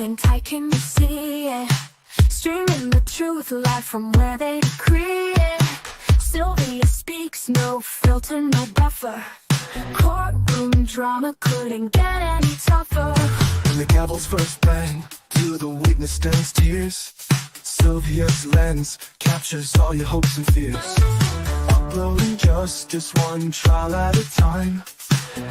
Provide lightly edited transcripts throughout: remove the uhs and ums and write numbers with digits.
holding tight, can you see it? Streaming the truth live from where they decree it. Sylvia speaks, no filter, no buffer. Courtroom drama couldn't get any tougher. When the gavel's first bang, to the witness stands tears. Sylvia's lens captures all your hopes and fears. Uploading justice one trial at a time.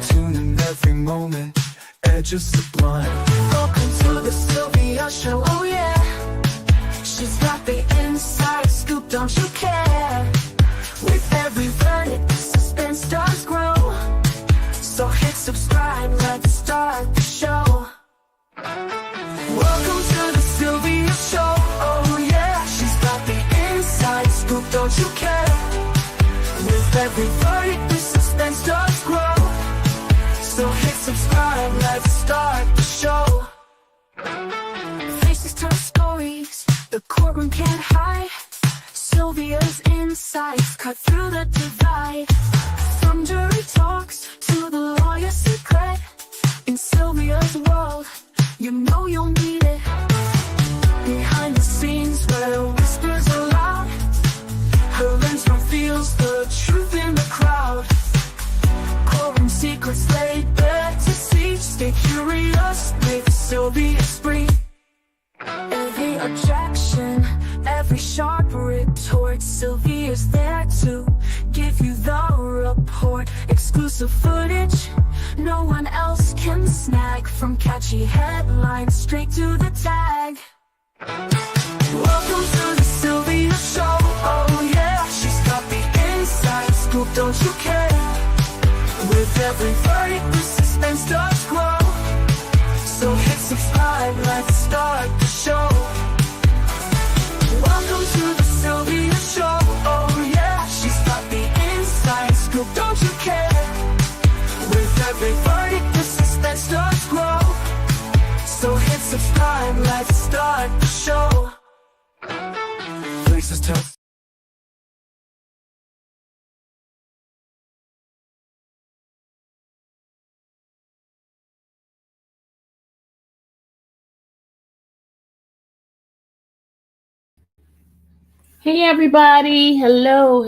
Tuning every moment, edges sublime. Welcome to the Sylvia show, oh yeah. She's got the inside scoop, don't you care? With every verdict, the suspense does grow. So hit subscribe, let's start the show. Welcome to the Sylvia show, oh yeah. She's got the inside scoop, don't you care? With every verdict, the suspense does grow. So hit subscribe, let's start the show. Faces tell stories, the courtroom can't hide. Sylvia's insights cut through the divide. From jury talks to the lawyer's secret. In Sylvia's world, you know you'll need it. Behind the scenes where whispers are loud, her lens reveals the truth in the crowd. Courtroom secrets laid bare to see. Stay curious, make Sylvia spring. Every objection, every sharp retort, Sylvia's there to give you the report. Exclusive footage no one else can snag. From catchy headlines straight to the tag. Welcome to the Sylvia show, oh yeah. She's got the inside scoop, don't you care? With every verdict, the suspense does grow. So hit subscribe, let's start the show. Welcome to the Sylvia show, oh yeah. She's got the inside scoop, don't you care? With every verdict, the suspense does grow. So hit subscribe, let's start the show. Faces tell. Hey everybody! Hello.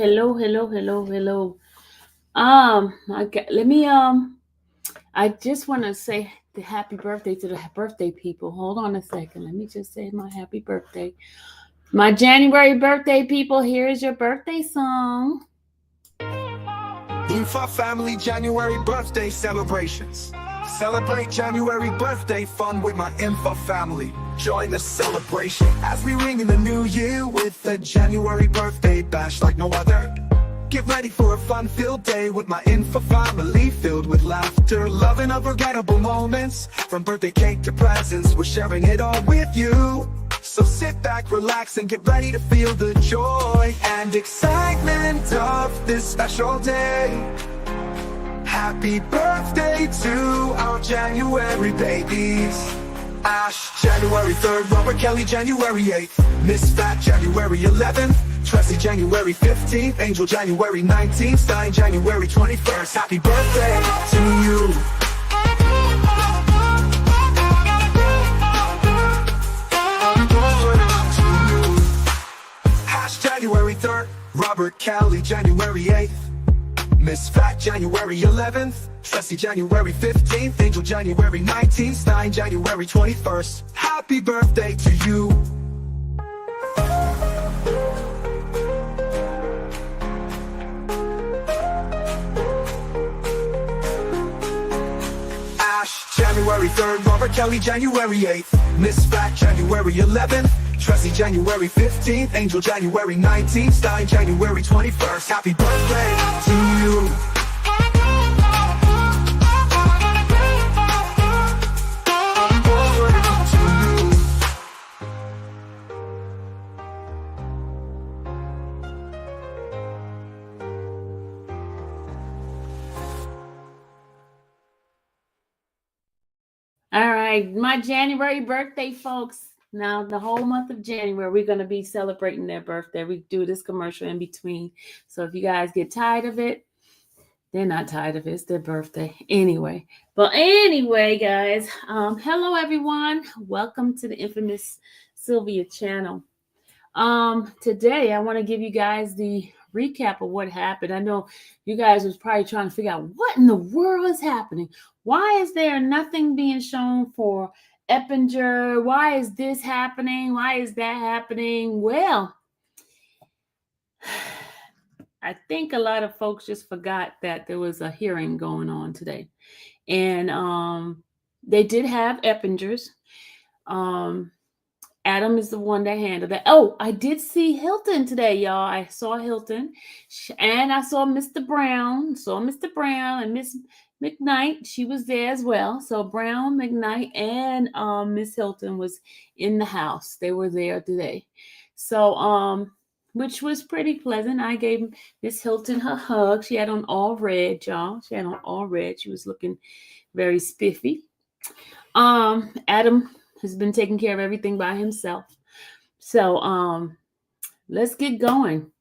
I just want to say the happy birthday to the birthday people. Hold on a second. Let me just say my happy birthday. My January birthday people, here's your birthday song. Infa family January birthday celebrations. Celebrate January birthday fun with my Infa family. Join the celebration as we ring in the new year with a January birthday bash like no other. Get ready for a fun-filled day with my Infa family, filled with laughter, love, and unforgettable moments. From birthday cake to presents, we're sharing it all with you. So sit back, relax, and get ready to feel the joy and excitement of this special day. Happy birthday to our January babies. Ash, January 3rd, Robert Kelly, January 8th, Miss Fat, January 11th, Tracy, January 15th, Angel, January 19th, Stein, January 21st. Happy birthday to you. Ash, January 3rd, Robert Kelly, January 8th, Miss Fat, January 11th, Tracy, January 15th, Angel, January 19th, Stein, January 21st. Happy birthday to you. Ash, January 3rd, Robert Kelly, January 8th, Miss Fat, January 11th, Tracy, January 15th, Angel, January 19th, Stein, January 21st. Happy birthday to you. All right, my January birthday folks. Now, the whole month of January, we're going to be celebrating their birthday. We do this commercial in between. So if you guys get tired of it, They're not tired of it. It's their birthday. Anyway. But anyway, guys. Hello everyone. Welcome to the infamous Sylvia channel. Today I want to give you guys the recap of what happened. I know you guys was probably trying to figure out what in the world is happening. Why is there nothing being shown for Eppinger? Why is this happening? Why is that happening? Well, I think a lot of folks just forgot that there was a hearing going on today. And they did have Eppingers. Adam is the one that handled that. Oh, I did see Hilton today, y'all. I saw Hilton. And I saw Mr. Brown. Saw Mr. Brown and Miss McKnight. She was there as well. So Brown, McKnight, and Miss Hilton was in the house. They were there today. So which was pretty pleasant. I gave Miss Hilton her hug. She had on all red, y'all. She had on all red. She was looking very spiffy. Adam has been taking care of everything by himself. So let's get going.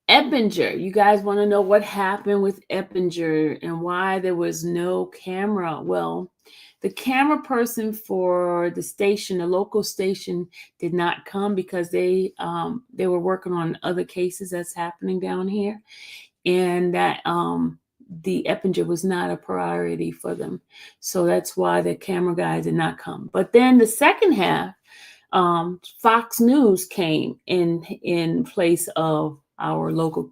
Eppinger. You guys want to know what happened with Eppinger and why there was no camera? Well, the camera person for the station, the local station, did not come because they were working on other cases that's happening down here, and that the Eppinger was not a priority for them. So that's why the camera guy did not come. But then the second half, Fox News came in place of our local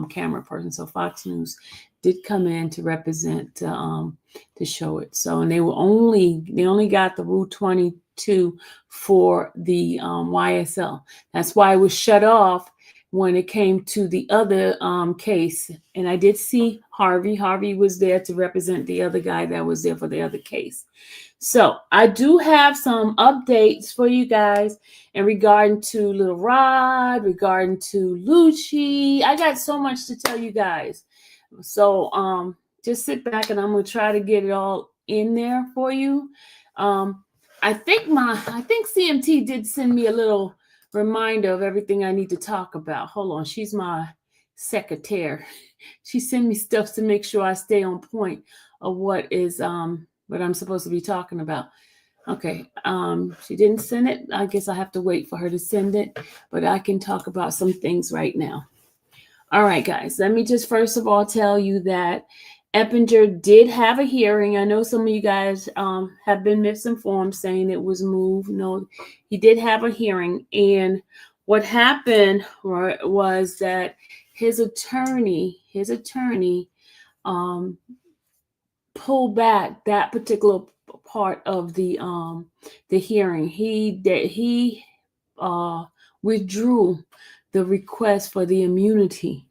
camera person. So Fox News did come in to represent to show it. So, and they only got the Rule 22 for the YSL. That's why it was shut off when it came to the other case. And I did see Harvey. Harvey was there to represent the other guy that was there for the other case. So I do have some updates for you guys in regarding to Little Rod, regarding to Luchi. I got so much to tell you guys. So just sit back and I'm going to try to get it all in there for you. I think CMT did send me a little reminder of everything I need to talk about. Hold on. She's my secretary. She sent me stuff to make sure I stay on point of what I'm supposed to be talking about. Okay. She didn't send it. I guess I have to wait for her to send it, but I can talk about some things right now. All right, guys, let me just first of all tell you that Eppinger did have a hearing. I know some of you guys have been misinformed saying it was moved. No, he did have a hearing. And what happened was that his attorney pulled back that particular part of the hearing. He withdrew the request for the immunity.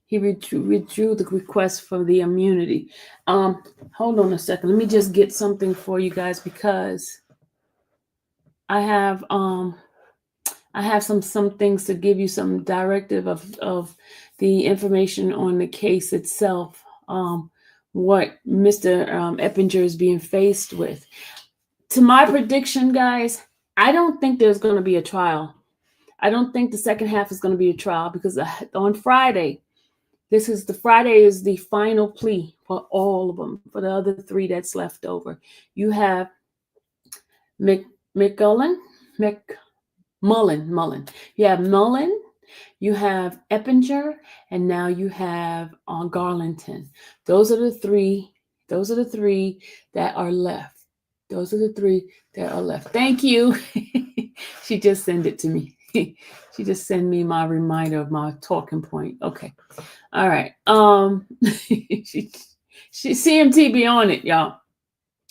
He withdrew the request for the immunity. Hold on a second. Let me just get something for you guys because I have some things to give you some directive of the information on the case itself. What Mr. Eppinger is being faced with. To my prediction, guys, I don't think there's going to be a trial. I don't think the second half is going to be a trial because on Friday, Friday is the final plea for all of them, for the other three that's left over. You have Mullen. You have Mullen, you have Eppinger, and now you have Garlington. Those are the three that are left. Those are the three that are left. Thank you. She just sent it to me. She just sent me my reminder of my talking point. Okay. All right. She CMT be on it, y'all.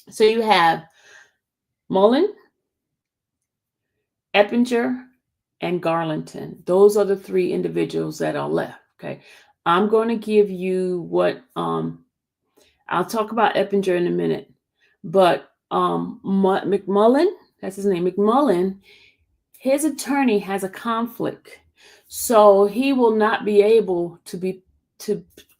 So you have Mullen, Eppinger, and Garlington. Those are the three individuals that are left. Okay. I'm going to give you what I'll talk about Eppinger in a minute. But McMullen, that's his name, McMullen, his attorney has a conflict. So he will not be able to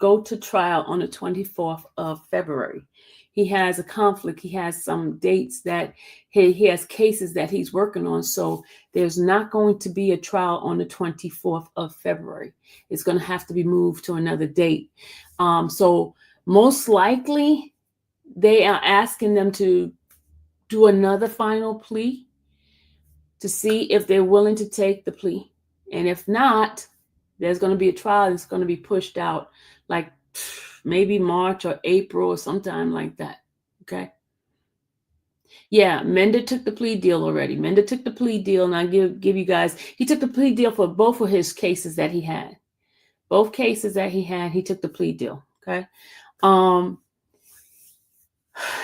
go to trial on the 24th of February. he has a conflict. He has some dates that he has cases that he's working on. So there's not going to be a trial on the 24th of February. It's going to have to be moved to another date. So most likely they are asking them to do another final plea to see if they're willing to take the plea. And if not, there's going to be a trial that's going to be pushed out like maybe March or April or sometime like that. Okay. Yeah, Menda took the plea deal already. Menda took the plea deal, and I give you guys, he took the plea deal for both of his cases that he had. Both cases that he had, he took the plea deal. Okay.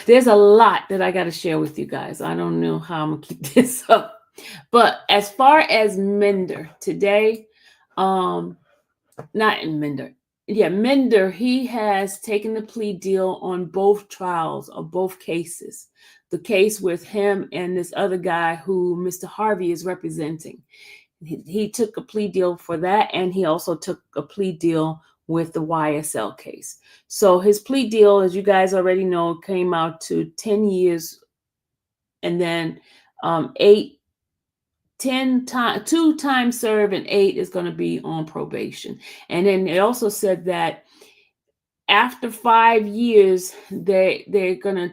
There's a lot that I got to share with you guys. I don't know how I'm gonna keep this up. But as far as Mender today, not in Mender. Yeah, Mender, he has taken the plea deal on both trials of both cases. The case with him and this other guy who Mr. Harvey is representing. He took a plea deal for that, and he also took a plea deal with the YSL case. So his plea deal, as you guys already know, came out to 10 years and then 2 times served, and 8 is going to be on probation. And then it also said that after 5 years, they're going to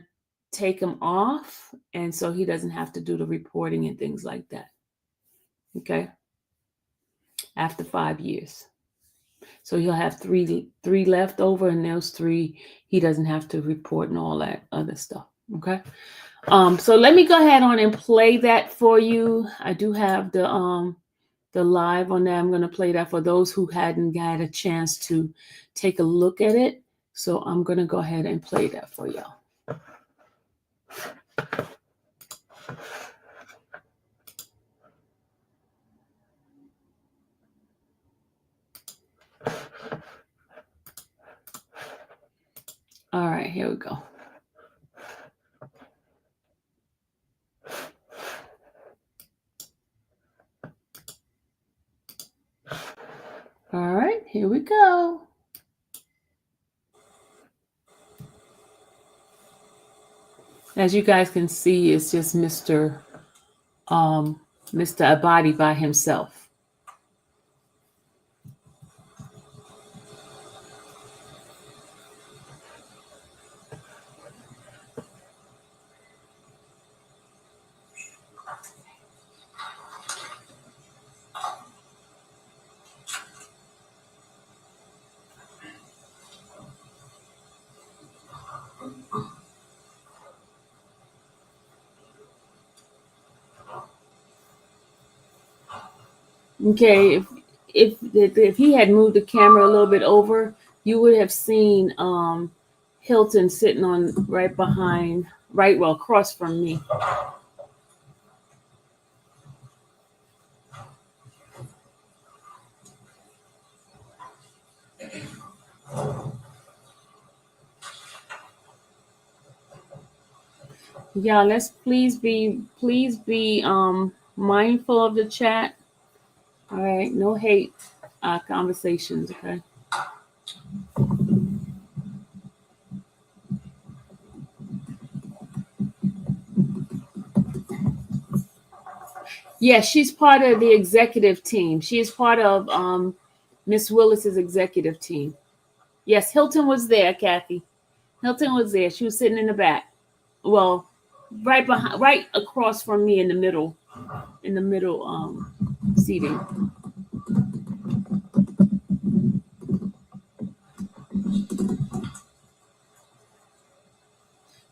take him off, and so he doesn't have to do the reporting and things like that. Okay. After 5 years. So he'll have three left over, and those 3, he doesn't have to report and all that other stuff. Okay. So let me go ahead on and play that for you. I do have the live on that. I'm going to play that for those who hadn't had a chance to take a look at it. So I'm going to go ahead and play that for y'all. All right, here we go. All right, here we go. As you guys can see, it's just Mr. Abadi by himself. Okay, if he had moved the camera a little bit over, you would have seen Hilton sitting on across from me. Yeah, let's please be mindful of the chat. All right, no hate conversations, okay? Yeah, she's part of the executive team. She is part of Miss Willis's executive team. Yes, Hilton was there, Kathy. Hilton was there. She was sitting in the back. Well, right across from me in the middle seating.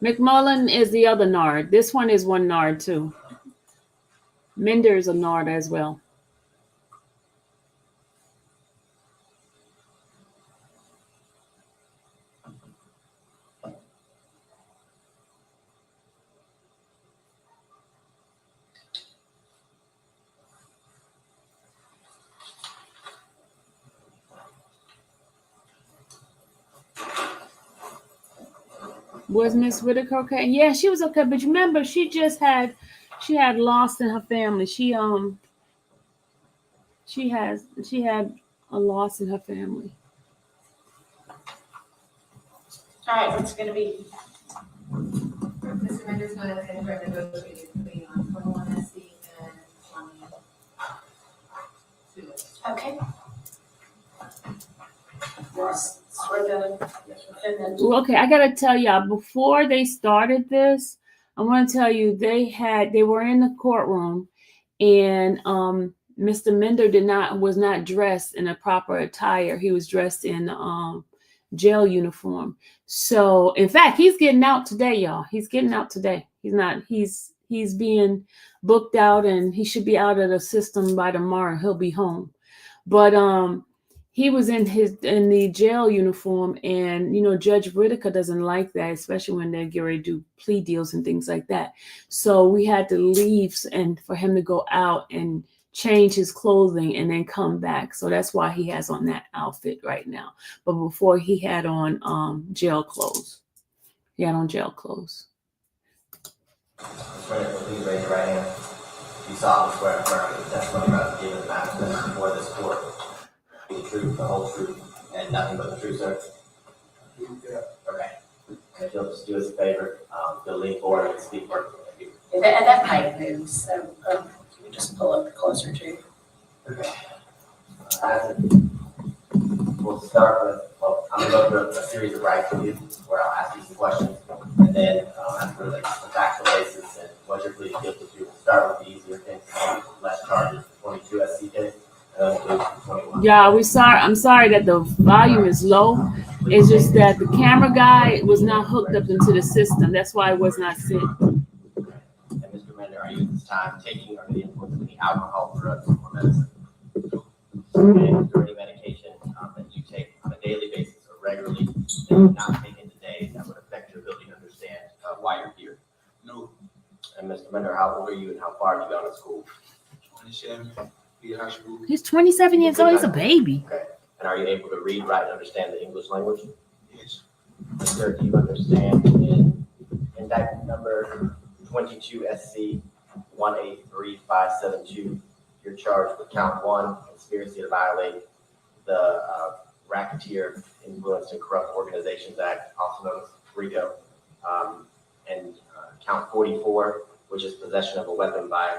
McMullen is the other Nard. This one is one Nard too. Mender is a Nard as well. Was Miss Whitaker okay? Yeah, she was okay. But remember, she had loss in her family. She had a loss in her family. All right, it's going to be Mr. Mender's going to enter a negotiated plea on 21 SC and 22. Okay. Yes, for the defendant. Well, okay, I gotta tell y'all, before they started this, I want to tell you they were in the courtroom, and Mr. Mender was not dressed in a proper attire. He was dressed in jail uniform. So in fact, he's getting out today, y'all. He's getting out today. He's being booked out, and he should be out of the system by tomorrow. He'll be home. But he was in the jail uniform, and Judge Whitaker doesn't like that, especially when they get ready to do plea deals and things like that. So we had to leave and for him to go out and change his clothing and then come back. So that's why he has on that outfit right now. But before, he had on jail clothes. He had on jail clothes. Please raise your right hand. You solemnly swear and affirm that the testimony about to give in the matter before this court be the truth, the whole truth, and nothing but the truth, sir? Yeah. Okay. If you'll just do us a favor, you'll lean forward and speak for you. And that mic moves, so you just pull up closer to. Okay. We'll start with, I'm going to go through a series of rights with you where I'll ask you some questions, and then after the factual basis and what you're pleading guilty to, we'll start with the easier things, less charges, 22 SC case, and then we'll do 21. Yeah, I'm sorry that the volume is low. It's just that the camera guy was not hooked up into the system. That's why it was not sent. And Mr. Mender, are you at this time taking under the influence of any alcohol, drugs, or medicine? And is there any medication that you take on a daily basis or regularly that you not take in today that would affect your ability to understand why you're here? No. And Mr. Mender, how old are you and how far have you gone to school? 27. Be high school. He's 27 years old. He's a baby. Okay. And are you able to read, write, and understand the English language? Yes. Sir, do you understand in indictment number 22 SC 183572, you're charged with count 1, conspiracy to violate the Racketeer Influenced and Corrupt Organizations Act, also known as RICO, and count 44, which is possession of a weapon by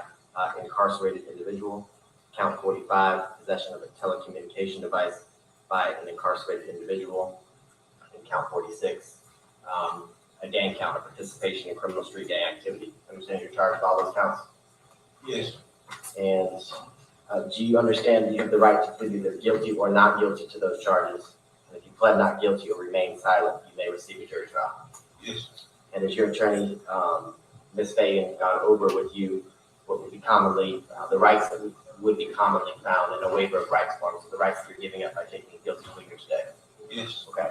incarcerated individual, count 45, possession of a telecommunication device by an incarcerated individual, and count 46, a gang count of participation in criminal street gang activity. Understand you're charged with all those counts? Yes. And do you understand that you have the right to plead either guilty or not guilty to those charges? And if you pled not guilty or remain silent, you may receive a jury trial. Yes. And as your attorney, Ms. Fagan, gone over with you what would be commonly, the rights that would be commonly found in a waiver of rights form, so the rights that you're giving up by taking a guilty plea here today. Yes. Okay.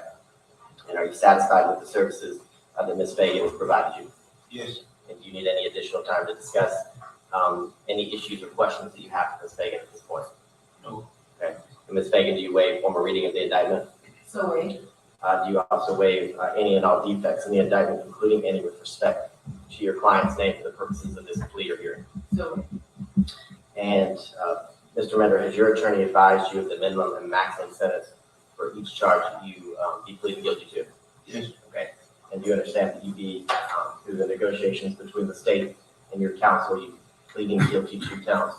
And are you satisfied with the services that Ms. Fagan has provided you? Yes. And do you need any additional time to discuss any issues or questions that you have with Ms. Fagan at this point? No. Okay. And Ms. Fagan, do you waive formal reading of the indictment? So wait. Do you also waive any and all defects in the indictment, including any with respect to your client's name for the purposes of this plea or hearing? So And Mr. Mender, has your attorney advised you of the minimum and maximum sentence for each charge that you be pleading guilty to? Yes. Okay. And do you understand that you be, through the negotiations between the state and your counsel, you pleading guilty to counts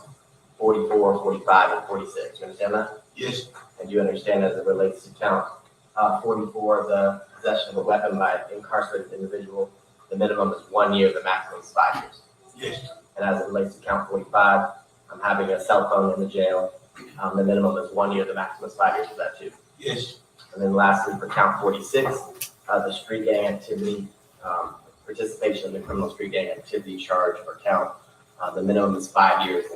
44, 45, and 46? You understand that? Yes. And do you understand as it relates to count 44, the possession of a weapon by an incarcerated individual, the minimum is 1 year, the maximum is 5 years? Yes. And as it relates to count 45, I'm having a cell phone in the jail. The minimum is 1 year, the maximum is 5 years for that too. Yes. And then lastly, for count 46, the street gang activity, participation in the criminal street gang activity charge or count, the minimum is 5 years.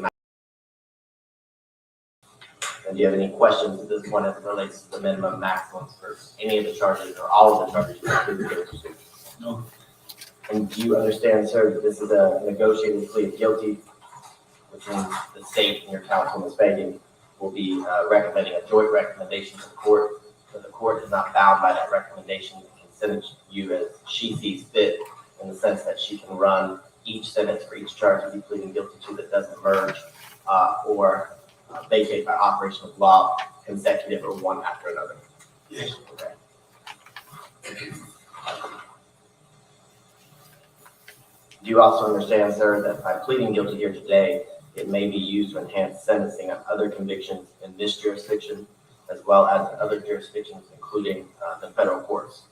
And do you have any questions at this point as it relates to the minimum maximums for any of the charges or all of the charges you have pleaded guilty to? No. And do you understand, sir, that this is a negotiated plea of guilty, which means the state and your counsel, Ms. Fagan, will be recommending a joint recommendation to the court, but the court is not bound by that recommendation and can sentence you as she sees fit, in the sense that she can run each sentence for each charge you be pleading guilty to that doesn't merge or vacate by operation of law, consecutive or one after another. Yes. Okay. Do you also understand, sir, that by pleading guilty here today, it may be used to enhance sentencing on other convictions in this jurisdiction, as well as in other jurisdictions, including the federal courts?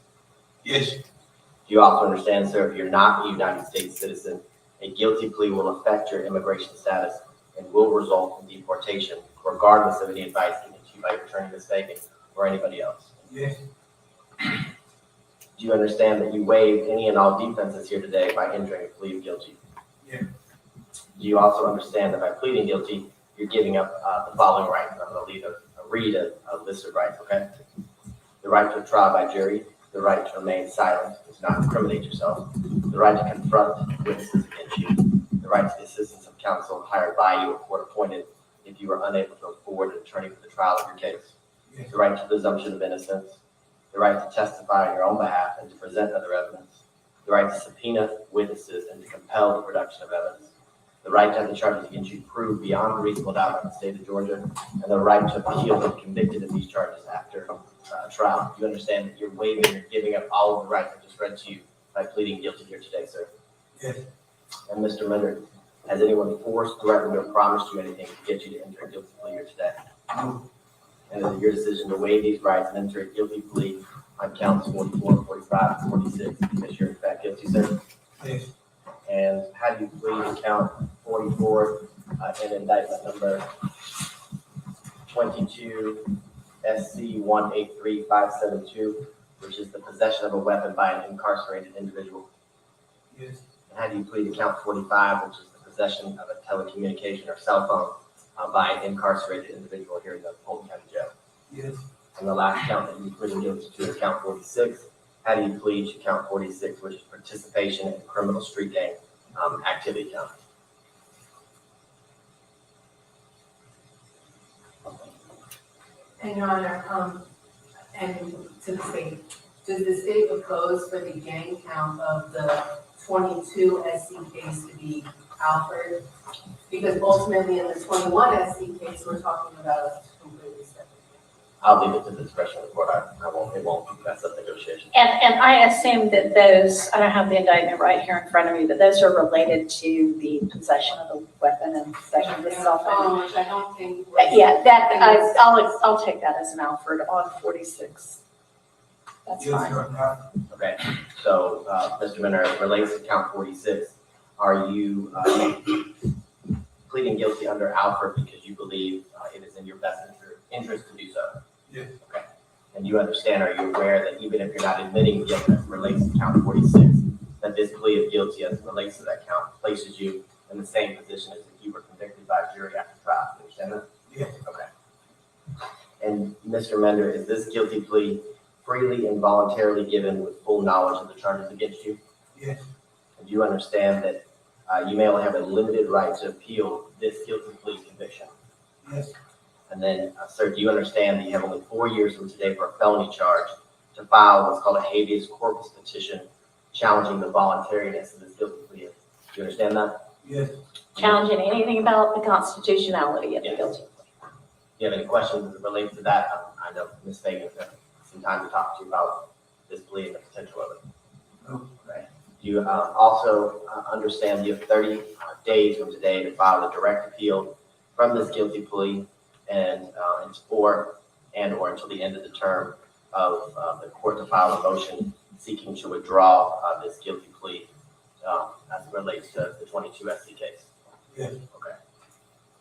Yes. Do you also understand, sir, if you're not a United States citizen, a guilty plea will affect your immigration status and will result in deportation, regardless of any advice given to you by your attorney, Ms. Fagan, or anybody else? Yes. Do you understand that you waived any and all defenses here today by entering a plea of guilty? Yeah. Do you also understand that by pleading guilty, you're giving up the following rights? I'm going to read a list of rights, okay? The right to a trial by jury, the right to remain silent, to not incriminate yourself, the right to confront witnesses against you, the right to the assistance of counsel hired by you or court appointed if you are unable to afford an attorney for the trial of your case, Yes. the right to presumption of innocence, the right to testify on your own behalf and to present other evidence, the right to subpoena witnesses and to compel the production of evidence, the right to have the charges against you proved beyond a reasonable doubt by the state of Georgia, and the right to appeal if convicted of these charges after trial. You understand that you're waiving, you're giving up all of the rights I just read to you by pleading guilty here today, sir? Yes. And Mr. Linder, has anyone forced, threatened, or promised you anything to get you to enter a guilty plea here today? No. And is it your decision to waive these rights and enter a guilty plea on counts 44, 45, and 46 because you're in fact guilty, sir? Yes. And how do you plead to count 44 in indictment number 22 SC 183572, which is the possession of a weapon by an incarcerated individual? Yes. And how do you plead to count 45, which is the possession of a telecommunication or cell phone by an incarcerated individual here in the Polo County Jail? Yes. And the last count that you plead guilty to is count 46. How do you plead to count 46, which is participation in criminal street gang activity count? And Your Honor, and to the state, does the state oppose for the gang count of the 22 SC case to be Alfred? Because ultimately in the 21 SC case, we're talking about a completely separate. I'll leave it to the discretion of the court. It won't mess up negotiations. And I assume that those, I don't have the indictment right here in front of me, but those are related to the possession of the weapon and possession of the cell phone. Which I don't think. Yeah, I'll take that as an Alfred on 46. That's Yes, fine. Your Honor. Okay, so Mr. Mena, as it relates to count 46, are you pleading guilty under Alfred because you believe it is in your best interest to do so? Yes. Okay. And you understand, are you aware that even if you're not admitting guilt as it relates to count 46, that this plea of guilty as it relates to that count places you in the same position as if you were convicted by a jury after trial? You understand that? Yes. Okay. And Mr. Mender, is this guilty plea freely and voluntarily given with full knowledge of the charges against you? Yes. And do you understand that you may only have a limited right to appeal this guilty plea conviction? Yes. And then, sir, do you understand that you have only 4 years from today for a felony charge to file what's called a habeas corpus petition challenging the voluntariness of this guilty plea? Do you understand that? Yes. Challenging anything about the constitutionality of the Yes. guilty. Do you have any questions as it relates to that? I know Ms. Fagan has some time to talk to you about this plea and the potential of it. No. Right. Do you also understand you have 30 days from today to file a direct appeal from this guilty plea and or until the end of the term of the court to file a motion seeking to withdraw this guilty plea as it relates to the 22 SC case? Yes. Okay.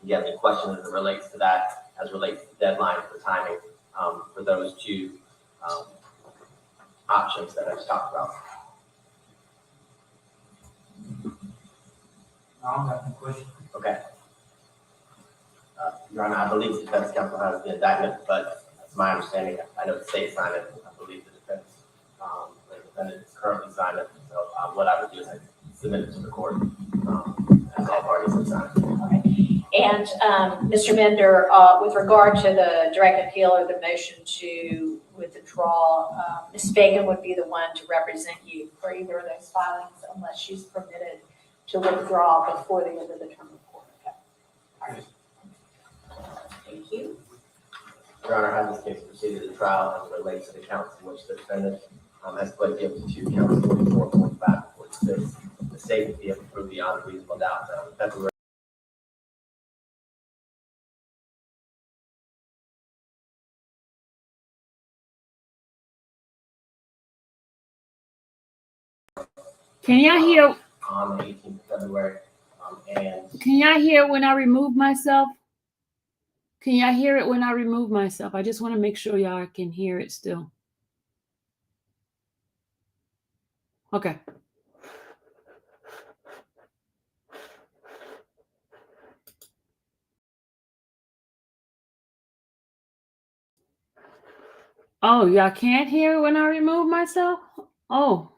Do you have any questions as it relates to that, as it relates to the deadline, the timing for those two options that I just talked about? I don't have any questions. Okay. Your Honor, I believe the defense counsel has the indictment, but it's my understanding, I know the state signed it. I believe the defendant is currently signed it. So what I would do is I submit it to the court as all parties have signed it. And Mr. Mender, with regard to the direct appeal or the motion to withdraw, Ms. Fagan would be the one to represent you for either of those filings unless she's permitted to withdraw before the end of the term of court. Okay. Thank you. Your Honor, how this case proceeded to trial as it relates to the counts in which the defendant has pled guilty to counts 44, 45, and 46. the state would be able to prove beyond a reasonable doubt that February. Can y'all hear? On the 18th of February, and Can y'all hear when I remove myself? Can y'all hear it when I remove myself? I just want to make sure y'all can hear it still. Okay. Oh, y'all can't hear it when I remove myself? Oh.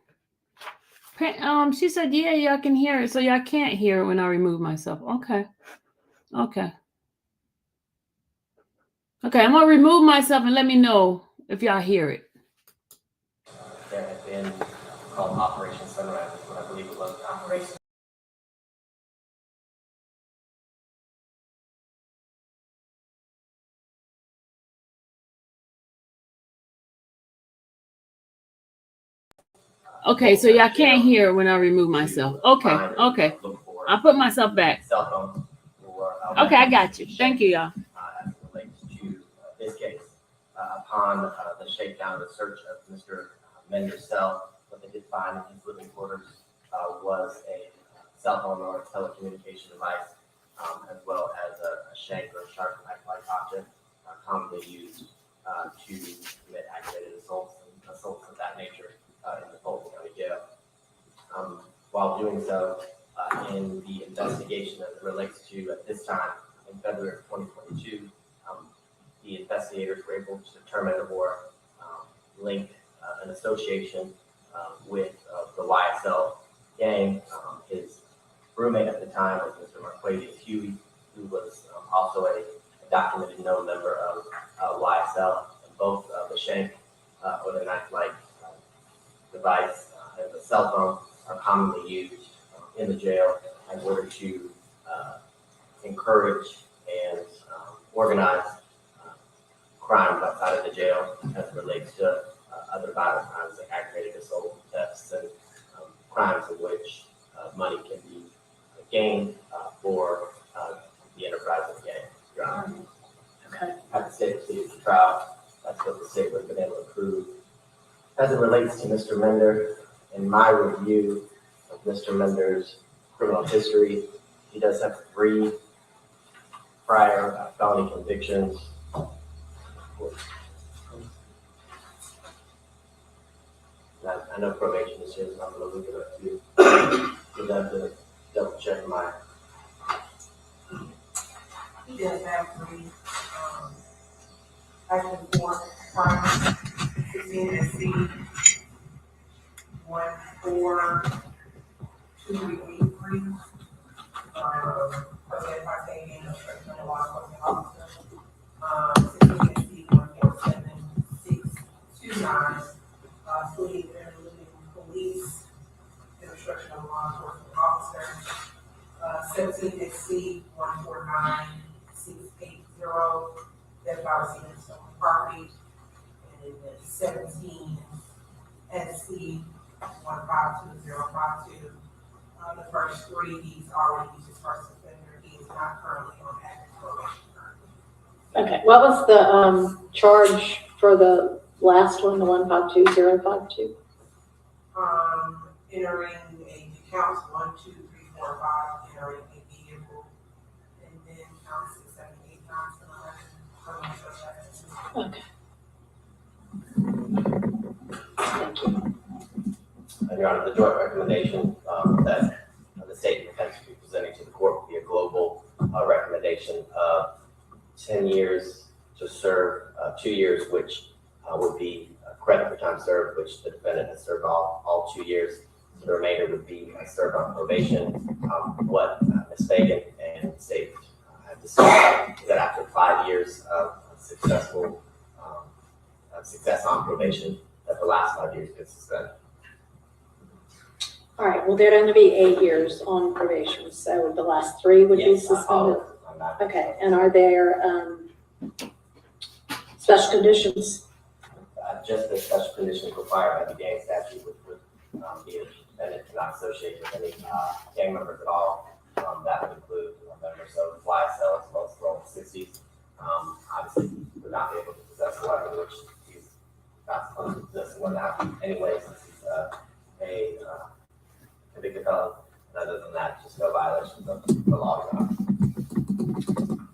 She said, yeah, y'all can hear it. So y'all can't hear it when I remove myself. Okay. Okay. Okay, I'm gonna remove myself and let me know if y'all hear it. there had been called Operation Sunrise, is what I believe it was. Operation. Okay, so y'all can't hear it when I remove myself. Okay, okay. I'll put myself back. Cell phones. Okay, I got you. Thank you, y'all. As it relates to this case, upon the shakedown of the search of Mr. Mender's cell, what they did find in his living quarters was a cell phone or a telecommunication device, as well as a shank or a sharp knife-like object commonly used to commit aggravated assaults and assaults of that nature in the Polo County Jail. While doing so, in the investigation as it relates to, at this time, in February of 2022, the investigators were able to determine or link an association with the YSL gang. His roommate at the time was Mr. Marquavius Huey, who was also a documented known member of YSL. And both the shank or the knife-like device and the cell phone are commonly used in the jail in order to encourage and organize crimes outside of the jail as it relates to other violent crimes like aggravated assault, thefts, and crimes in which money can be gained for the enterprise of the gang. Your Honor. Okay. At the state proceedings of trial, that's what the state would have been able to prove. As it relates to Mr. Mender, in my review of Mr. Mender's criminal history, he does have 3 prior felony convictions. I know probation is here, so I'm going to look it up too. You'll have to double check my. He does have 3, actually 4 crimes, 16 SC, 1 4, 2 3, again, partaking in obstruction of law enforcement officer, 16 SC, 1 4 7, 6 2 9, fleeing and eluding police, obstruction of law enforcement officer, 17 SC, 149 680, death by receiving stolen property, and then 17 SC 152052. The first 3, he's already used his first offender. He is not currently on active probation. Okay, what was the charge for the last one, the 152052? Entering counts 1, 2, 3, 4, 5, entering a vehicle, and then counts 6, 7, 8, 9, 10, 11. Okay. Thank you. And Your Honor, the joint recommendation that the state intends to be presenting to the court will be a global recommendation of 10 years to serve, 2 years, which would be credit for time served, which the defendant has served all 2 years. So the remainder would be served on probation. What Ms. Fagan and the state have discussed is that after 5 years of successful success on probation, that the last 5 years gets suspended. All right, well, there'd only be 8 years on probation, so the last 3 would be suspended? Okay, and are there special conditions? Just the special conditions required by the gang statute would be defendant cannot associate with any gang members at all. That would include members of fly cell as well as Roll 60s. Obviously, he would not be able to possess a weapon, which he's not supposed to possess and whatnot anyway, since he's a convicted felon. And other than that, just no violations of the law.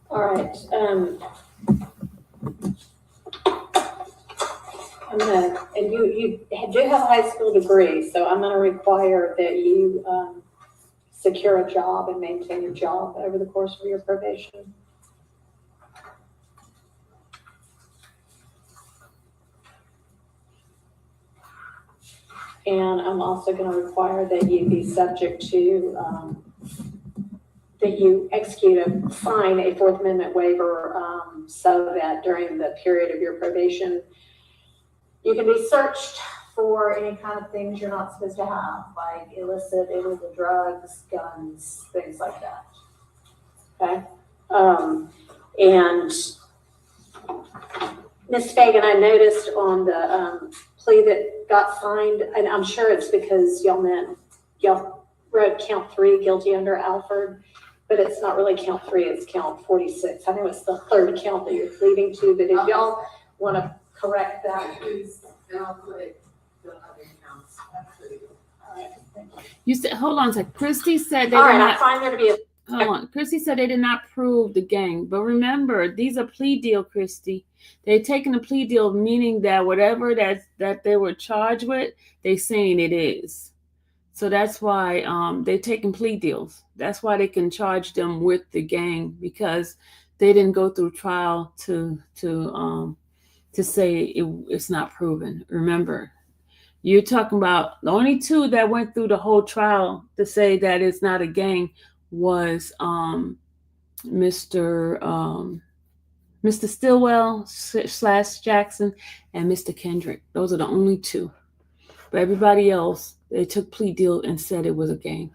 All right. And you do have a high school degree, so I'm going to require that you secure a job and maintain your job over the course of your probation. And I'm also going to require that you be subject to, that you sign a Fourth Amendment waiver so that during the period of your probation, you can be searched for any kind of things you're not supposed to have, like illicit, illegal drugs, guns, things like that. Okay? And Ms. Fagan, I noticed on the plea that got signed, and I'm sure it's because y'all wrote count 3 guilty under Alford, but it's not really count 3, it's count 46. I know it's the third count that you're pleading to, but if y'all want to correct that, please. And I'll put the other counts. All right, thank you. You said, hold on a second. Christy said they All did right, I not, find there to be a hold on. Christy said they did not prove the gang. But remember, these are plea deal, Christy. They're taking a plea deal, meaning that whatever that they were charged with, they saying it is. So that's why they're taking plea deals. That's why they can charge them with the gang, because they didn't go through trial to say it's not proven. Remember, you're talking about the only 2 that went through the whole trial to say that it's not a gang was Mr. Stillwell / Jackson and Mr. Kendrick. Those are the only 2. But everybody else, they took plea deal and said it was a gang.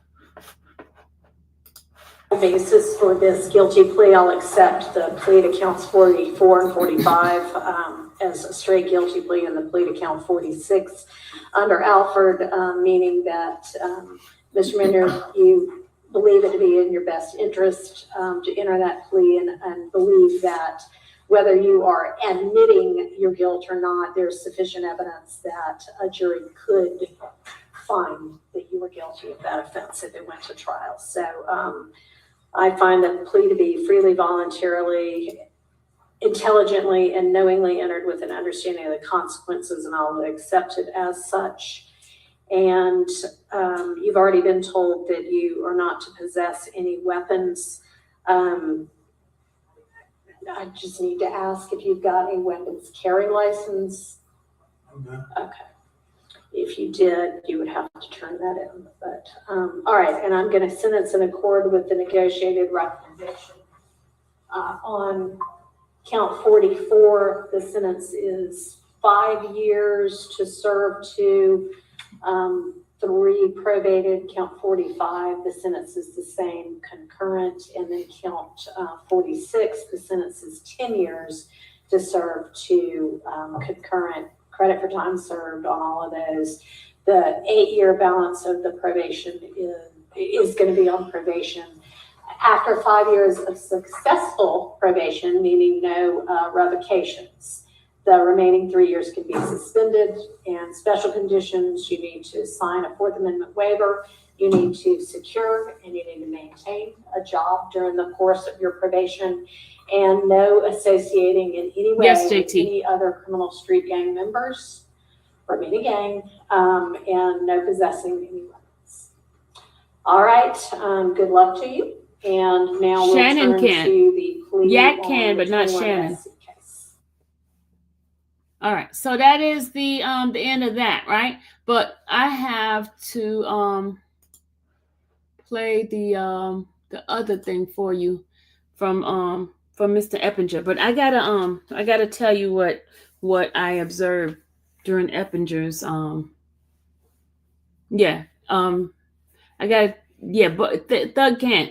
basis for this guilty plea. I'll accept the plea to counts 44 and 45 as a straight guilty plea, and the plea to count 46 under Alford, meaning that, Mr. Mender, you believe it to be in your best interest to enter that plea and believe that whether you are admitting your guilt or not, there's sufficient evidence that a jury could find that you were guilty of that offense if it went to trial. So I find the plea to be freely, voluntarily, intelligently, and knowingly entered with an understanding of the consequences, and I'll accept it as such. And you've already been told that you are not to possess any weapons. I just need to ask if you've got a weapons carry license. Okay. If you did, you would have to turn that in. But all right, and I'm going to sentence in accord with the negotiated recommendation. On count 44, the sentence is 5 years to serve to 3 probated. Count 45, the sentence is the same, concurrent. And then count 46, the sentence is 10 years to serve to concurrent. Credit for time served on all of those. The 8-year balance of the probation is going to be on probation. After 5 years of successful probation, meaning no revocations, the remaining 3 years can be suspended. And special conditions, you need to sign a Fourth Amendment waiver, you need to secure and you need to maintain a job during the course of your probation, and no associating in any way Yes, with JT. any other criminal street gang members or any gang, and no possessing any weapons. All right, good luck to you. And now we'll Shannon turn can. to the plea. Yak on can, the but not 21 Shannon. SC case. All right, so that is the end of that, right? But I have to play the other thing for you from Mr. Eppinger. But I gotta tell you what I observed during Eppinger's but Thug can't.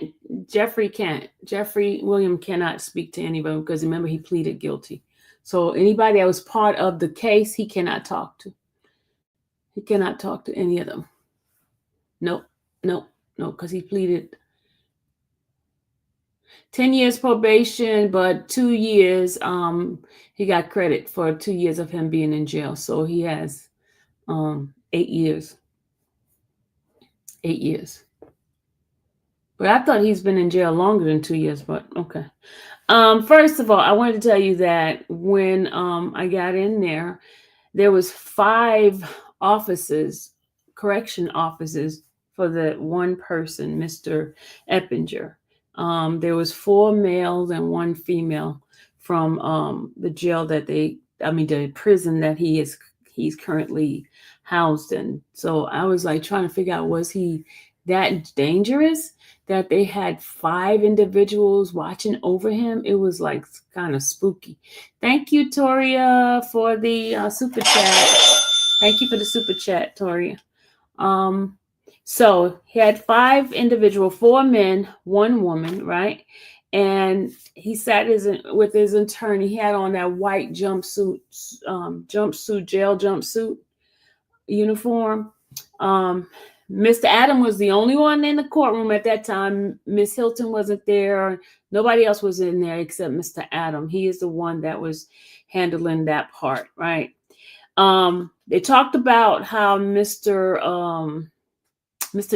Jeffrey William cannot speak to anybody because remember he pleaded guilty. So anybody that was part of the case, he cannot talk to. He cannot talk to any of them. Nope, nope, nope, because he pleaded 10 years probation, but 2 years, he got credit for 2 years of him being in jail. So he has 8 years. 8 years. But I thought he's been in jail longer than 2 years, but okay. First of all, I wanted to tell you that when I got in there was 5 offices, correction offices for the one person, Mr. Eppinger. There was 4 males and 1 female from the jail the prison that he's currently housed in. So I was like trying to figure out, was he that dangerous that they had 5 individuals watching over him? It was like kind of spooky. Thank you, Toria, for the super chat. Thank you for the super chat, Toria. So he had 5 individuals, 4 men, 1 woman, right? And he sat with his attorney. He had on that white jail jumpsuit uniform. Mr. Adam was the only one in the courtroom at that time. Miss Hilton wasn't there. Nobody else was in there except Mr. Adam. He is the one that was handling that part, right? They talked about how Mr.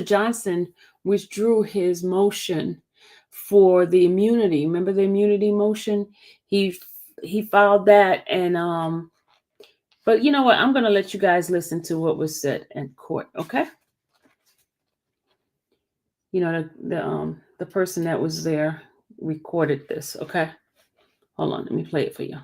Johnson withdrew his motion for the immunity. Remember the immunity motion? He filed that, and but you know what? I'm going to let you guys listen to what was said in court, okay? You know, the person that was there recorded this, okay? Hold on, let me play it for you.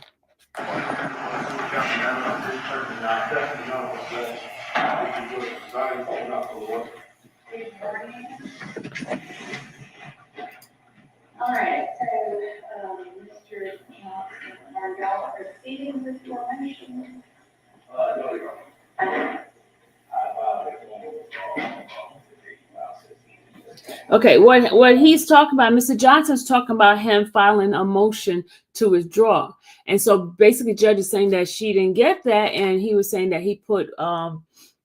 All right, so, Mr. Johnson, are y'all proceeding with your motion? No, Your Honor. Okay, what he's talking about, Mr. Johnson's talking about him filing a motion to withdraw. And so basically the judge is saying that she didn't get that, and he was saying that he put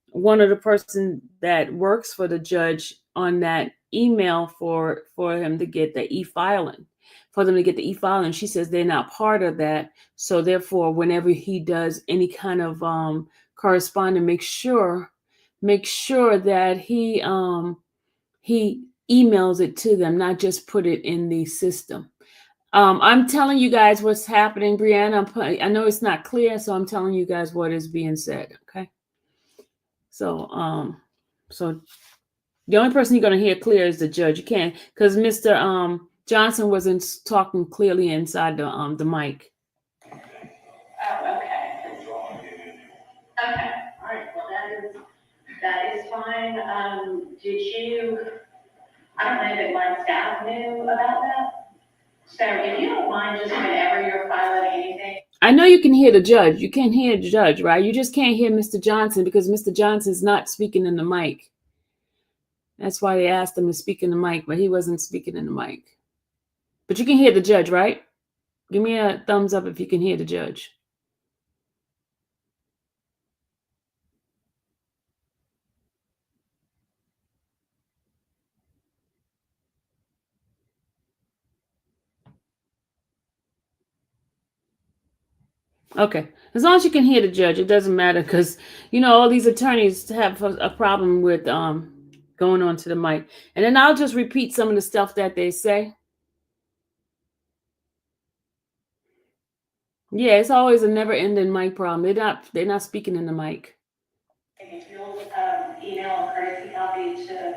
one of the person that works for the judge on that email for him to get the e-filing, for them to get the e-filing. She says they're not part of that. So therefore, whenever he does any kind of correspondence, make sure that he emails it to them, not just put it in the system. I'm telling you guys what's happening, Brianna. I know it's not clear, so I'm telling you guys what is being said. Okay. So, so the only person you're going to hear clear is the judge. You can't, because Mr. Johnson wasn't talking clearly inside the mic. Oh, okay. Okay, all right, well, that is fine. Did you, I don't know that my staff knew about that. So if you don't mind, just whenever you're filing anything. I know you can hear the judge. You can hear the judge, right? You just can't hear Mr. Johnson because Mr. Johnson's not speaking in the mic. That's why they asked him to speak in the mic, but he wasn't speaking in the mic. But you can hear the judge, right? Give me a thumbs up if you can hear the judge. Okay, as long as you can hear the judge, it doesn't matter, because you know all these attorneys have a problem with going onto the mic. And then I'll just repeat some of the stuff that they say. Yeah, it's always a never-ending mic problem. They're not speaking in the mic. If you'll email a courtesy copy to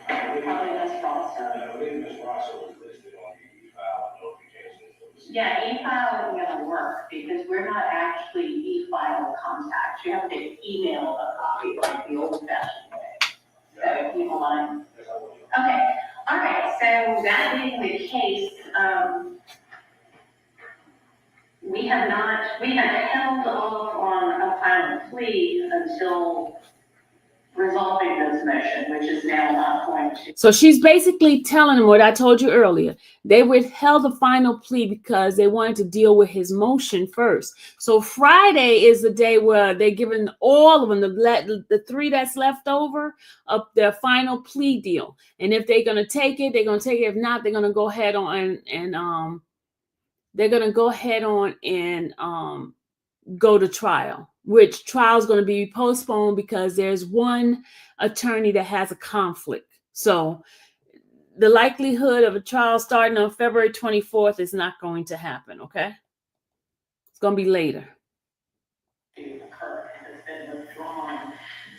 probably Ms. Rosser. I believe Ms. Rosser was listed on the e-file notifications. Yeah, e-file isn't gonna work because we're not actually e-file contacts. You have to email a copy like the old fashioned way. So if you want. Okay, all right, so that being the case, we have held off on a final plea until resolving those motion, which is now not going to. So she's basically telling him what I told you earlier. They withheld the final plea because they wanted to deal with his motion first. So Friday is the day where they're giving all of them, the three that's left over, up their final plea deal. And if they're going to take it, they're going to take it. If not, they're going to go ahead on and they're going to go ahead on and go to trial, which trial is going to be postponed because there's one attorney that has a conflict. So the likelihood of a trial starting on February 24th is not going to happen, okay? It's going to be later. Occur and has been withdrawn.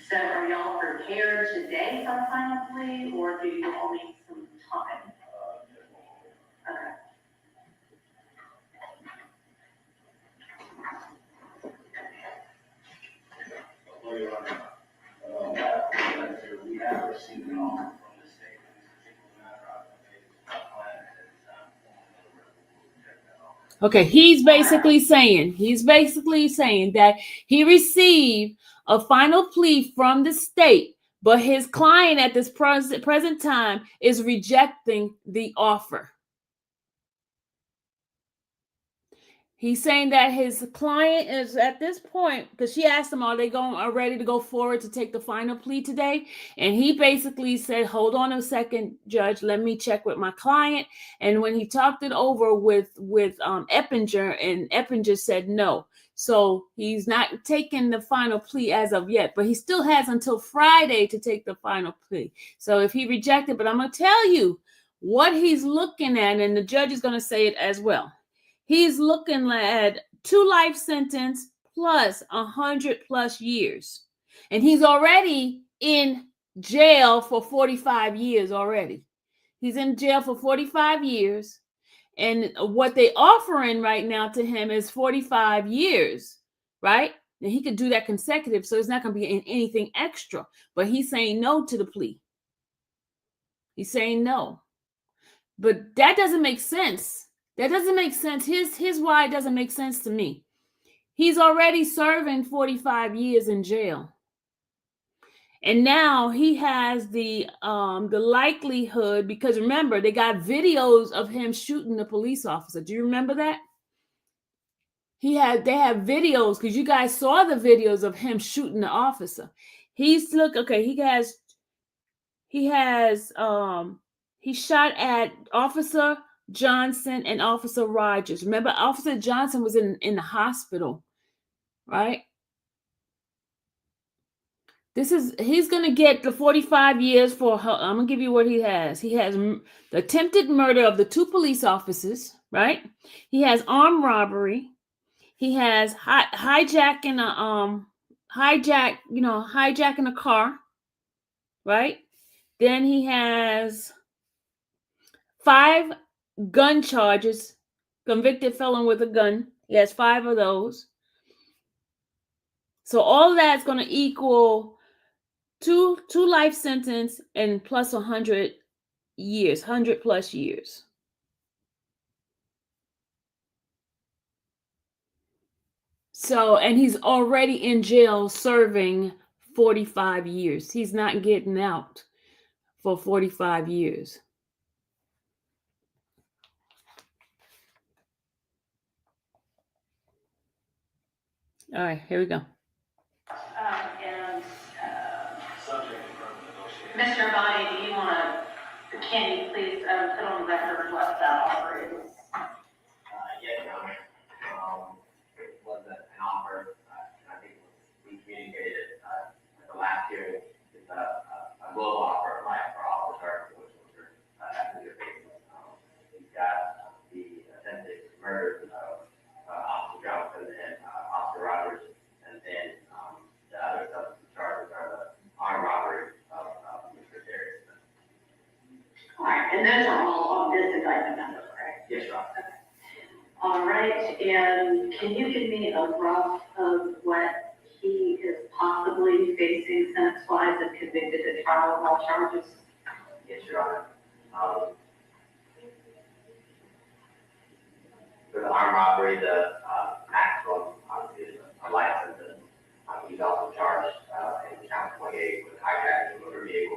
So are y'all prepared today for a final plea, or do you all need some time? Okay. We have received an offer from the state in this particular matter. My client has Okay, he's basically saying that he received a final plea from the state, but his client at this present time is rejecting the offer. He's saying that his client is at this point, because she asked him, are ready to go forward to take the final plea today? And he basically said, hold on a second, Judge, let me check with my client. And when he talked it over with Eppinger, and Eppinger said no. So he's not taking the final plea as of yet, but he still has until Friday to take the final plea. So if he rejected, but I'm going to tell you what he's looking at, and the judge is going to say it as well. He's looking at 2 life sentence plus 100+ years. And he's already in jail for 45 years already. He's in jail for 45 years. And what they offering right now to him is 45 years, right? And he could do that consecutive, so it's not going to be anything extra. But he's saying no to the plea. He's saying no. But that doesn't make sense. That doesn't make sense. Here's why it doesn't make sense to me. He's already serving 45 years in jail. And now he has the likelihood, because remember, they got videos of him shooting the police officer. Do you remember that? They have videos, because you guys saw the videos of him shooting the officer. He shot at Officer Johnson and Officer Rogers. Remember, Officer Johnson was in the hospital, right? He's going to get the 45 years for, I'm going to give you what he has. He has the attempted murder of the 2 police officers, right? He has armed robbery. He has hijacking a car, right? Then he has 5 gun charges, convicted felon with a gun. He has 5 of those. So all of that's going to equal two life sentence and plus 100 years, 100+ years. So, and he's already in jail serving 45 years. He's not getting out for 45 years. All right, here we go. Mr. Bonnie, do you want to, can you please put on record what that offer is? Yes, Your Honor. It was an offer, and I think we communicated it at the last hearing. It's a global offer, like for all returns, which was after your basis. We've got the attempted murder of Officer Johnson and Officer Rogers, and then the other substantive charges are the armed robbery of Mr. Terry. All right, and those are all on this indictment number, correct? Yes, Your Honor. All right, and can you give me a rough of what he is possibly facing sentence-wise if convicted at trial of all charges? Yes, Your Honor. For the armed robbery, the maximum obviously is a life sentence. He's also charged in count 28 with hijacking a motor vehicle.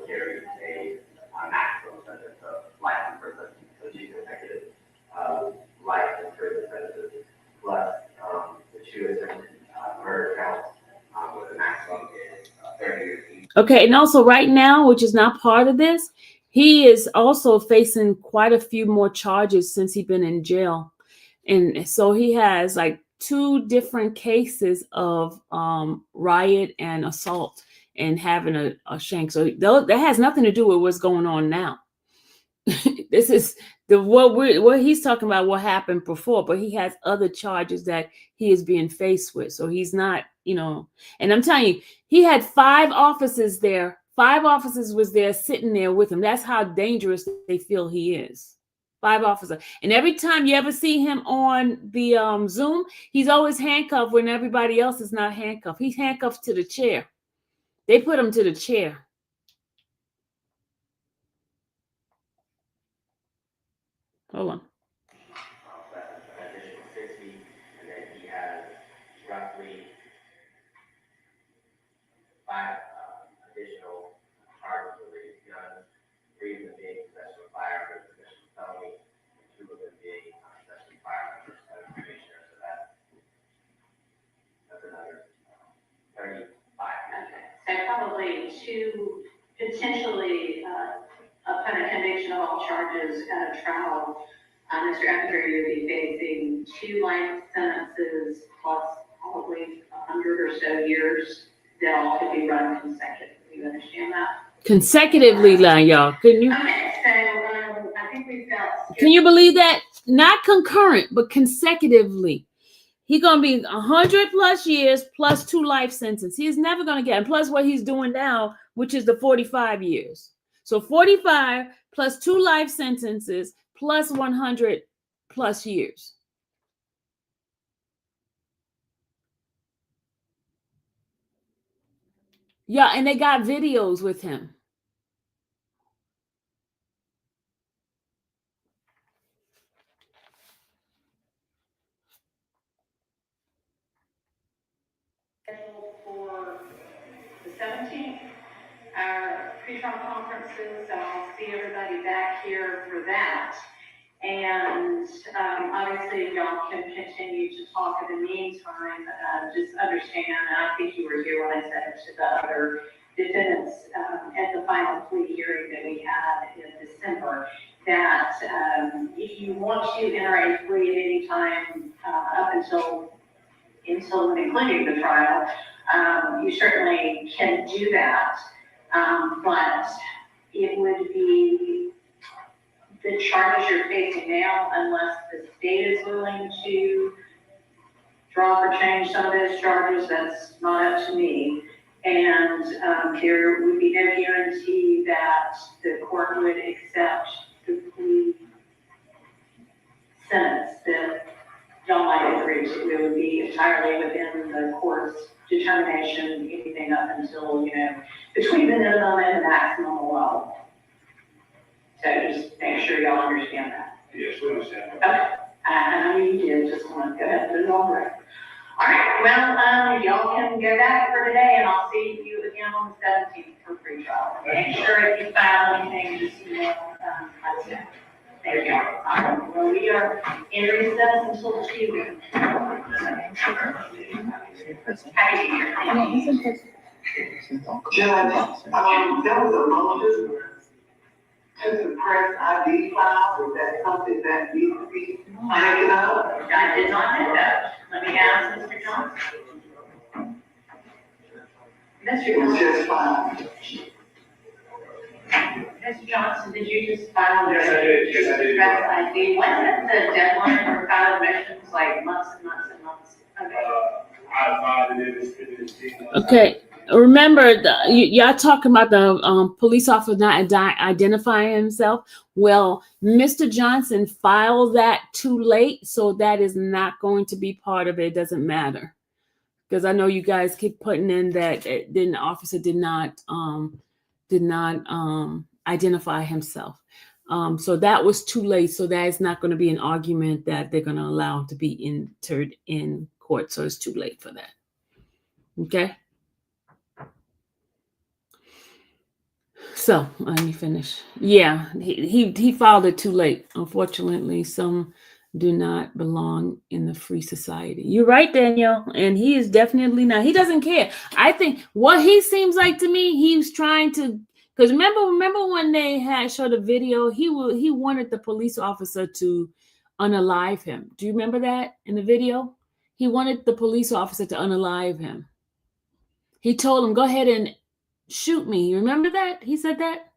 carries a maximum sentence of life in prison, so 2 consecutive life in prison sentences, plus the 2 assisted murder counts with a maximum is 30 years each. Okay, and also right now, which is not part of this, he is also facing quite a few more charges since he's been in jail. And so he has like 2 different cases of riot and assault and having a shank. So that has nothing to do with what's going on now. This is what he's talking about, what happened before, but he has other charges that he is being faced with. So he's not, and I'm telling you, he had 5 officers there. 5 officers was there sitting there with him. That's how dangerous they feel he is. 5 officers. And every time you ever see him on the Zoom, he's always handcuffed when everybody else is not handcuffed. He's handcuffed to the chair. They put him to the chair. Hold on. An additional 60, and then he has roughly 5 additional charges related to guns, 3 of them being possession of firearms, possession of felony, and 2 of them being possession of firearms and probation. So that's another 35. So probably 2 potentially upon a conviction of all charges at a trial, Mr. Eppinger, you would be facing 2 life sentences plus probably 100 or so years that all could be run consecutively. You understand that? Consecutively, y'all. Can you? Okay, so I think we've got. Can you believe that? Not concurrent, but consecutively. He's going to be 100 plus years plus 2 life sentences. He's never going to get, and plus what he's doing now, which is the 45 years. So 45 plus 2 life sentences plus 100 plus years. Yeah, and they got videos with him. Scheduled for the 17th, our pre-trial conferences, so I'll see everybody back here for that. And obviously, y'all can continue to talk in the meantime. Just understand, and I think you were here when I said it to the other defendants at the final plea hearing that we had in December, that if you want to enter a plea at any time up until and including the trial, you certainly can do that. But it would be the charges you're facing now, unless the state is willing to drop or change some of those charges, that's not up to me. And there would be no guarantee that the court would accept the plea sentence that y'all might agree to. It would be entirely within the court's determination, anything up until, between the minimum and the maximum alone. So just make sure y'all understand that. Yes, we understand. Okay. I know you did, just want to go ahead and put it on record. All right, well, y'all can go back for today, and I'll see you again on the 17th for pre-trial. Make sure if you file anything, just email us. There you go. All right, well, we are in recess until 2. Happy New Year. Judge, there was a motion to suppress ID files. Is that something that needs to be taken up? I did not know that. Let me ask Mr. Johnson. Mr. It was Johnson. just fine. Mr. Johnson, did you just file? Yes, I did. Yes, I did. Suppress ID. Wasn't the deadline for filing motions like months and months and months ago? I filed it. Okay. Remember, y'all talking about the police officer not identifying himself. Well, Mr. Johnson filed that too late, so that is not going to be part of it. It doesn't matter, because I know you guys keep putting in that then the officer did not identify himself. So that was too late. So that is not going to be an argument that they're going to allow to be entered in court. So it's too late for that. Okay. So let me finish. Yeah, he filed it too late. Unfortunately, some do not belong in the free society. You're right, Danielle, and he is definitely not. He doesn't care. I think what he seems like to me, he was trying to. Because remember when they had showed a video, he wanted the police officer to unalive him. Do you remember that in the video? He wanted the police officer to unalive him. He told him, "Go ahead and shoot me." You remember that? He said that.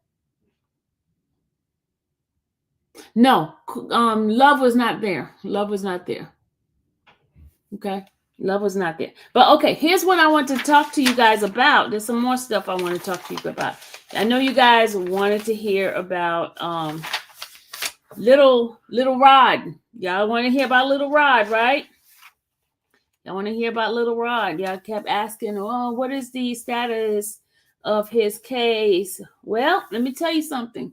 No, love was not there. Love was not there. Okay, love was not there. But okay, here's what I want to talk to you guys about. There's some more stuff I want to talk to you about. I know you guys wanted to hear about little Rod. Y'all want to hear about little Rod, right? Y'all want to hear about little Rod. Y'all kept asking, oh, what is the status of his case? Well, let me tell you something.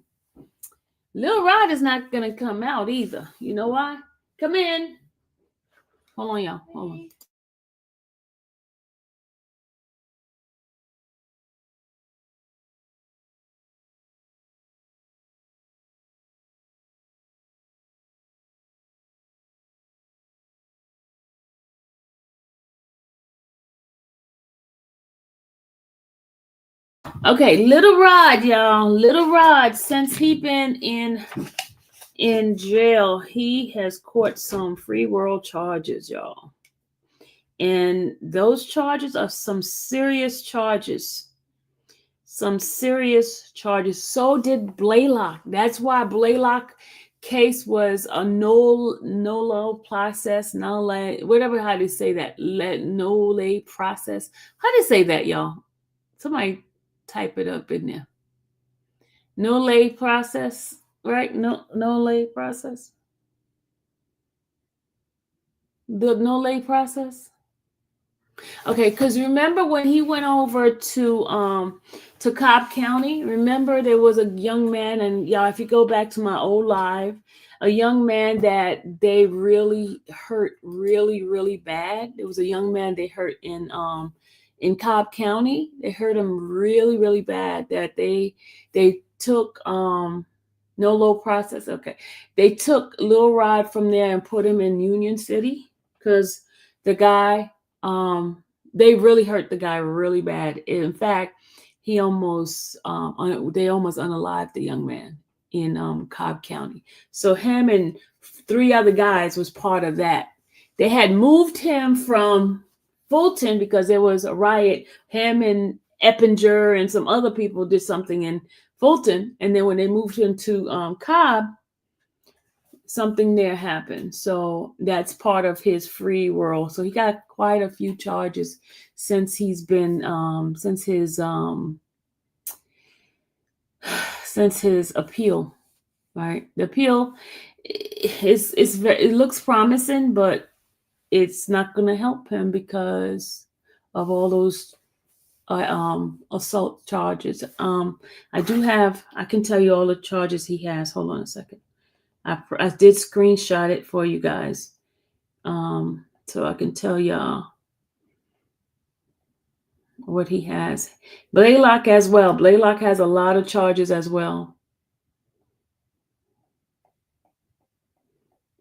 Little Rod is not going to come out either. You know why? Come in. Hold on, y'all. Hold on. Okay, little Rod, y'all. Little Rod, since he been in jail, he has caught some free world charges, y'all. And those charges are some serious charges. Some serious charges. So did Blaylock. That's why Blaylock case was a no process, whatever how they say that. No process. How do they say that, y'all? Somebody type it up in there. No lay process, right? No lay process. The no lay process. Okay, because remember when he went over to Cobb County, remember there was a young man, and y'all, if you go back to my old live, a young man that they really hurt really bad. There was a young man they hurt in Cobb County. They hurt him really bad that they took no low process. Okay. They took Lil Rod from there and put him in Union City because the guy they really hurt the guy really bad. In fact, he almost they almost unalived the young man in Cobb County. So him and 3 other guys was part of that. They had moved him from Fulton because there was a riot. Him and Eppinger and some other people did something in Fulton, and then when they moved him to Cobb, something there happened. So that's part of his free world. So he got quite a few charges since he's been since his appeal. Right, the appeal it looks promising, but it's not going to help him because of all those assault charges. I can tell you all the charges he has. Hold on a second. I did screenshot it for you guys. So I can tell y'all what he has. Blaylock as well. Blaylock has a lot of charges as well.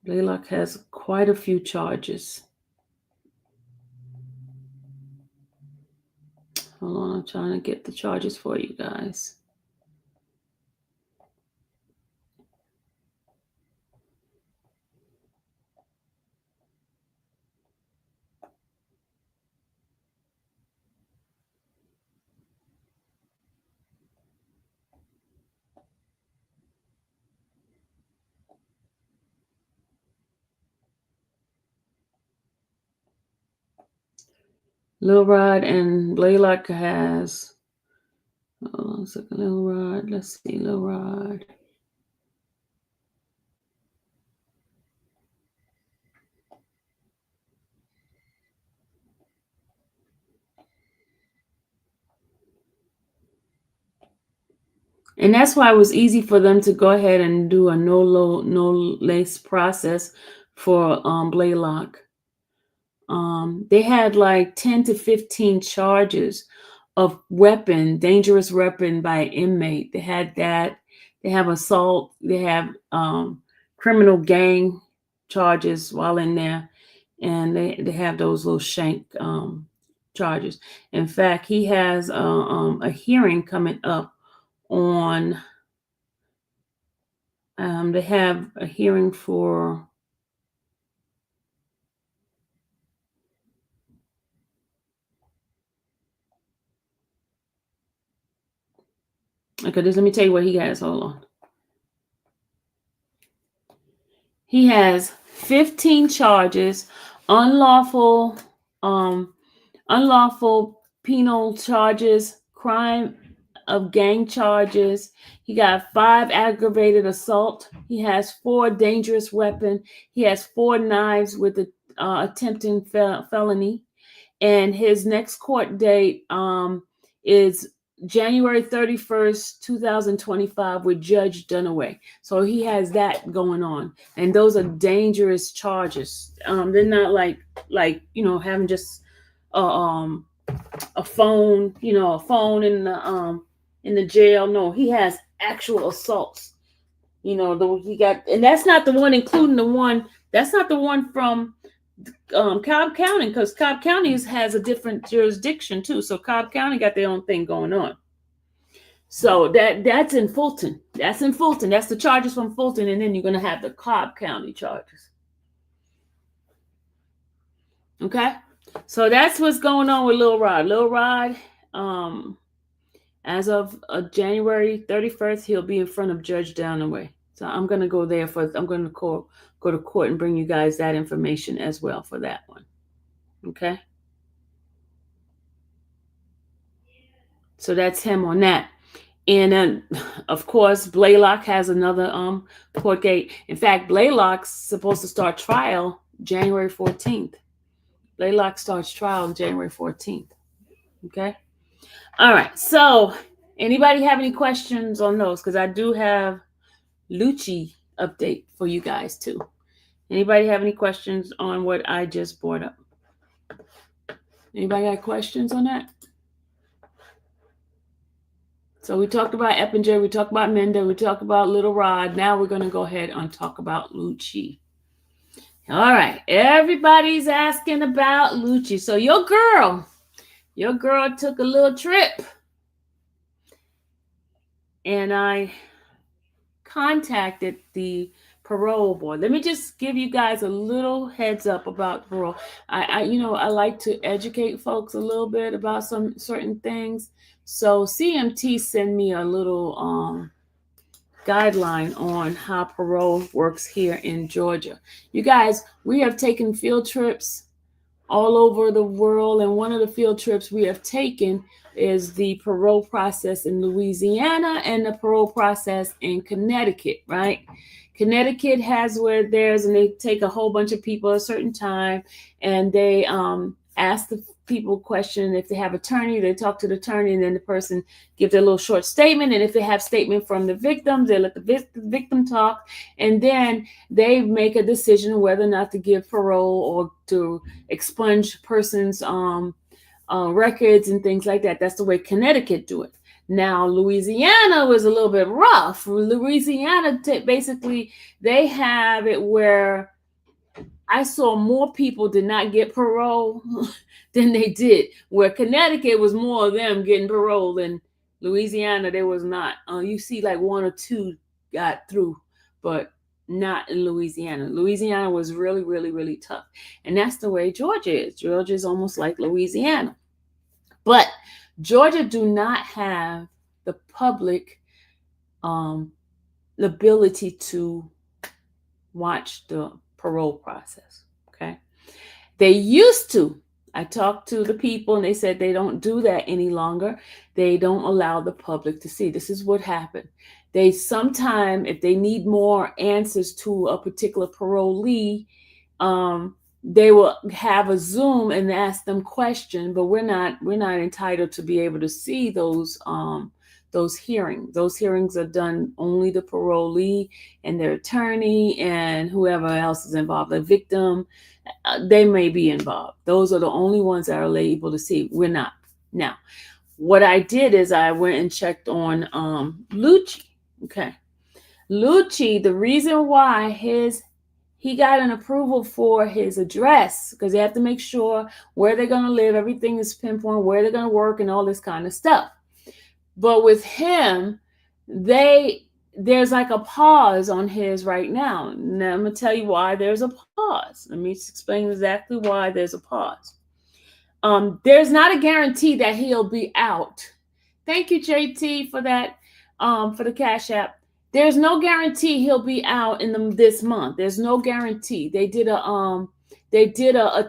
Blaylock has quite a few charges. Hold on, I'm trying to get the charges for you guys. Lil Rod and Blaylock has. Hold on a second. Lil Rod. Let's see. Lil Rod. And that's why it was easy for them to go ahead and do a no lace process for Blaylock. They had like 10 to 15 charges of weapon, dangerous weapon by an inmate. They had that. They have assault. They have criminal gang charges while in there. And they have those little shank charges. In fact, he has a hearing coming up on, they have a hearing for, okay, let me tell you what he has. Hold on. He has 15 charges, unlawful penal charges, crime of gang charges. He got 5 aggravated assault. He has 4 dangerous weapon. He has 4 knives with the attempting felony. And his next court date is January 31st, 2025 with Judge Dunaway. So he has that going on. And those are dangerous charges. They're not like, having just a phone, a phone in the jail. No, he has actual assaults. He got, and that's not the one, including the one, that's not the one from Cobb County, because Cobb County has a different jurisdiction too. So Cobb County got their own thing going on. So that's in Fulton. That's in Fulton. That's the charges from Fulton, and then you're going to have the Cobb County charges. Okay, so that's what's going on with Lil Rod. Lil Rod, as of January 31st, he'll be in front of Judge Dunaway. So I'm going to go there I'm going to go to court and bring you guys that information as well for that one. Okay. So that's him on that. And then, of course, Blaylock has another court date. In fact, Blaylock's supposed to start trial January 14th. Blaylock starts trial January 14th. Okay. All right. So anybody have any questions on those? Because I do have Luchi update for you guys too. Anybody have any questions on what I just brought up? Anybody got questions on that? So we talked about Eppinger, we talked about Mena, we talked about Little Rod. Now we're going to go ahead and talk about Luchi. All right, everybody's asking about Luchi. So your girl took a little trip. And I contacted the parole board. Let me just give you guys a little heads up about parole. I like to educate folks a little bit about some certain things. So CMT sent me a little guideline on how parole works here in Georgia. You guys, we have taken field trips all over the world, and one of the field trips we have taken is the parole process in Louisiana and the parole process in Connecticut, right? Connecticut has where theirs, and they take a whole bunch of people at a certain time, and they ask the people question. If they have attorney, they talk to the attorney, and then the person gives their little short statement. And if they have statement from the victim, they let the victim talk, and then they make a decision whether or not to give parole or to expunge person's records and things like that. That's the way Connecticut do it. Now, Louisiana was a little bit rough. Louisiana, basically, they have it where I saw more people did not get parole than they did. Where Connecticut was more of them getting parole than Louisiana, there was not. You see like 1 or 2 got through, but not in Louisiana. Louisiana was really, really, really tough. And that's the way Georgia is. Georgia is almost like Louisiana. But Georgia do not have the public the ability to watch the parole process. Okay. They used to. I talked to the people and they said they don't do that any longer. They don't allow the public to see. This is what happened. They sometime, if they need more answers to a particular parolee, they will have a Zoom and ask them questions, but we're not entitled to be able to see those hearings. Those hearings are done only the parolee and their attorney and whoever else is involved. The victim, they may be involved. Those are the only ones that are able to see. We're not. Now, what I did is I went and checked on Luchi. Okay. Luchi, the reason why he got an approval for his address, because they have to make sure where they're going to live, everything is pinpoint, where they're going to work, and all this kind of stuff. But with him, there's like a pause on his right now. Now I'm going to tell you why there's a pause. Let me explain exactly why there's a pause. There's not a guarantee that he'll be out. Thank you, JT, for that, for the Cash App. There's no guarantee he'll be out in this month. There's no guarantee. They did a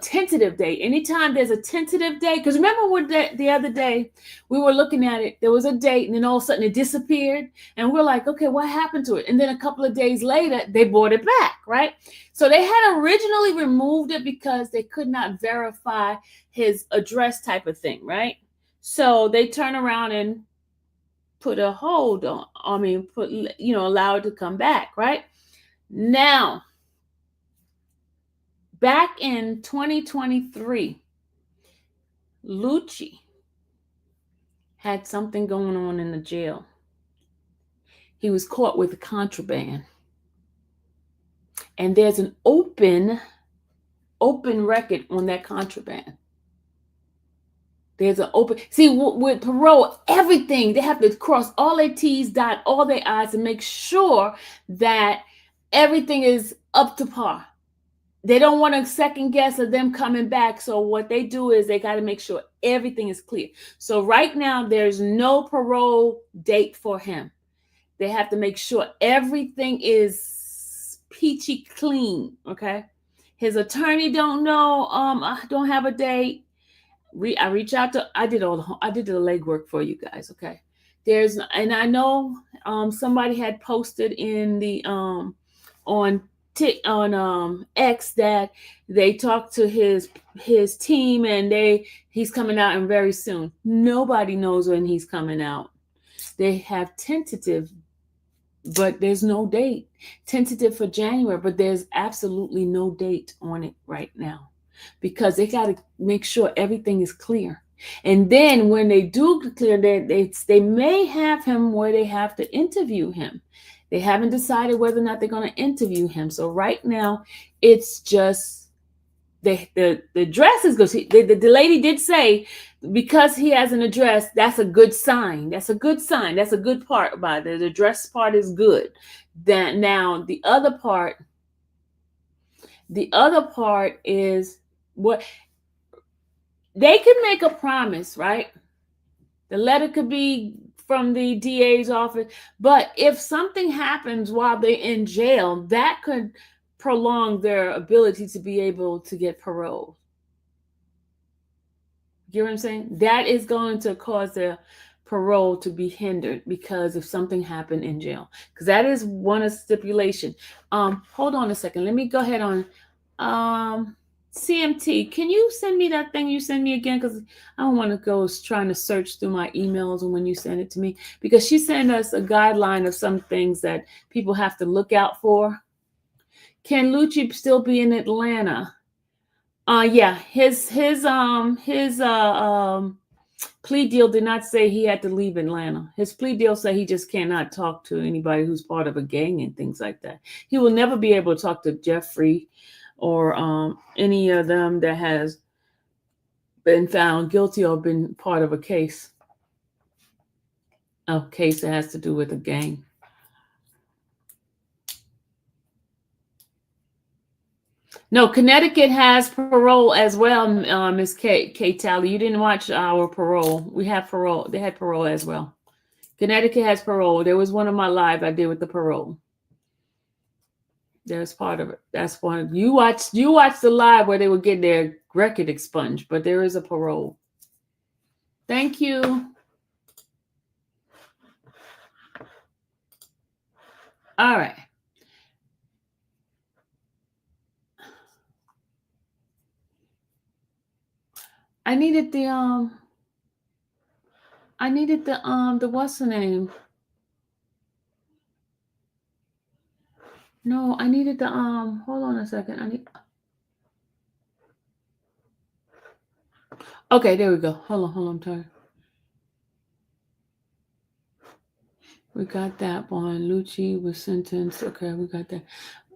tentative date. Anytime there's a tentative date, because remember what the other day we were looking at it, there was a date and then all of a sudden it disappeared. And we're like, okay, what happened to it? And then a couple of days later, they brought it back, right? So they had originally removed it because they could not verify his address type of thing, right? So they turn around and put a hold on, allow it to come back, right? Now, back in 2023, Luchi had something going on in the jail. He was caught with contraband. And there's an open record on that contraband. There's an open, see, with parole, everything, they have to cross all their T's, dot all their I's, and make sure that everything is up to par. They don't want a second guess of them coming back. So what they do is they got to make sure everything is clear. So right now, there's no parole date for him. They have to make sure everything is peachy clean, okay? His attorney don't know, I don't have a date. I reach out to, I did the legwork for you guys, okay? And I know somebody had posted in the on X that they talked to his team and he's coming out and very soon. Nobody knows when he's coming out. They have tentative, but there's no date. Tentative for January, but there's absolutely no date on it right now, because they got to make sure everything is clear. And then when they do clear that, they may have him where they have to interview him. They haven't decided whether or not they're going to interview him. So right now, it's just the address is good. The lady did say, because he has an address, that's a good sign. That's a good sign. That's a good part about it. The address part is good. That now the other part is what they could make a promise, right? The letter could be from the DA's office, but if something happens while they're in jail, that could prolong their ability to be able to get parole. You know what I'm saying? That is going to cause their parole to be hindered because if something happened in jail, because that is one of stipulation. Hold on a second. Let me go ahead on CMT. Can you send me that thing you sent me again? Because I don't want to go trying to search through my emails and when you send it to me, because she sent us a guideline of some things that people have to look out for. Can Luchi still be in Atlanta? Yeah, his plea deal did not say he had to leave Atlanta. His plea deal said he just cannot talk to anybody who's part of a gang and things like that. He will never be able to talk to Jeffrey or any of them that has been found guilty or been part of a case that has to do with a gang. No, Connecticut has parole as well, Ms. K. Tally. You didn't watch our parole. We have parole. They had parole as well. Connecticut has parole. There was one of my live I did with the parole. There's part of it. That's one. You watched the live where they would get their record expunged, but there is a parole. Thank you. All right. I needed the what's the name? No, I needed the hold on a second. Okay, there we go. Hold on, I'm tired. We got that one. Luchi was sentenced. Okay, we got that.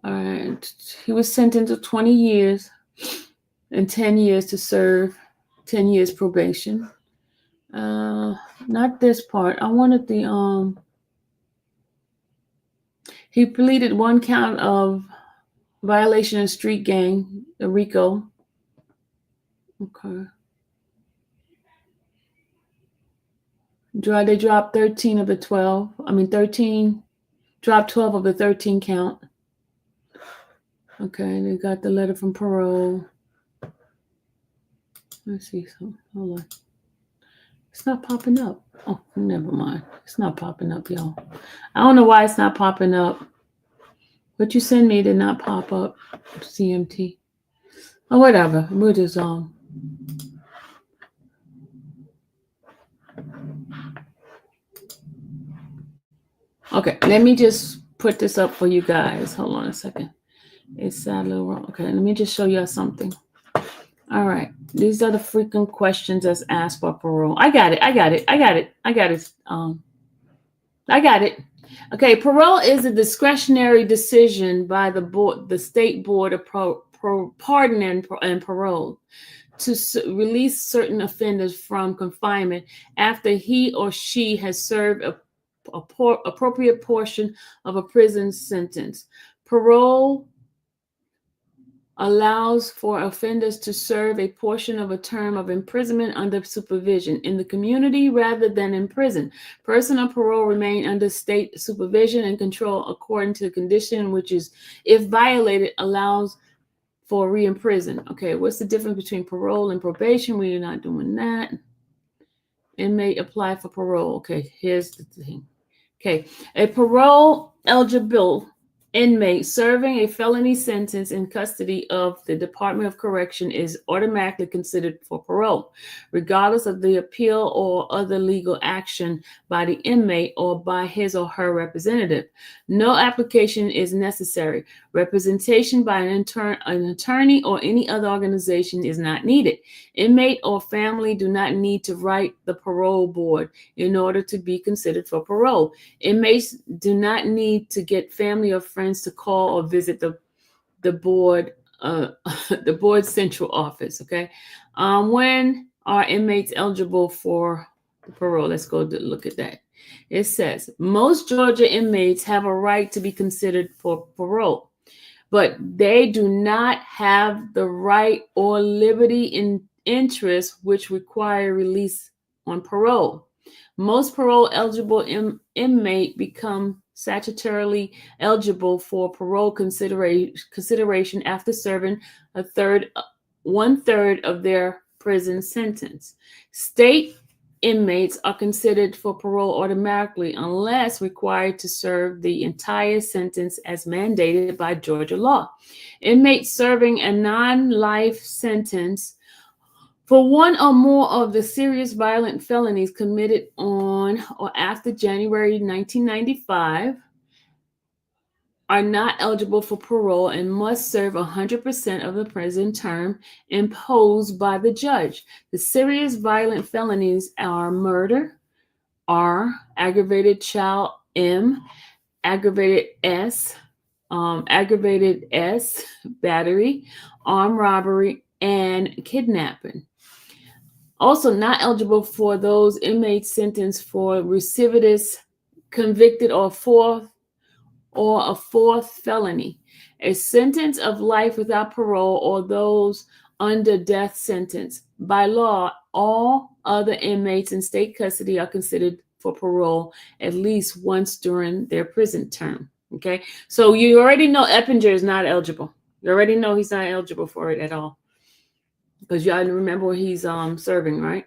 All right. He was sentenced to 20 years and 10 years to serve, 10 years probation. Not this part. I wanted the he pleaded one count of violation of street gang, the RICO. Okay. They dropped 13 of the 12. 13, dropped 12 of the 13 count. Okay, they got the letter from Parole. Let's see. So, hold on. It's not popping up. Oh, never mind. It's not popping up, y'all. I don't know why it's not popping up. What you send me did not pop up. CMT. Oh, whatever. We'll just Okay, let me just put this up for you guys. Hold on a second. It's a little wrong. Okay, let me just show you something. All right, these are the frequent questions that's asked for parole. I got it. Okay, parole is a discretionary decision by the board, the state board of pardon and parole, to release certain offenders from confinement after he or she has served a appropriate portion of a prison sentence. Parole allows for offenders to serve a portion of a term of imprisonment under supervision in the community rather than in prison. Person on parole remain under state supervision and control according to the condition, which is, if violated, allows for re-imprison. Okay, what's the difference between parole and probation? We are not doing that. Inmate apply for parole. Okay, here's the thing. Okay, a parole eligible inmate serving a felony sentence in custody of the Department of Correction is automatically considered for parole, regardless of the appeal or other legal action by the inmate or by his or her representative. No application is necessary. Representation by an attorney or any other organization is not needed. Inmate or family do not need to write the parole board in order to be considered for parole. Inmates do not need to get family or friends to call or visit the board, the board central office. Okay, when are inmates eligible for parole? Let's go look at that. It says most Georgia inmates have a right to be considered for parole, but they do not have the right or liberty in interest which require release on parole. Most parole eligible inmate become statutorily eligible for parole consideration after serving 1/3 of their prison sentence. State inmates are considered for parole automatically unless required to serve the entire sentence as mandated by Georgia law. Inmates serving a non-life sentence for one or more of the serious violent felonies committed on or after January 1995 are not eligible for parole and must serve 100% of the prison term imposed by the judge. The serious violent felonies are murder, R, aggravated child, M, aggravated S, battery, armed robbery, and kidnapping. Also not eligible for those inmates sentenced for recidivist, convicted or a fourth felony, a sentence of life without parole, or those under death sentence. By law, all other inmates in state custody are considered for parole at least once during their prison term. Okay, so you already know Eppinger is not eligible. You already know he's not eligible for it at all, because y'all remember where he's serving, right?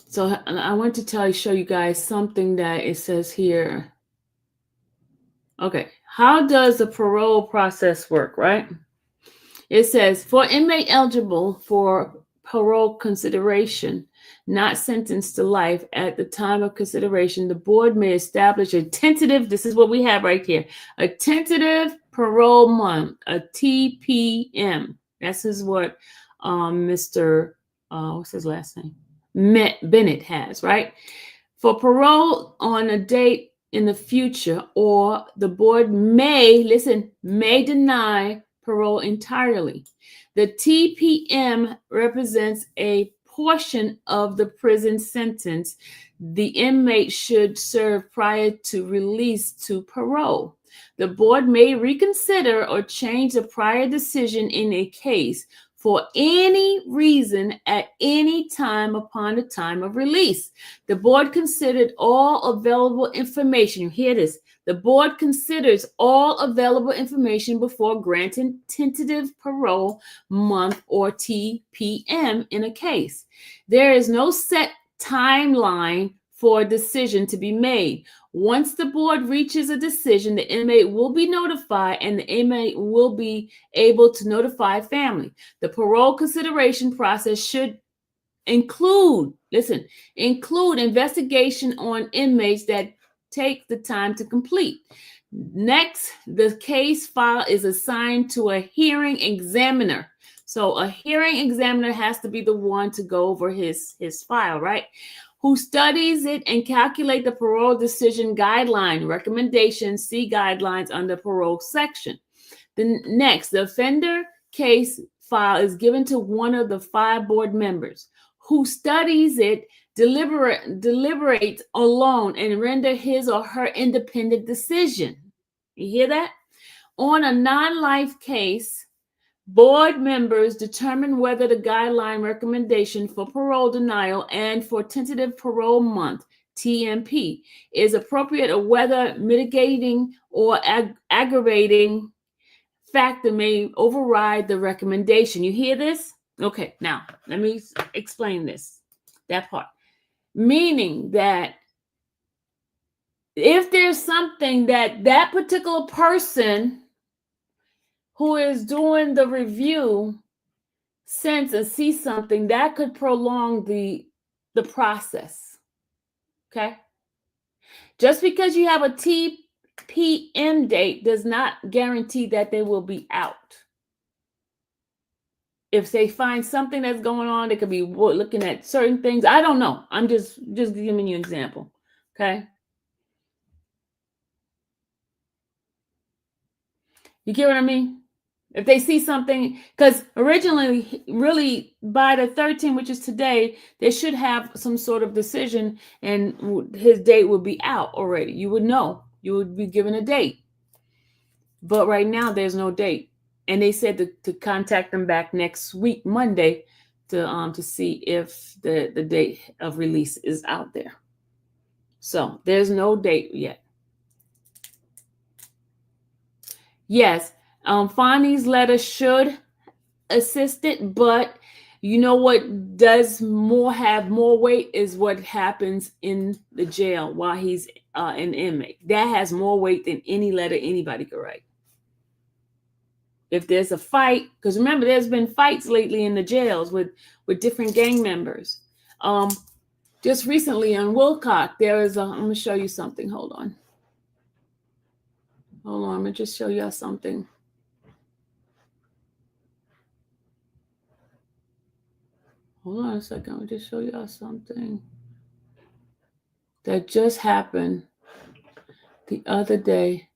So I want to show you guys something that it says here. Okay, how does the parole process work, right? It says, for inmate eligible for parole consideration, not sentenced to life at the time of consideration, the board may establish a tentative, this is what we have right here, a tentative parole month, a TPM. This is what Mr. What's his last name? Bennett has, right? for parole on a date in the future, or the board may deny parole entirely. The TPM represents a portion of the prison sentence the inmate should serve prior to release to parole. The board may reconsider or change the prior decision in a case for any reason at any time upon the time of release. The board considered all available information. You hear this? The board considers all available information before granting tentative parole month or TPM in a case. There is no set timeline for a decision to be made. Once the board reaches a decision, the inmate will be notified and the inmate will be able to notify family. The parole consideration process should include investigation on inmates that take the time to complete. Next, the case file is assigned to a hearing examiner. So a hearing examiner has to be the one to go over his file, right? Who studies it and calculate the parole decision guideline recommendations, see guidelines under parole section. Next, the offender case file is given to one of the 5 board members who studies it, deliberates alone, and render his or her independent decision. You hear that? On a non-life case, board members determine whether the guideline recommendation for parole denial and for tentative parole month, TMP, is appropriate or whether mitigating or aggravating factor may override the recommendation. You hear this? Okay, now let me explain that part. Meaning that if there's something that particular person who is doing the review sense and see something that could prolong the process. Okay? Just because you have a TPM date does not guarantee that they will be out. If they find something that's going on, they could be looking at certain things. I don't know. I'm just giving you an example. Okay? You get what I mean? If they see something, because originally, really by the 13th, which is today, they should have some sort of decision and his date would be out already. You would know. You would be given a date. But right now, there's no date. And they said to contact them back next week, Monday, to see if the date of release is out there. So there's no date yet. Yes, Fonny's letter should assist it, but you know what does have more weight is what happens in the jail while he's an inmate. That has more weight than any letter anybody could write. If there's a fight, because remember, there's been fights lately in the jails with different gang members. Just recently on Wilcox, I'm going to show you something. Hold on, I'm going to just show you something. Hold on a second, I'll just show you something that just happened the other day.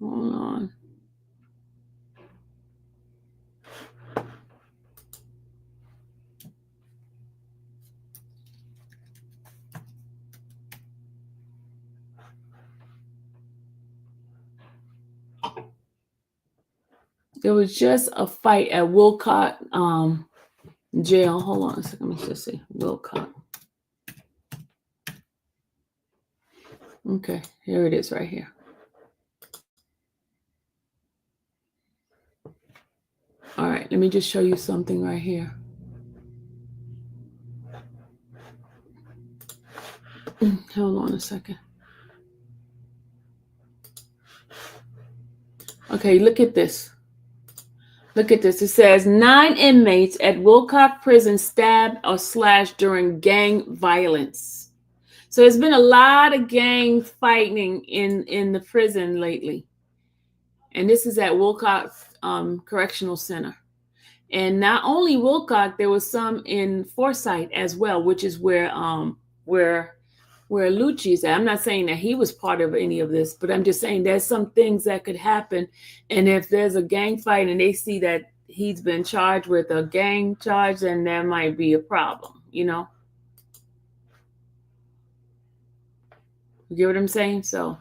Hold on. There was just a fight at Wilcox jail. Hold on a second. Let me just say Wilcox. Okay, here it is right here. All right, let me just show you something right here. Hold on a second. Okay, look at this. Look at this. It says 9 inmates at Wilcox Prison stabbed or slashed during gang violence. So there's been a lot of gang fighting in the prison lately. And this is at Wilcox Correctional Center. And not only Wilcox, there was some in Forsyth as well, which is where Luchi is at. I'm not saying that he was part of any of this, but I'm just saying there's some things that could happen. And if there's a gang fight and they see that he's been charged with a gang charge, then there might be a problem, you know? You get what I'm saying? So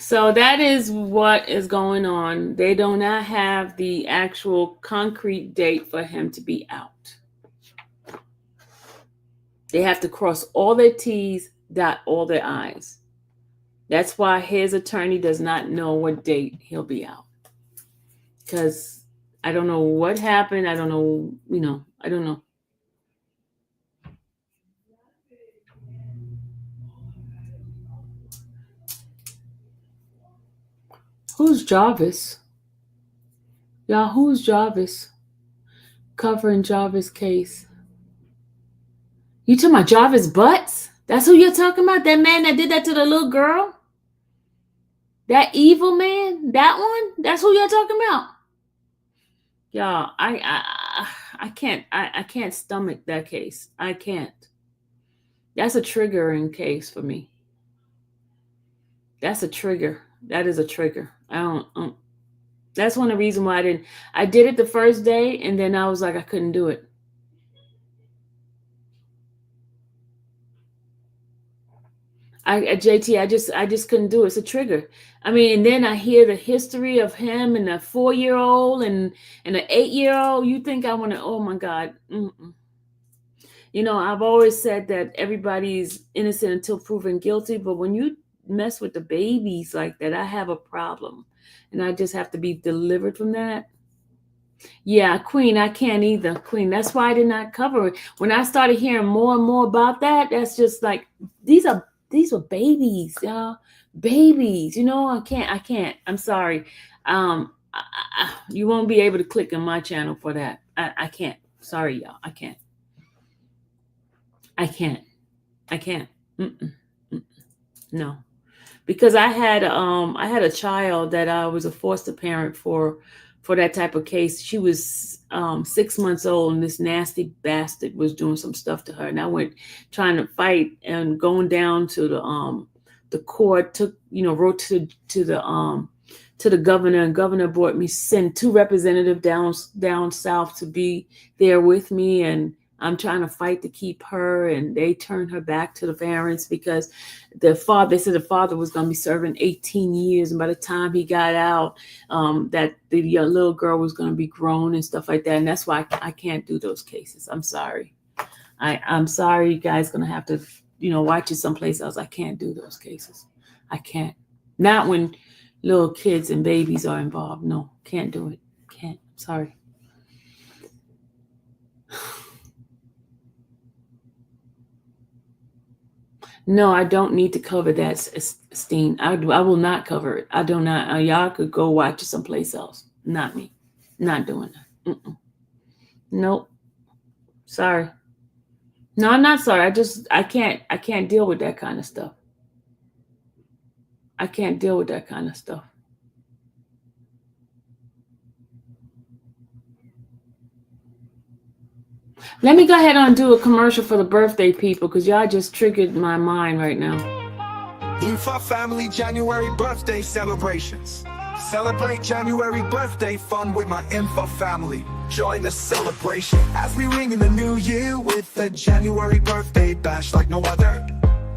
that is what is going on. They do not have the actual concrete date for him to be out. They have to cross all their T's, dot all their I's. That's why his attorney does not know what date he'll be out. Because I don't know what happened. I don't know, I don't know. Who's Jarvis? Y'all, who's Jarvis? Covering Jarvis' case. You talking about Jarvis Butts? That's who you're talking about? That man that did that to the little girl? That evil man? That one? That's who you're talking about? Y'all, I can't stomach that case. I can't. That's a triggering case for me. That's a trigger. That is a trigger. That's one of the reasons why I did it the first day, and then I was like, I couldn't do it. JT, I just couldn't do it. It's a trigger. I mean, and then I hear the history of him and a 4-year-old and an 8-year-old. You think I want to, oh my God. Mm-mm. You know, I've always said that everybody's innocent until proven guilty, but when you mess with the babies like that, I have a problem, and I just have to be delivered from that. Yeah, Queen, I can't either, Queen. That's why I did not cover it. When I started hearing more and more about that, that's just like, these are babies, y'all. Babies, I can't. I'm sorry. You won't be able to click on my channel for that. I can't. Sorry, y'all. I can't. Mm-mm. No. Because I had a child that I was a foster parent for that type of case. She was 6 months old, and this nasty bastard was doing some stuff to her. And I went trying to fight and going down to the court. Wrote to the governor, and governor sent 2 representatives down south to be there with me, and I'm trying to fight to keep her, and they turned her back to the parents because they said the father was going to be serving 18 years. And by the time he got out, that the little girl was going to be grown and stuff like that. And that's why I can't do those cases. I'm sorry. I'm sorry. You guys going to have to, watch it someplace else. I can't do those cases. I can't. Not when little kids and babies are involved. No, can't do it. Can't. Sorry. No, I don't need to cover that, Steen. I will not cover it. I do not. Y'all could go watch it someplace else. Not me. Not doing that. Mm-mm. Nope. Sorry. No, I'm not sorry. I can't deal with that kind of stuff. I can't deal with that kind of stuff. Let me go ahead and do a commercial for the birthday people, because y'all just triggered my mind right now. Infa family January birthday celebrations. Celebrate January birthday fun with my Infa family. Join the celebration as we ring in the new year with a January birthday bash like no other.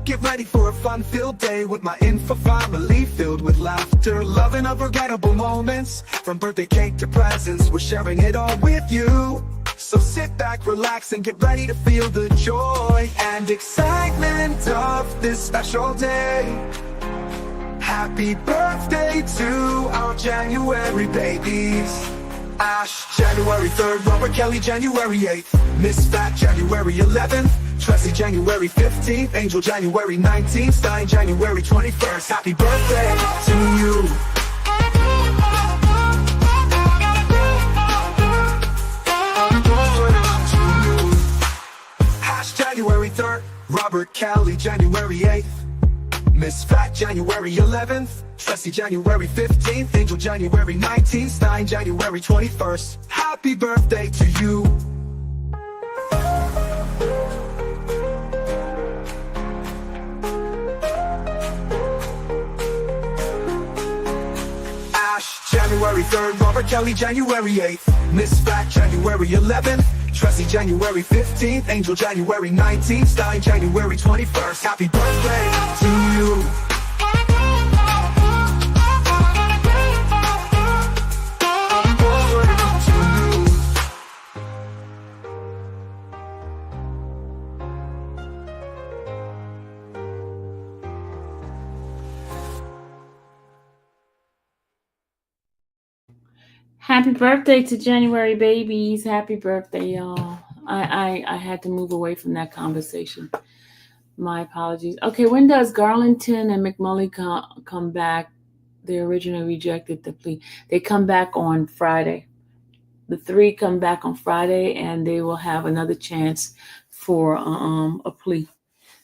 Get ready for a fun-filled day with my Infa family, filled with laughter, love, and unforgettable moments. From birthday cake to presents, we're sharing it all with you. So sit back, relax, and get ready to feel the joy and excitement of this special day. Happy birthday to our January babies. Ash, January 3rd, Robert Kelly, January 8th, Miss Fat, January 11th, Tracy, January 15th, Angel, January 19th, Stein, January 21st. Happy birthday to you. January 3rd, Robert Kelly, January 8th. Miss Fat, January 11th. Tressie, January 15th. Angel, January 19th. Stein, January 21st. Happy birthday to you. Ash, January 3rd. Robert Kelly, January 8th. Miss Fat, January 11th. Tressie, January 15th. Angel, January 19th. Stein, January 21st. Happy birthday to you. Happy birthday to January babies. Happy birthday, y'all. I had to move away from that conversation. My apologies. Okay, when does Garlington and McMully come back? They originally rejected the plea. They come back on Friday. The three come back on Friday, and they will have another chance for a plea.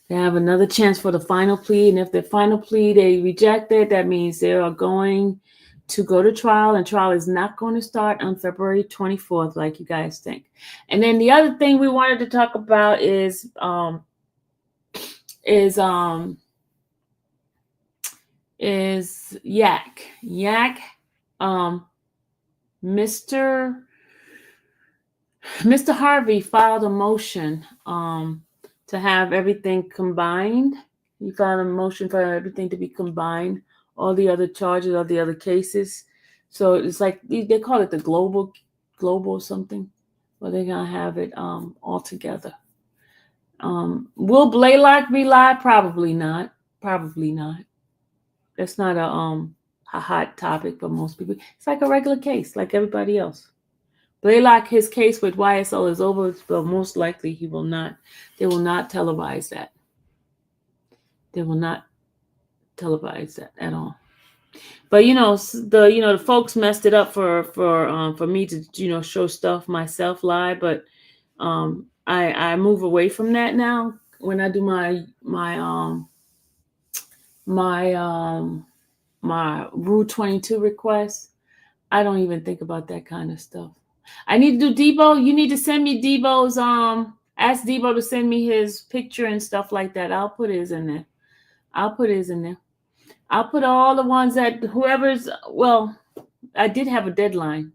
They have another chance for the final plea, and if the final plea they reject it, that means they are going to go to trial, and trial is not going to start on February 24th, like you guys think. And then the other thing we wanted to talk about is Yak. Mr. Harvey filed a motion to have everything combined. He filed a motion for everything to be combined, all the other charges, all the other cases. So it's like they call it the global something, where they're gonna have it all together. Will Blaylock be live? Probably not. That's not a hot topic for most people. It's like a regular case, like everybody else. Blaylock, his case with YSL is over, but most likely he will not. They will not televise that. They will not televise that at all. But the folks messed it up for me to show stuff myself live. But I move away from that now. When I do my Rule 22 request, I don't even think about that kind of stuff. I need to do Debo. You need to send me Debo's ask Debo to send me his picture and stuff like that. I'll put his in there. I'll put all the ones that whoever's, well, I did have a deadline.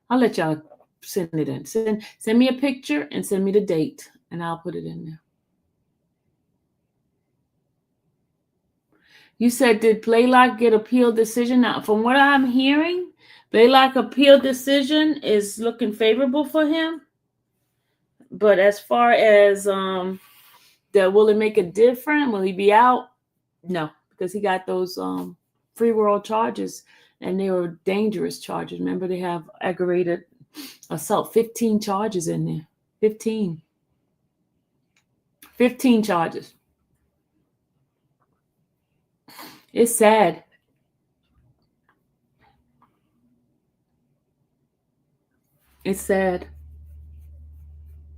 I'll let y'all send it in. Send me a picture and send me the date, and I'll put it in there. You said, did Blaylock get appeal decision? Now, from what I'm hearing, Blaylock appeal decision is looking favorable for him. But as far as will it make a difference? Will he be out? No, because he got those free world charges, and they were dangerous charges. Remember, they have aggravated assault, 15 charges in there. 15 charges. It's sad. It's sad.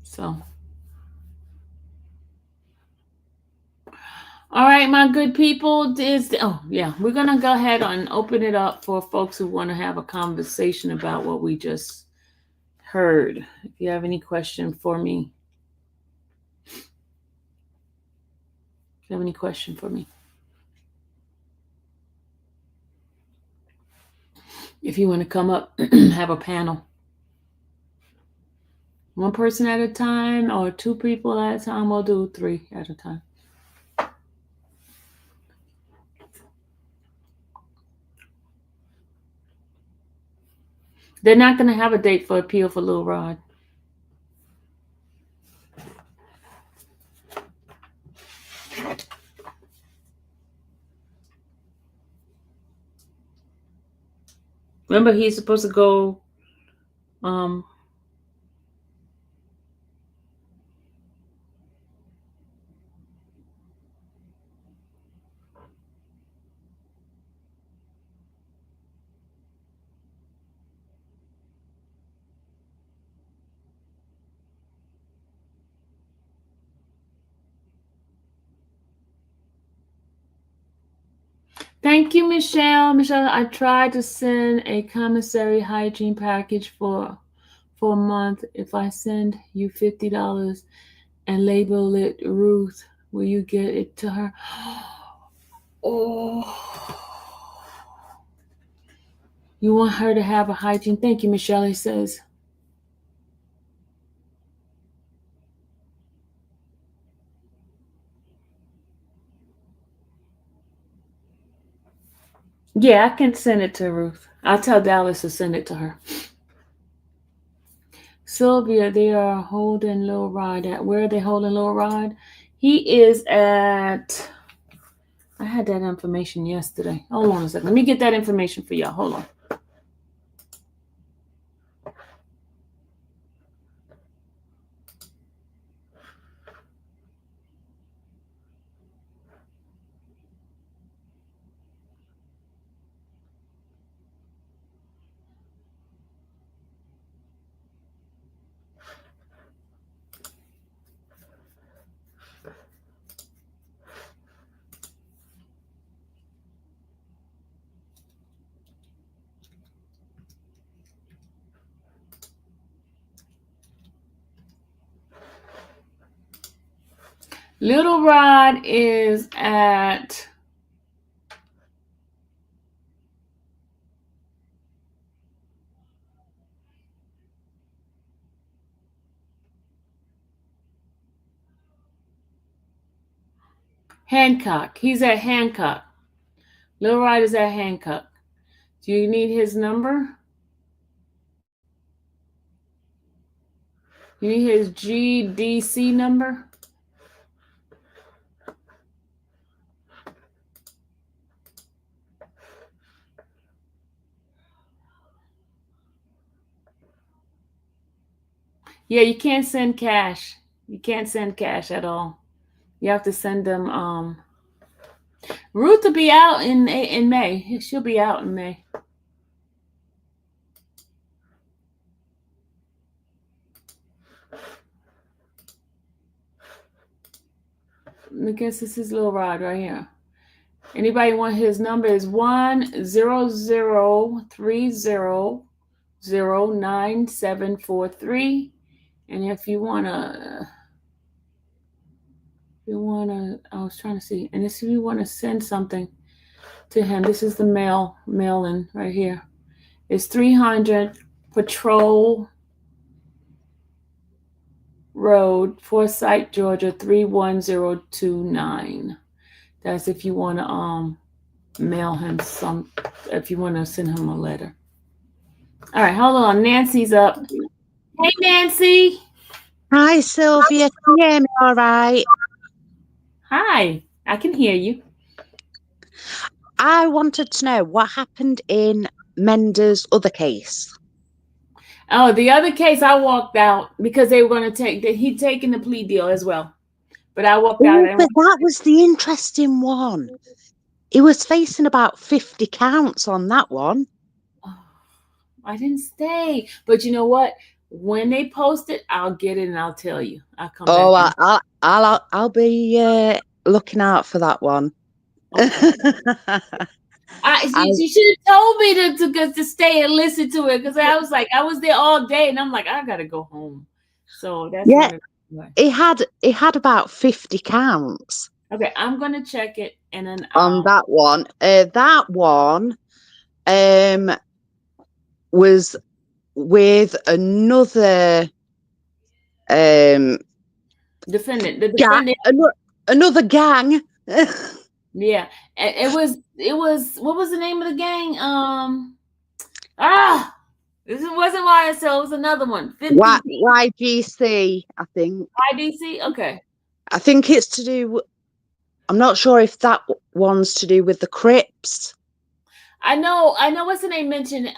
So, all right, my good people, we're going to go ahead and open it up for folks who want to have a conversation about what we just heard. If you have any question for me. If you have any question for me. If you want to come up, have a panel. One person at a time or two people at a time. We'll do three at a time. They're not going to have a date for appeal for Lil Rod. Remember, he's supposed to go Thank you, Michelle. Michelle, I tried to send a commissary hygiene package for a month. If I send you $50 and label it Ruth, will you get it to her? Oh. You want her to have a hygiene? Thank you, Michelle, he says. Yeah, I can send it to Ruth. I'll tell Dallas to send it to her. Sylvia, they are holding Lil Rod at. Where are they holding Lil Rod? He is at. I had that information yesterday. Hold on a second. Let me get that information for y'all. Hold on. Little Rod is at Hancock. He's at Hancock. Little Rod is at Hancock. Do you need his number? You need his GDC number? Yeah, you can't send cash. You can't send cash at all. You have to send them. Ruth will be out in May. She'll be out in May. I guess this is Lil Rod right here. Anybody want his number? Is 10030099743. And if you wanna, I was trying to see. And if you want to send something to him, this is the mail-in right here. It's 300 Patrol Road, Forsyth, Georgia 31029. That's if you want to mail him some. If you want to send him a letter. All right, hold on. Nancy's up. Hey, Nancy. Hi, Sylvia. Can you hear me all right? Hi, I can hear you. I wanted to know what happened in Mender's other case. Oh, the other case I walked out because they were going to he'd taken the plea deal as well. But I walked out. But that was the interesting one. He was facing about 50 counts on that one. Oh, I didn't stay. But you know what? When they post it, I'll get it and I'll tell you. I'll come back. I'll be looking out for that one. Okay. She should have told me to stay and listen to it because I was like, I was there all day and I'm like, I gotta go home. So that's it had about 50 counts. Okay, I'm gonna check it and then on that one. That one was with another defendant. The defendant, another gang. Yeah, it was. What was the name of the gang? This wasn't YSL. It was another one. YGC, I think. YDC. Okay. I think it's to do. I'm not sure if that one's to do with the Crips. I know. What's the name mentioned?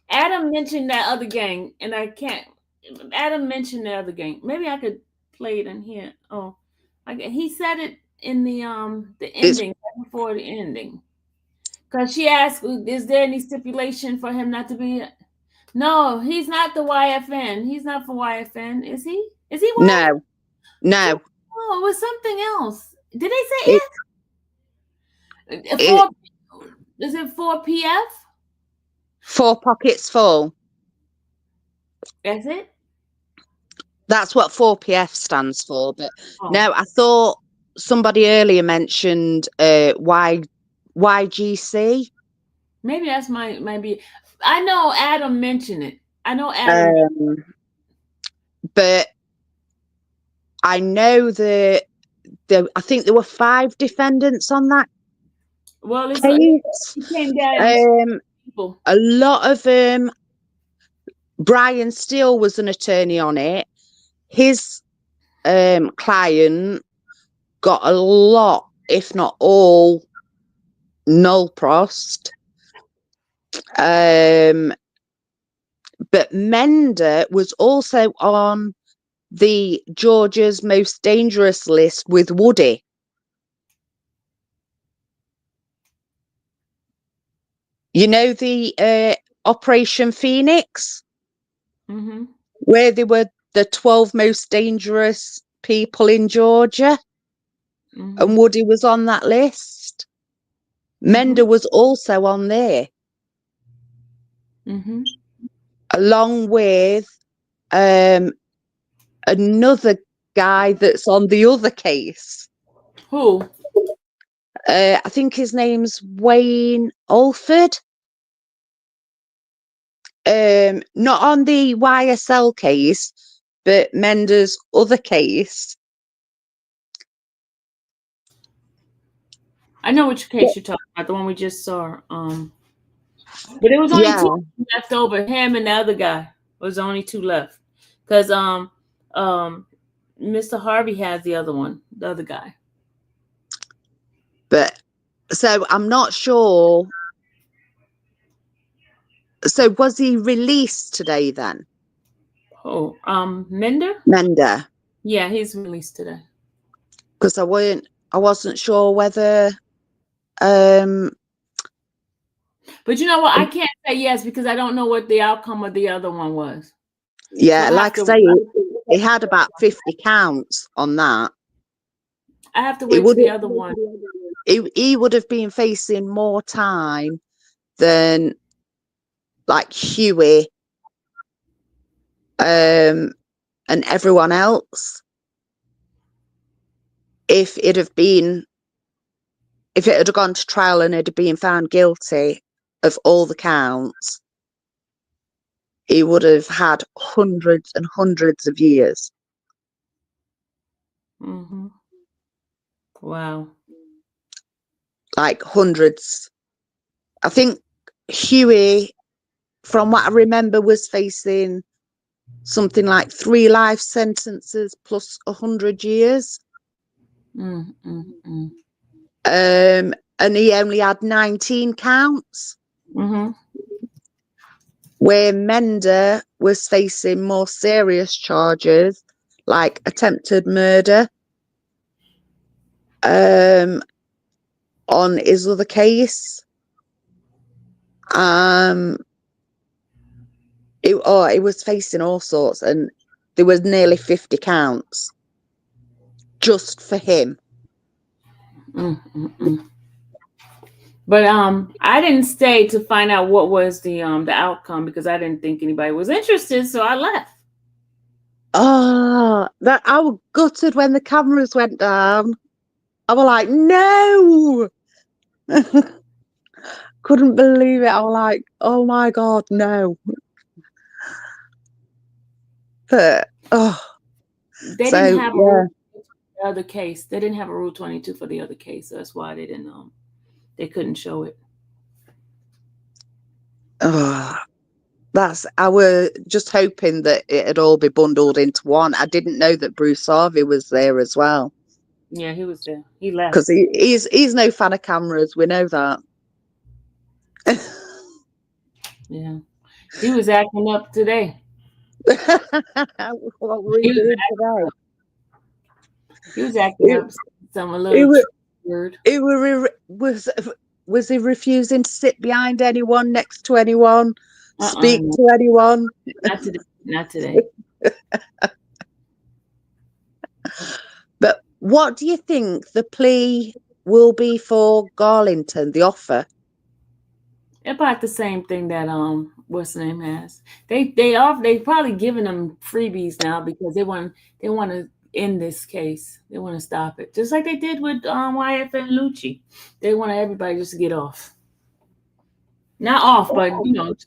Adam mentioned that other gang, and I can't. Adam mentioned the other gang. Maybe I could play it in here. Oh, he said it in the ending, right before the ending, because she asked, "Is there any stipulation for him not to be?" No, he's not the YFN. He's not for YFN, is he? Is he? No. Oh, it was something else. Did they say it? Four, is it 4 PF? 4 pockets full. That's it? That's what 4PF stands for. But Oh. no, I thought somebody earlier mentioned YGC. Maybe that's maybe. I know Adam mentioned it. I know Adam. But I know that I think there were 5 defendants on that Well, case. it came down people. A lot of them. Brian Steele was an attorney on it. His client got a lot, if not all, null prost. But Mender was also on the Georgia's Most Dangerous list with Woody. You know the Operation Phoenix? Mm-hmm. Where they were the 12 most dangerous people in Georgia? Mm-hmm. And Woody was on that list. Mender was also on there. Mm-hmm. Along with another guy that's on the other case. Who? I think his name's Wayne Alford. Not on the YSL case, but Mender's other case. I know which case you're talking about, the one we just saw. But it was only 2 left over. Him and the other guy. It was only 2 left. Because Mr. Harvey has the other one, the other guy. But so I'm not sure. So was he released today then? Oh, Mender? Mender. Yeah, he's released today. Because I wasn't sure whether but you know what? I can't say yes because I don't know what the outcome of the other one was. Yeah, so like I say, he had about 50 counts on that. I have to wait for the other one. He would have been facing more time than like Huey and everyone else. If it had gone to trial and it had been found guilty of all the counts, he would have had hundreds and hundreds of years. Mm-hmm. Wow. Like hundreds. I think Huey, from what I remember, was facing something like 3 life sentences plus 100 years. Mm-hmm. And he only had 19 counts. Mm-hmm. Where Mender was facing more serious charges, like attempted murder, on his other case. It was facing all sorts, and there was nearly 50 counts just for him. But I didn't stay to find out what was the outcome because I didn't think anybody was interested, so I left. Oh, that I was gutted when the cameras went down. I was like, no. Couldn't believe it. I was like, oh my God, no. But they didn't have the other case. They didn't have a Rule 22 for the other case. So that's why they didn't. They couldn't show it. I was just hoping that it'd all be bundled into one. I didn't know that Bruce Harvey was there as well. Yeah, he was there. He left because he's no fan of cameras. We know that. Yeah, he was acting up today. What were you doing today? He was acting up. Some a little weird. Was he refusing to sit behind anyone, next to anyone, speak to anyone? Not today. Not today. But what do you think the plea will be for Garlington, the offer? About the same thing that what's the name has. They probably giving them freebies now because they want to end this case. They want to stop it, just like they did with YF and Luchi. They want everybody just to get off, not off, but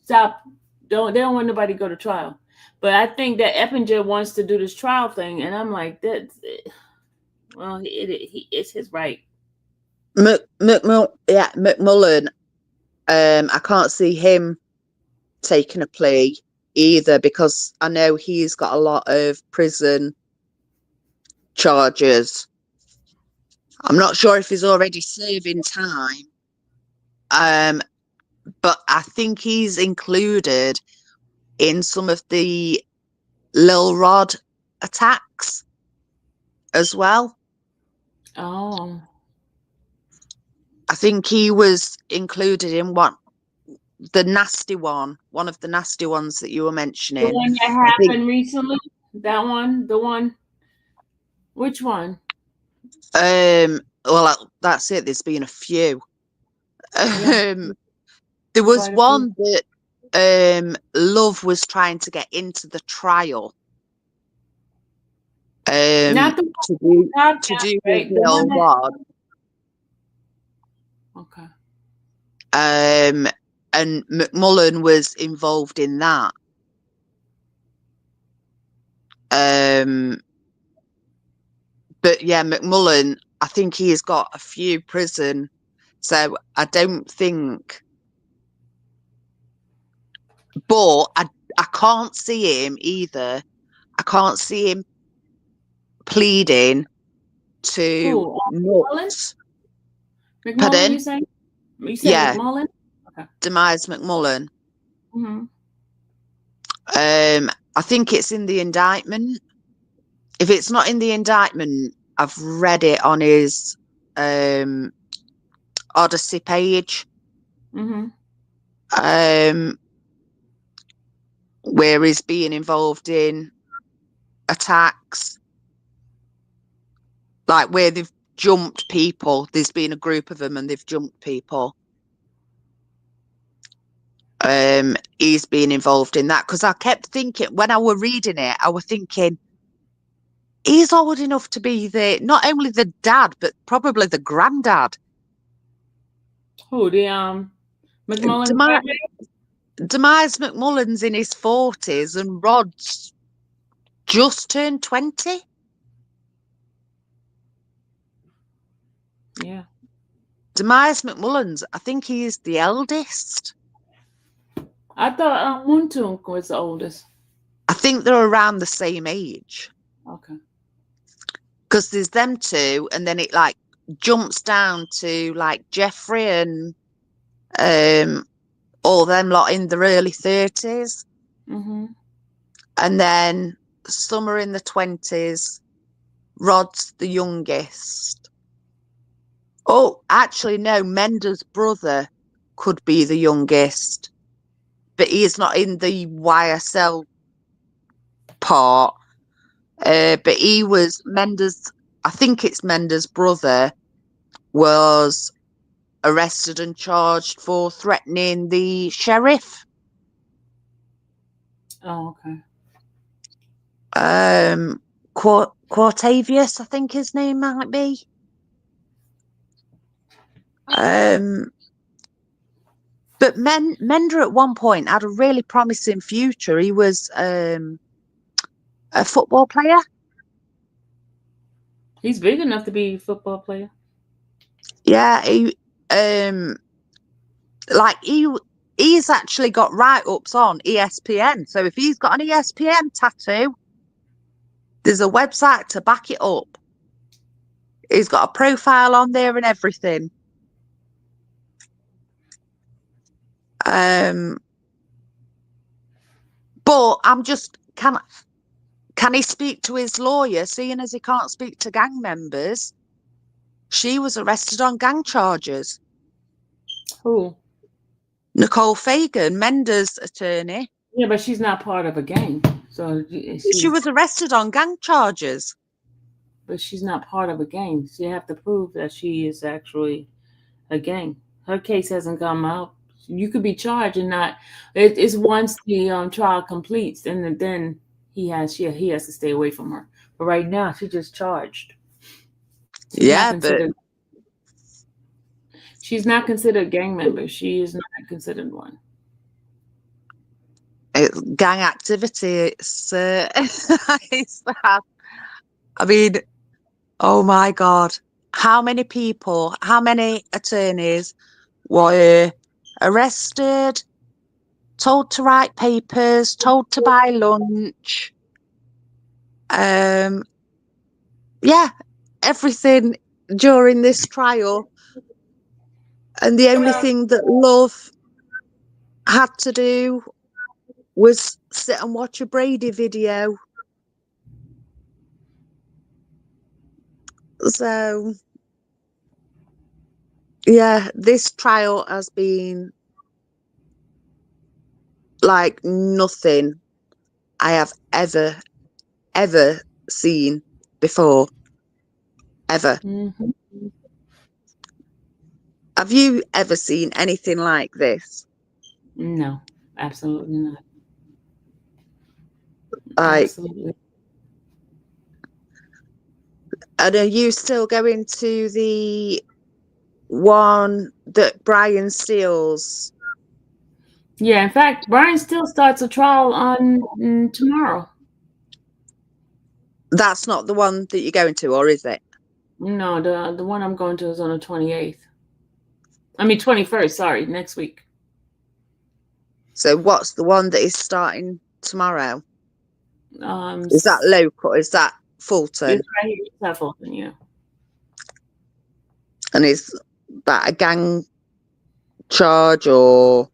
stop. They don't want nobody to go to trial. But I think that Eppinger wants to do this trial thing, and I'm like, well, it's his right. McMullen. I can't see him taking a plea either because I know he's got a lot of prison charges. I'm not sure if he's already serving time, but I think he's included in some of the Lil Rod attacks as well. Oh, I think he was included in one of the nasty ones that you were mentioning. the one that happened recently. That one, the one. Which one? Well, that's it. There's been a few. Yeah. There was Quite a one that Love was trying to get into the trial. Not the to do right? with Lil Rod. Okay. And McMullen was involved in that. But yeah, McMullen, I think he has got a few prison, so I don't think. But I can't see him either. I can't see him pleading to nuts. McMullen, Pardon? you say? You said Yeah. McMullen? Okay. Demise McMullen. Mm-hmm. I think it's in the indictment. If it's not in the indictment, I've read it on his Odyssey page. Mm-hmm. Where he's being involved in attacks, like where they've jumped people. There's been a group of them and they've jumped people. He's been involved in that because I kept thinking when I were reading it, I was thinking he's old enough to be not only the dad but probably the granddad. Who, the McMullen? Demise McMullen's in his 40s and Rod's just turned 20. Yeah. Demise McMullen's, I think he is the eldest. I thought Muntunk was the oldest. I think they're around the same age. Okay. Because there's them two, and then it like jumps down to like Jeffrey and all them lot in their early 30s. Mm-hmm. And then some are in the 20s. Rod's the youngest. Oh, actually, no, Mender's brother could be the youngest. But he's not in the YSL part. But he was I think it's Mender's brother was arrested and charged for threatening the sheriff. Oh, okay. Quartavius, I think his name might be. But Mender at one point had a really promising future. He was a football player. He's big enough to be a football player. Yeah, he's actually got write-ups on ESPN. So if he's got an ESPN tattoo, there's a website to back it up. He's got a profile on there and everything. But I'm just can he speak to his lawyer, seeing as he can't speak to gang members? She was arrested on gang charges. Who? Nicole Fagan, Mender's attorney. Yeah, but she's not part of a gang. So she was arrested on gang charges. but she's not part of a gang. So you have to prove that she is actually a gang. Her case hasn't come out. You could be charged and not. It's once the trial completes, and then he has to stay away from her. But right now, she's just charged. She's not considered a gang member. She is not considered one. It's gang activity. It's bad. I mean, oh my God. How many people, how many attorneys were arrested, told to write papers, told to buy lunch? Yeah, everything during this trial. And the only thing that Love had to do was sit and watch a Brady video. So, yeah, this trial has been like nothing I have ever seen before. Ever. Mm-hmm. Have you ever seen anything like this? No, absolutely not. Like, Absolutely. and are you still going to the one that Brian Steele's? Yeah, in fact, Brian still starts a trial on tomorrow. That's not the one that you're going to, or is it? No, the one I'm going to is on the 28th. I mean 21st, sorry, next week. So what's the one that is starting tomorrow? Is that local? Is that Fulton? It's right here. It's at Fulton, yeah. And is that a gang charge or?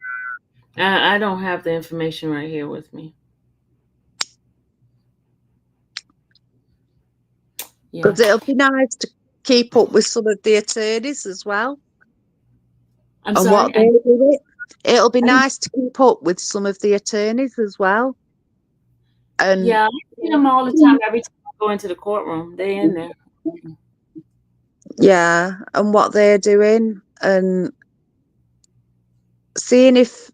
I don't have the information right here with me. Yeah. Because it'll be nice to keep up with some of the attorneys as well. I'm and sorry. what they do. It'll be nice to keep up with some of the attorneys as well. And yeah, I see them all the time. Every time I go into the courtroom, they're in there. Yeah, and what they're doing, and seeing if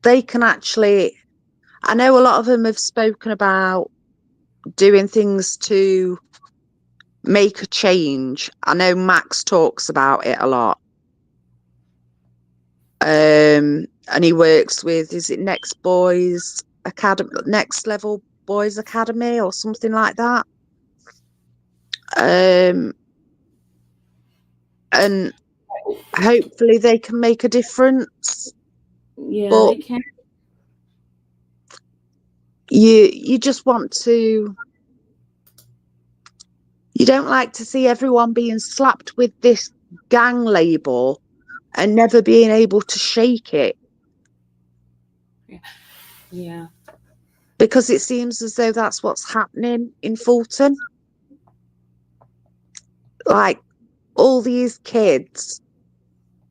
they can actually. I know a lot of them have spoken about doing things to make a change. I know Max talks about it a lot. And he works with, is it Next Level Boys Academy or something like that? And hopefully they can make a difference. Yeah, but they can. You just want to. You don't like to see everyone being slapped with this gang label and never being able to shake it. Yeah. Because it seems as though that's what's happening in Fulton. Like, all these kids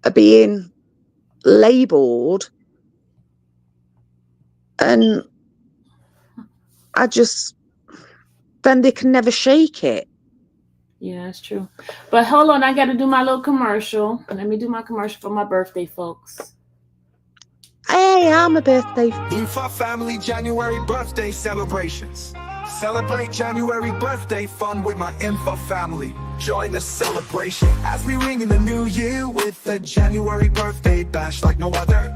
are being labelled, and then they can never shake it. Yeah, that's true. But hold on, I got to do my little commercial. Let me do my commercial for my birthday, folks. Hey, I'm a birthday. Infa family January birthday celebrations. Celebrate January birthday fun with my Infa family. Join the celebration as we ring in the new year with a January birthday bash like no other.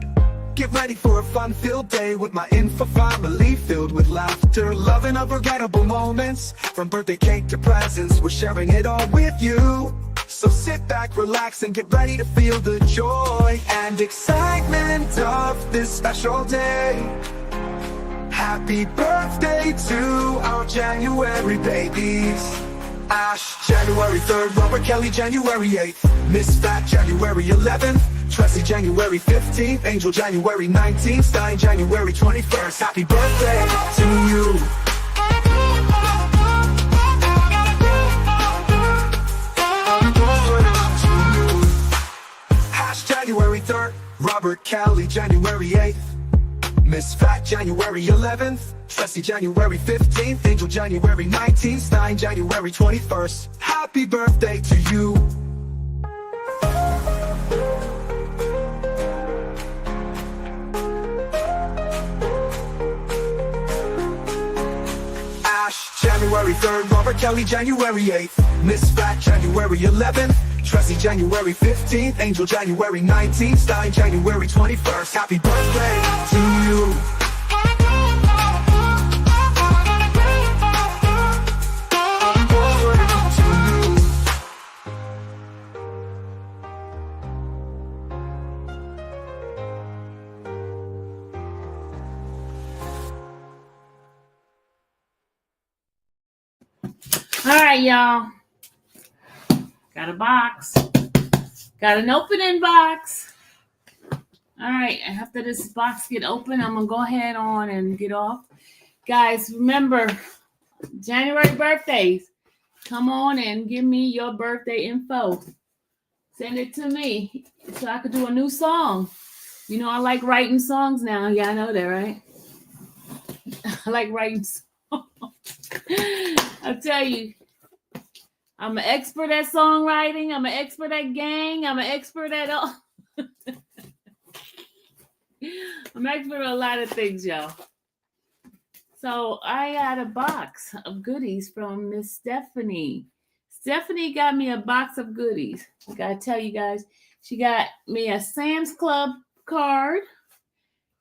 Get ready for a fun-filled day with my Infa family, filled with laughter, love, and unforgettable moments. From birthday cake to presents, we're sharing it all with you. So sit back, relax, and get ready to feel the joy and excitement of this special day. Happy birthday to our January babies. Ash, January 3rd, Robert Kelly, January 8th, Miss Fat, January 11th, Tracy, January 15th, Angel, January 19th, Stein, January 21st. Happy birthday to you. Ash, January 3rd, Robert Kelly, January 8th, Miss Fat January 11th, Tressie January 15th, Angel January 19th, Stein January 21st. Happy birthday to you. Ash January 3rd, Robert Kelly January 8th, Miss Fat January 11th, Tressie January 15th, Angel January 19th, Stein January 21st. Happy birthday to you. All right, y'all. Got a box. Got an opening box. All right, after this box get open, I'm going to go ahead on and get off. Guys, remember, January birthdays. Come on and give me your birthday info. Send it to me so I could do a new song. You know, I like writing songs now. Yeah, I know that, right? I like writing songs. I'll tell you, I'm an expert at songwriting. I'm an expert at gang. I'm an expert at all. I'm an expert at a lot of things, y'all. So I got a box of goodies from Miss Stephanie. Stephanie got me a box of goodies. I gotta tell you guys, she got me a Sam's Club card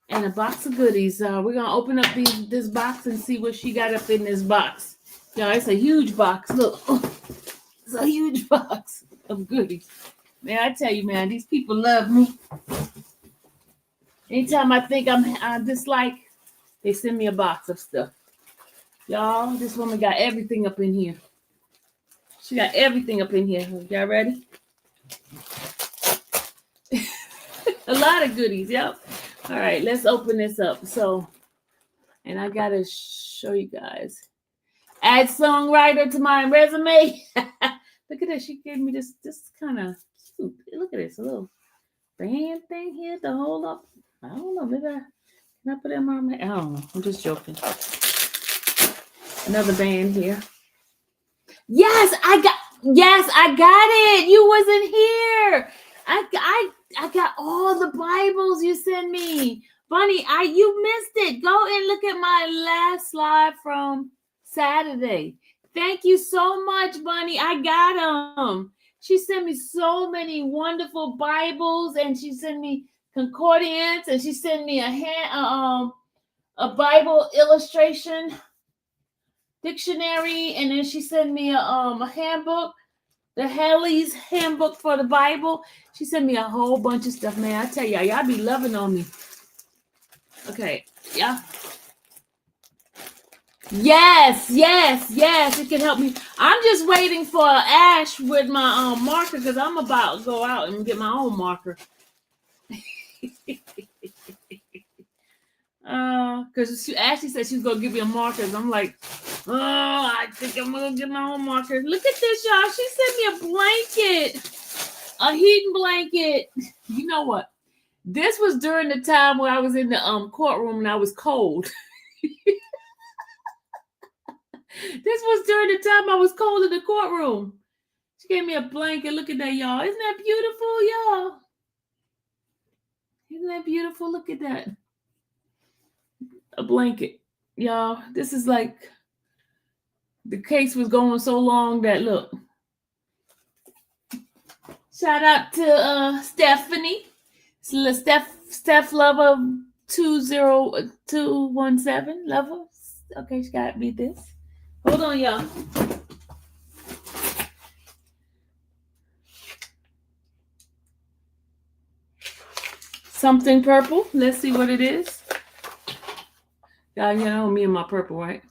and a box of goodies. We're gonna open up this box and see what she got up in this box. Y'all, it's a huge box. Look, it's a huge box of goodies. Man, I tell you, man, these people love me. Anytime I think I dislike, they send me a box of stuff. Y'all, this woman got everything up in here. She got everything up in here. Y'all ready? A lot of goodies, yep. All right, let's open this up. So, and I gotta show you guys. Add songwriter to my resume. Look at this. She gave me this kind of cute. Look at this, a little band thing here to hold up. I don't know. Maybe can I put it in my? I don't know. I'm just joking. Another band here. Yes, I got it. You wasn't here. I got all the Bibles you sent me. Bunny, you missed it. Go and look at my last slide from Saturday. Thank you so much, Bunny. I got them. She sent me so many wonderful Bibles, and she sent me concordance, and she sent me a Bible illustration dictionary, and then she sent me a handbook, the Haley's handbook for the Bible. She sent me a whole bunch of stuff, man. I tell y'all be loving on me. Okay, yeah. Yes, it can help me. I'm just waiting for Ash with my marker because I'm about to go out and get my own marker. Because Ashley said she was gonna give me a marker. I'm like, oh, I think I'm gonna get my own marker. Look at this, y'all. She sent me a blanket, a heating blanket. You know what? This was during the time where I was in the courtroom and I was cold. This was during the time I was cold in the courtroom. She gave me a blanket. Look at that, y'all. Isn't that beautiful, y'all? Isn't that beautiful? Look at that. A blanket, y'all. This is like the case was going so long that look. Shout out to Stephanie. Steph Lover 20217 Lover. Okay, she got me this. Hold on, y'all. Something purple. Let's see what it is. Y'all, you know me and my purple, right?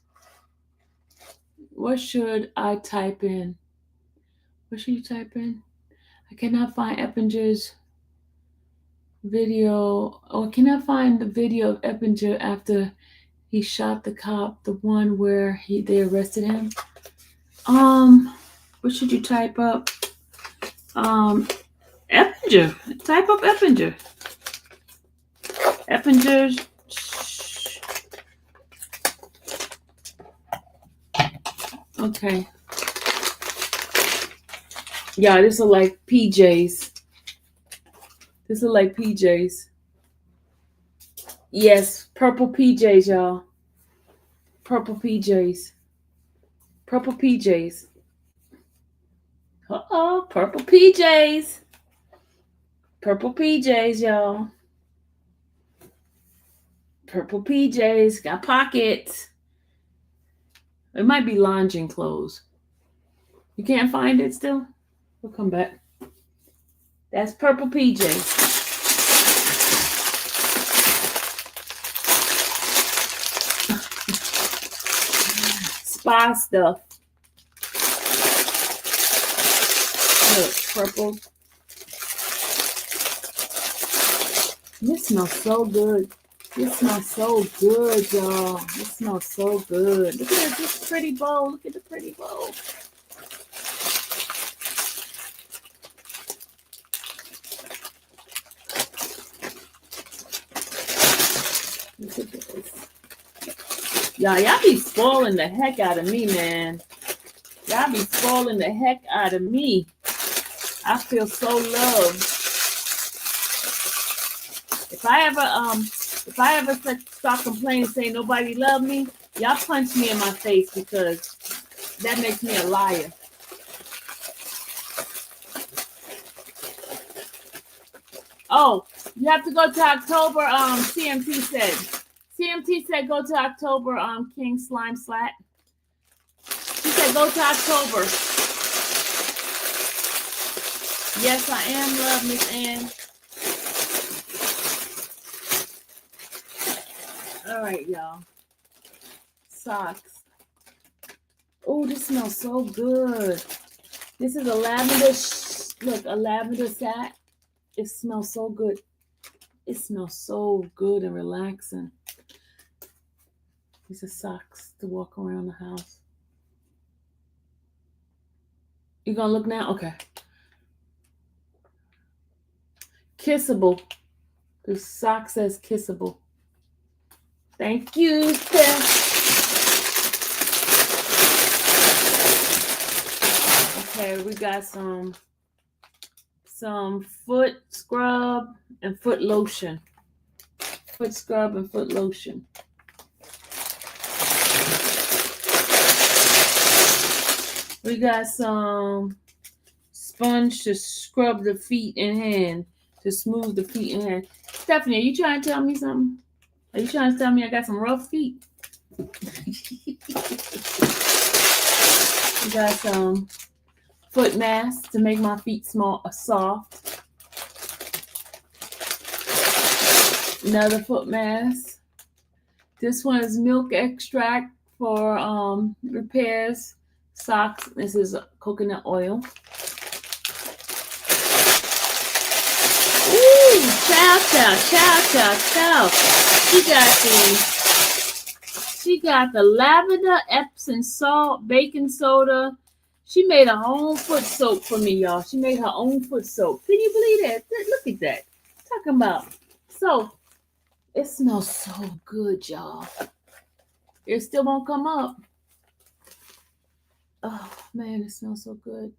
What should I type in? What should you type in? I cannot find Eppinger's video. Or I cannot find the video of Eppinger after he shot the cop, the one where they arrested him. What should you type up? Eppinger. Type up Eppinger. Eppinger Okay. Yeah, this look like PJs. This look like PJs. Yes, purple PJs, y'all. Purple PJs. Purple PJs. Uh-oh, purple PJs. Purple PJs, y'all. Purple PJs. Got pockets. It might be lounging clothes. You can't find it still? We'll come back. That's purple PJs. Spa stuff. Look, purple. This smells so good. This smells so good, y'all. This smells so good. Look at this pretty bowl. Look at the pretty bowl. Look at this. Y'all be spoiling the heck out of me, man. Y'all be spoiling the heck out of me. I feel so loved. If I ever start complaining, saying nobody love me, y'all punch me in my face because that makes me a liar. Oh, you have to go to October. CMT said go to October. King Slime Slat. She said go to October. Yes, I am love, Miss Ann. All right, y'all. Socks. Oh, this smells so good. This is a lavender. Look, a lavender sack. It smells so good. It smells so good and relaxing. These are socks to walk around the house. You gonna look now? Okay. Kissable. The sock says kissable. Thank you, Steph. Okay, we got some foot scrub and foot lotion. Foot scrub and foot lotion. We got some sponge to scrub the feet and hand, to smooth the feet and hand. Stephanie, are you trying to tell me something? Are you trying to tell me I got some rough feet? We got some foot masks to make my feet soft. Another foot mask. This one is milk extract for repairs. Socks. This is coconut oil. Ooh, chow. She got the lavender, Epsom salt, baking soda. She made her own foot soap for me, y'all. She made her own foot soap. Can you believe that? Look at that. Talking about soap. It smells so good, y'all. It still won't come up. Oh, man, it smells so good.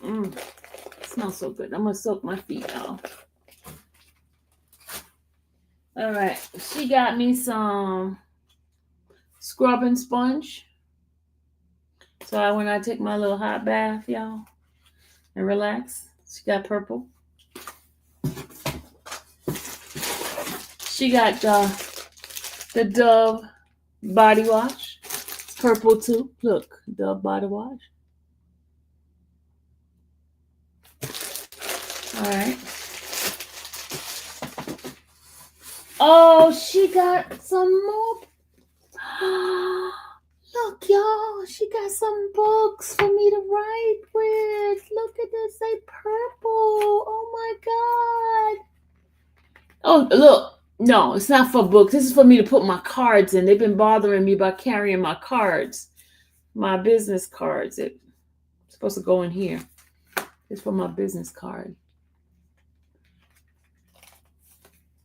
It smells so good. I'm going to soak my feet, y'all. All right. She got me some scrubbing sponge. So when I take my little hot bath, y'all, and relax. She got purple. She got the Dove body wash. Purple too. Look, Dove body wash. All right. Oh, she got some more. Look, y'all. She got some books for me to write with. Look at this. They purple. Oh, my God. Oh, look. No, it's not for books. This is for me to put my cards in. They've been bothering me about carrying my cards. My business cards. It's supposed to go in here. It's for my business card.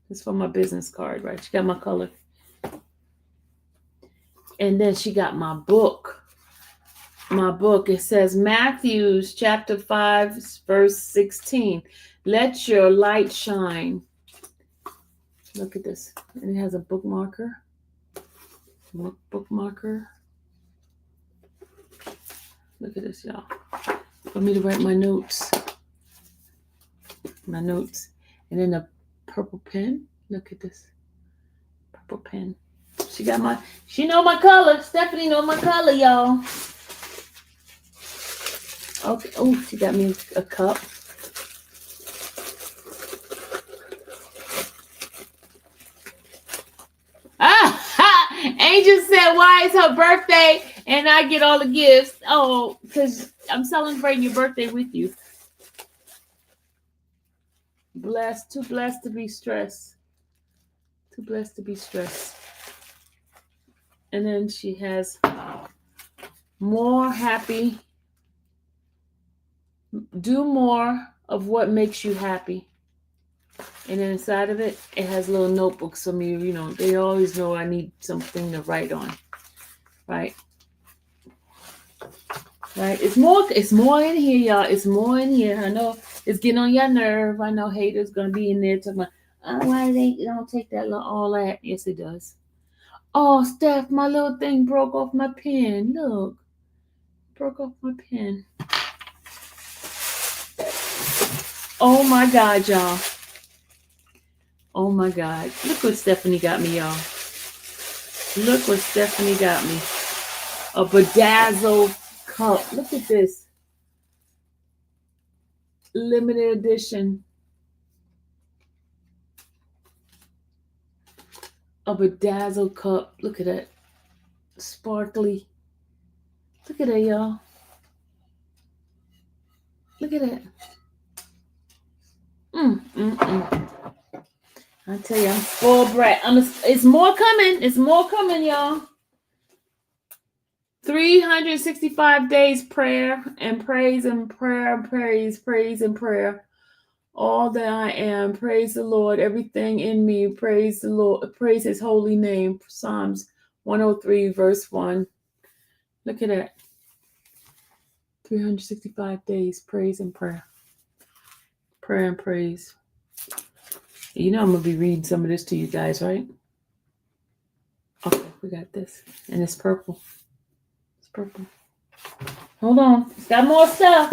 It's for my business card, right? She got my color. And then she got my book. My book. It says Matthew chapter 5, verse 16. Let your light shine. Look at this. And it has a bookmarker. Bookmarker. Look at this, y'all. For me to write my notes. My notes. And then a purple pen. Look at this. Purple pen. She know my color. Stephanie know my color, y'all. Okay. Oh, she got me a cup. Angel said, why is her birthday and I get all the gifts? Oh, because I'm celebrating your birthday with you. Too blessed to be stressed. Too blessed to be stressed. And then she has more happy. Do more of what makes you happy. And then inside of it, it has little notebooks for me. You know, they always know I need something to write on. Right? Right? It's more in here, y'all. It's more in here. I know it's getting on your nerve. I know haters gonna be in there talking about, why they don't take that all that. Yes, it does. Oh, Steph, my little thing broke off my pen. Look. Broke off my pen. Oh my God, y'all. Oh my God. Look what Stephanie got me, y'all. Look what Stephanie got me. A bedazzled cup. Look at this. Limited edition. A bedazzled cup. Look at that. Sparkly. Look at that, y'all. Look at that. I tell you, I'm full brat. It's more coming. It's more coming, y'all. 365 days prayer and praise and prayer, praise and prayer. All that I am, praise the Lord. Everything in me, praise the Lord. Praise His holy name. Psalms 103, verse 1. Look at that. 365 days, praise and prayer. Prayer and praise. You know I'm going to be reading some of this to you guys, right? Okay, we got this. And it's purple. It's purple. Hold on. It's got more stuff.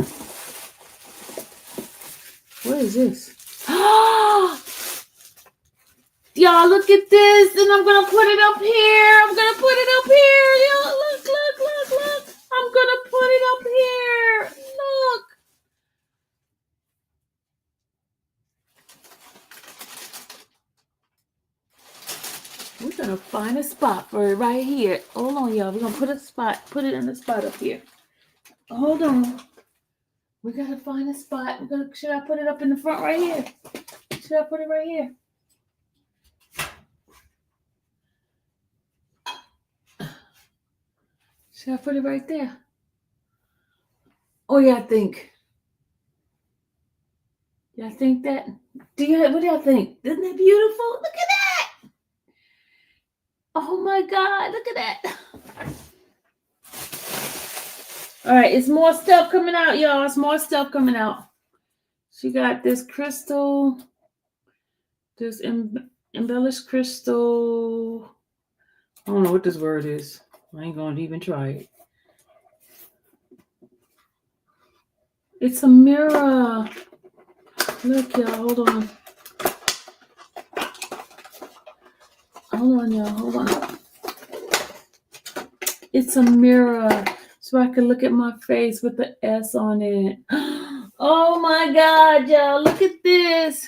What is this? Y'all, look at this. And I'm going to put it up here. Y'all, look. I'm going to put it up here. Look. We're going to find a spot for it right here. Hold on, y'all. We're going to put it in the spot up here. Hold on. We got to find a spot. Should I put it up in the front right here? Should I put it right here? Should I put it right there? Oh, yeah, I think. Y'all think that? What do y'all think? Isn't that beautiful? Look at that. Oh my God, look at that. All right, it's more stuff coming out, y'all. It's more stuff coming out. She got this crystal, this embellished crystal. I don't know what this word is. I ain't going to even try it. It's a mirror. Look, y'all, hold on. Hold on, y'all, hold on. It's a mirror, so I can look at my face with the S on it. Oh my God, y'all, look at this.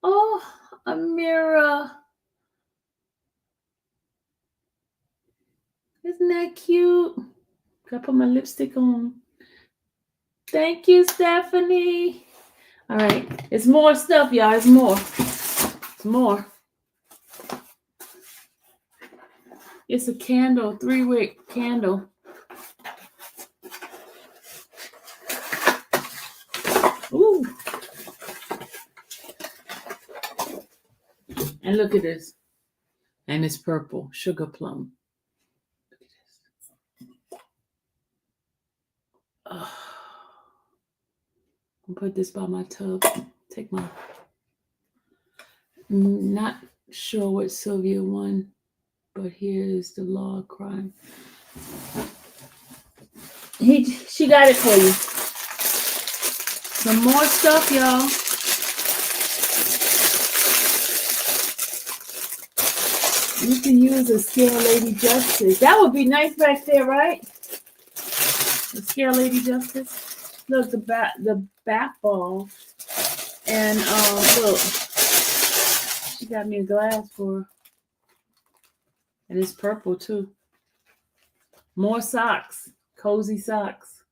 Oh, a mirror. Isn't that cute? Gotta put my lipstick on. Thank you, Stephanie. All right, it's more stuff, y'all. It's more. It's more. It's a candle, 3-wick candle. Ooh. And look at this. And it's purple, sugar plum. I'll put this by my tub. Take my. Not sure what Sylvia won, but here is the law of crime. She got it for you. Some more stuff, y'all. You can use a Scare Lady Justice. That would be nice back there, right? The Scare Lady Justice. Look, the bat ball. And look, she got me a glass for, and it's purple too. More socks, cozy socks.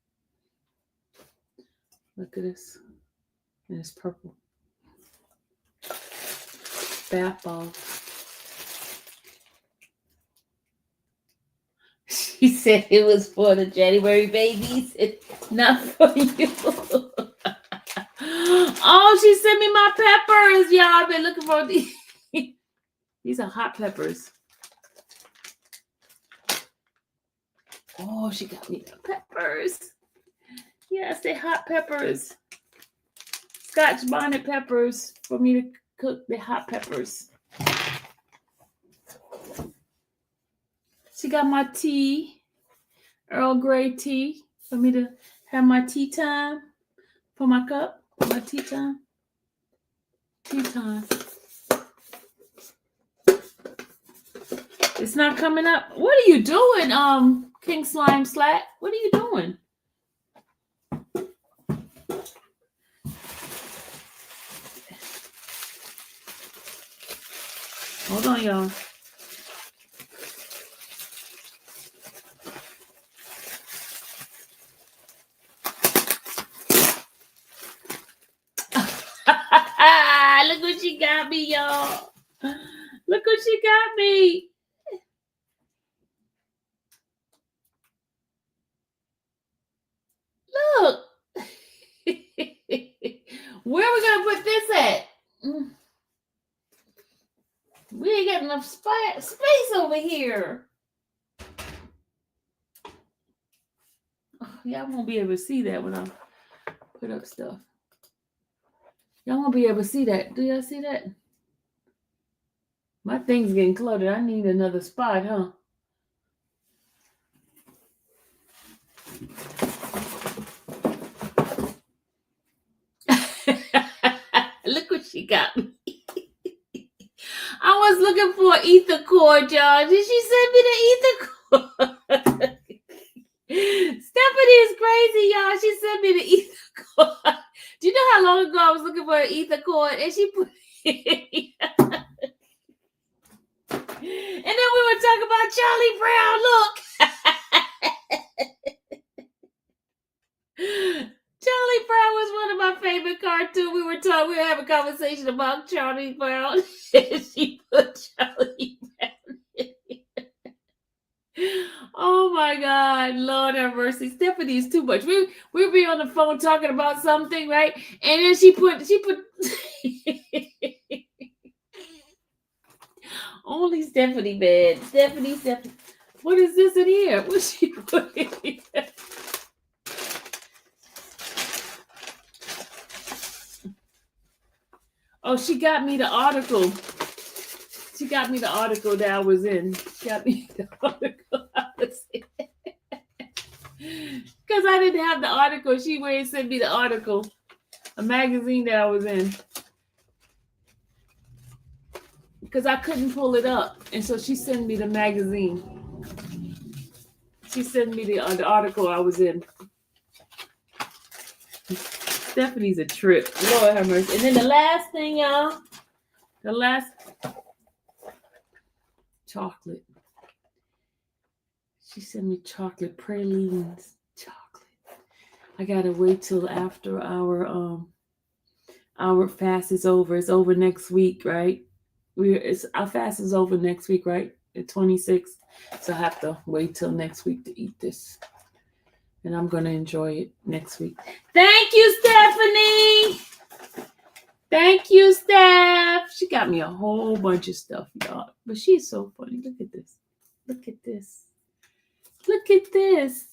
Look at this, and it's purple. Bath ball. She said it was for the January babies. It's not for you. Oh, she sent me my peppers, y'all. I've been looking for these. These are hot peppers. Oh, she got me the peppers. Yes, they're hot peppers. Scotch bonnet peppers for me to cook the hot peppers. She got my tea, Earl Grey tea, for me to have my tea time for my cup. My tea time. Tea time. It's not coming up. What are you doing, King Slime Slat? What are you doing? Hold on, y'all. Look what she got me, y'all. Look what she got me. Look. Where are we going to put this at? We ain't got enough space over here. Y'all won't be able to see that when I put up stuff. Y'all won't be able to see that. Do y'all see that? My thing's getting cluttered. I need another spot, huh? Look what she got me. I was looking for ether cord, y'all. Did she send me the ether cord? Stephanie is crazy, y'all. She sent me the ether cord. Do you know how long ago I was looking for an ether cord? And she put it. And then we were talking about Charlie Brown. Look. Charlie Brown was one of my favorite cartoons. We were having a conversation about Charlie Brown. And she put Charlie Brown in it. Oh my God, Lord have mercy. Stephanie is too much. We'll be on the phone talking about something, right? And then she put only Stephanie, man. Stephanie. What is this in here? What's she put in here? Oh, she got me the article. She got me the article that I was in. She got me the article I was in. Because I didn't have the article. She went and sent me the article. A magazine that I was in. Because I couldn't pull it up. And so she sent me the magazine. She sent me the article I was in. Stephanie's a trip. Lord have mercy. And then the last thing, y'all. The last chocolate. She sent me chocolate pralines. Chocolate. I gotta wait till after our fast is over. It's over next week, right? Our fast is over next week, right? The 26th. So I have to wait till next week to eat this. And I'm going to enjoy it next week. Thank you, Stephanie. Thank you, Steph. She got me a whole bunch of stuff, y'all. But she's so funny. Look at this. Look at this. Look at this.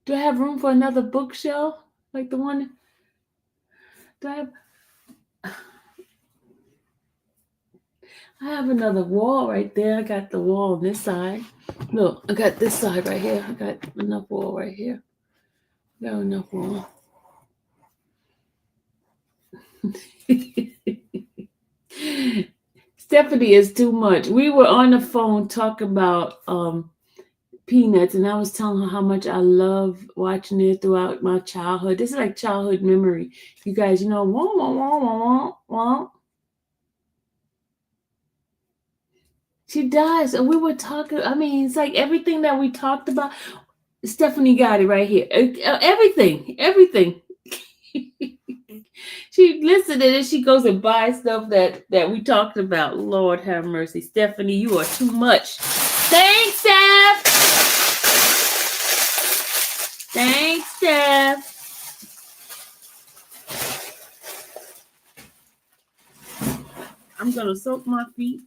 Do I have room for another bookshelf? Like the one? Do I have another wall right there. I got the wall on this side. Look, I got this side right here. I got enough wall right here. Got enough wall. Stephanie is too much. We were on the phone talking about Peanuts, and I was telling her how much I love watching it throughout my childhood. This is like childhood memory. You guys, you know, wah, wah, wah, wah, wah, wah. She does. And we were talking, I mean, it's like everything that we talked about. Stephanie got it right here. Everything. She listened and then she goes and buys stuff that we talked about. Lord have mercy. Stephanie, you are too much. Thanks, Steph. Thanks, Steph. I'm going to soak my feet.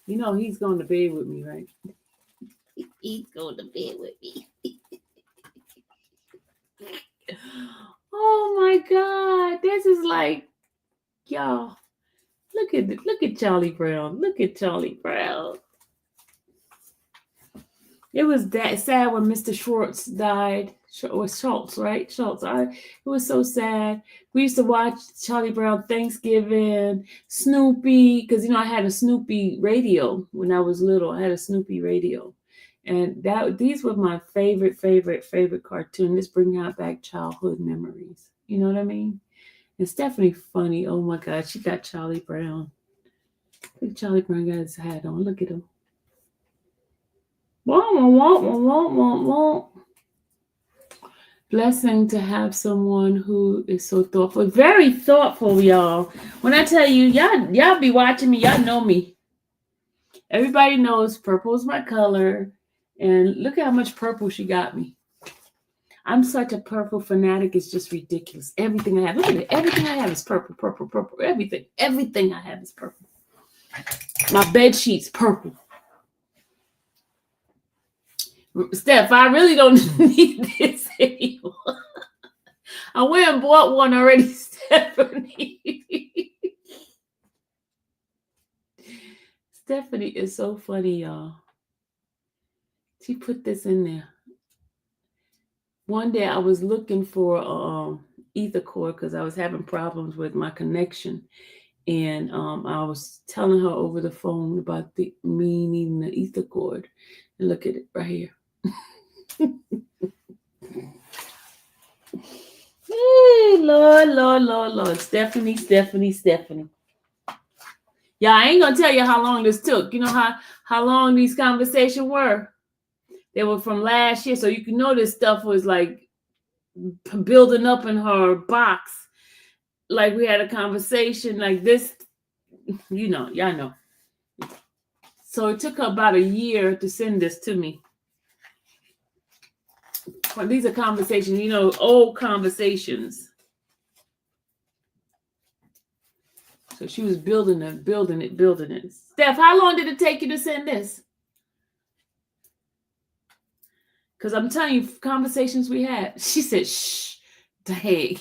You know he's going to bed with me, right? He's going to bed with me. Oh my God. This is like, y'all. Look at Charlie Brown. Look at Charlie Brown. It was that sad when Mr. Schwartz died. Or Schultz, right? Schultz. It was so sad. We used to watch Charlie Brown Thanksgiving, Snoopy, because you know I had a Snoopy radio when I was little. I had a Snoopy radio, and these were my favorite cartoon. This bring out back childhood memories. You know what I mean? And Stephanie funny. Oh my God, she got Charlie Brown. Look at Charlie Brown got his hat on. Look at him. Wah, wah, wah, wah, wah, wah, wah. Blessing to have someone who is so thoughtful. Very thoughtful, y'all. When I tell you, y'all be watching me, y'all know me. Everybody knows purple is my color. And look at how much purple she got me. I'm such a purple fanatic. It's just ridiculous. Everything I have. Look at it. Everything I have is purple, purple, purple. Everything I have is purple. My bed sheets, purple. Steph, I really don't need this anymore. I went and bought one already, Stephanie. Stephanie is so funny, y'all. She put this in there. One day I was looking for ether cord because I was having problems with my connection. And I was telling her over the phone about me needing the ether cord. And look at it right here. Hey, Lord. Stephanie. Yeah, I ain't gonna tell you how long this took. You know how long these conversations were? They were from last year, so you can know this stuff was like building up in her box. Like we had a conversation like this, you know, y'all know. So it took her about a year to send this to me. But these are conversations, you know, old conversations. So she was building it. Steph, how long did it take you to send this? Because I'm telling you, conversations we had. She said, shh, dang.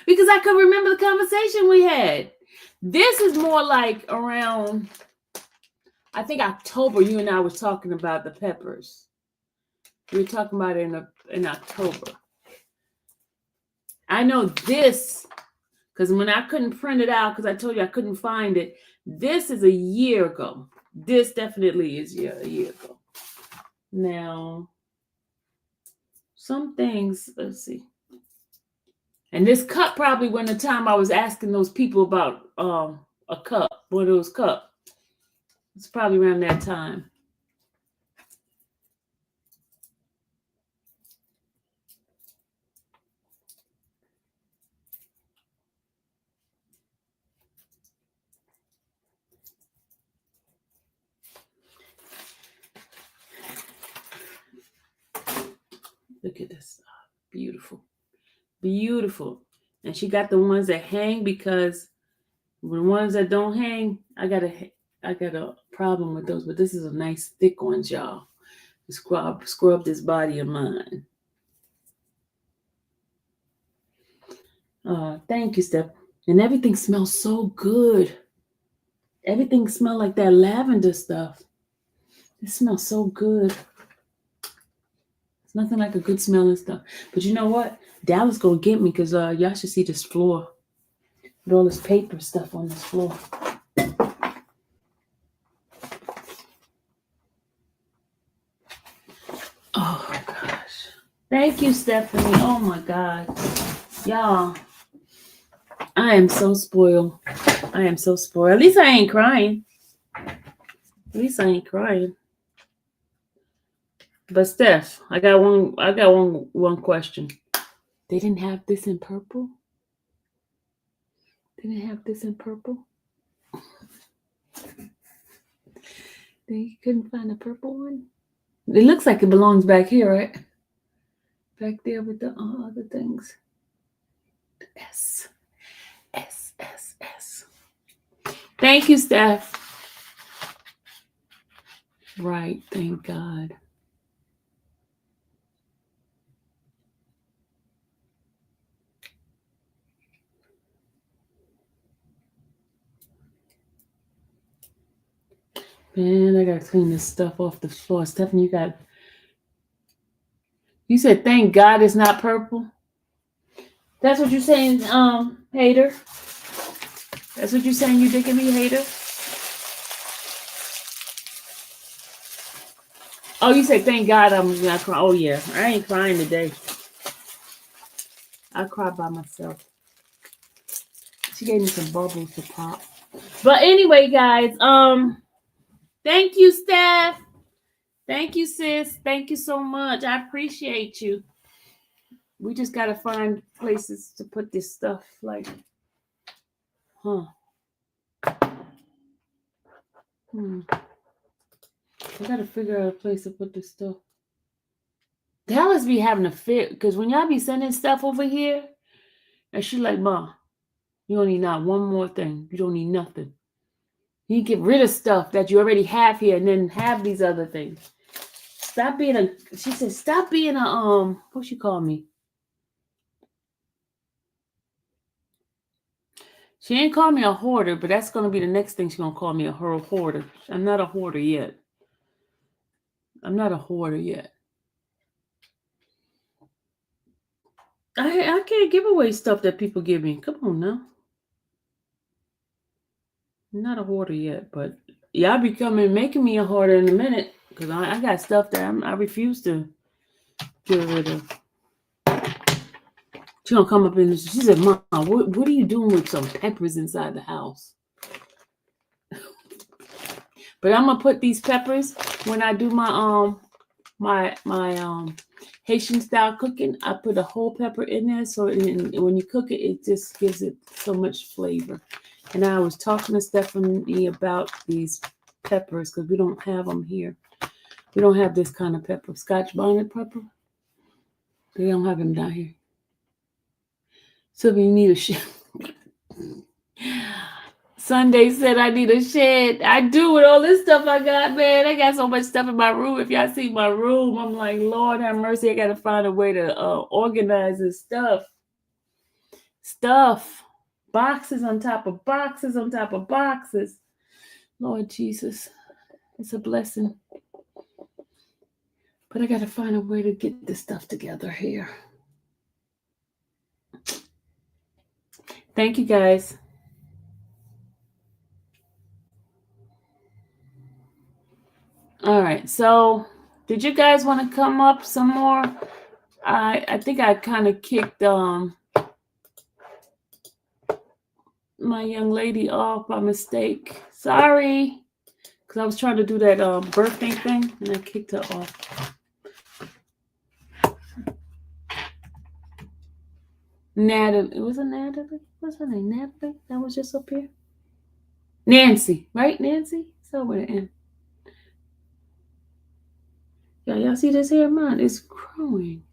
Because I could remember the conversation we had. This is more like around, I think October, you and I was talking about the peppers. We were talking about it in October. I know this, because when I couldn't print it out, because I told you I couldn't find it, this is a year ago. This definitely is a year ago. Now, some things, let's see. And this cup probably when the time I was asking those people about a cup, one of those cups. It's probably around that time. Look at this. Beautiful. And she got the ones that hang because The ones that don't hang, I got a problem with those, but this is a nice thick one, y'all. Scrub this body of mine. Thank you, Steph. And everything smells so good. Everything smells like that lavender stuff. It smells so good. It's nothing like a good smelling stuff. But you know what? Dallas gonna get me because y'all should see this floor. With all this paper stuff on this floor. Oh my gosh. Thank you, Stephanie. Oh my God. Y'all. I am so spoiled. I am so spoiled. At least I ain't crying. But Steph, I got one question. They didn't have this in purple? They couldn't find a purple one? It looks like it belongs back here, right? Back there with the other things. S. Thank you, Steph. Right, thank God. Man, I gotta clean this stuff off the floor. Stephanie, you said thank God it's not purple? That's what you're saying, hater? That's what you're saying, you dicking me, hater? Oh, you said thank God I'm not crying. Oh yeah, I ain't crying today. I cry by myself. She gave me some bubbles to pop. But anyway, guys, thank you, Steph. Thank you, sis. Thank you so much. I appreciate you. We just gotta find places to put this stuff, like, I gotta figure out a place to put this stuff. Dallas be having a fit, because when y'all be sending stuff over here, and she like, Ma, you don't need not one more thing. You don't need nothing. You get rid of stuff that you already have here and then have these other things. She said, stop being a, what she call me? She ain't call me a hoarder, but that's going to be the next thing she's going to call me, a hoarder. I'm not a hoarder yet. I can't give away stuff that people give me. Come on now. I'm not a hoarder yet, but y'all be making me a hoarder in a minute, because I got stuff that I refuse to get rid of. She gonna come up and she said, Mom, what are you doing with some peppers inside the house? But I'm gonna put these peppers when I do my my Haitian style cooking. I put a whole pepper in there, so when you cook it, it just gives it so much flavor. And I was talking to Stephanie about these peppers because we don't have them here. We don't have this kind of pepper, Scotch bonnet pepper. They don't have them down here. So we need a shed. Sunday said I need a shed. I do with all this stuff I got, man. I got so much stuff in my room. If y'all see my room, I'm like, Lord have mercy. I got to find a way to organize this stuff. Boxes on top of boxes on top of boxes. Lord Jesus. It's a blessing. But I got to find a way to get this stuff together here. Thank you, guys. All right. So, did you guys want to come up some more? I think I kind of kicked my young lady off by mistake. Sorry. Because I was trying to do that birthday thing, and I kicked her off. Natalie. It was a Natalie? What's her name? Natalie? That was just up here? Nancy. Right, Nancy? Somewhere in. Y'all see this hair of mine? It's growing.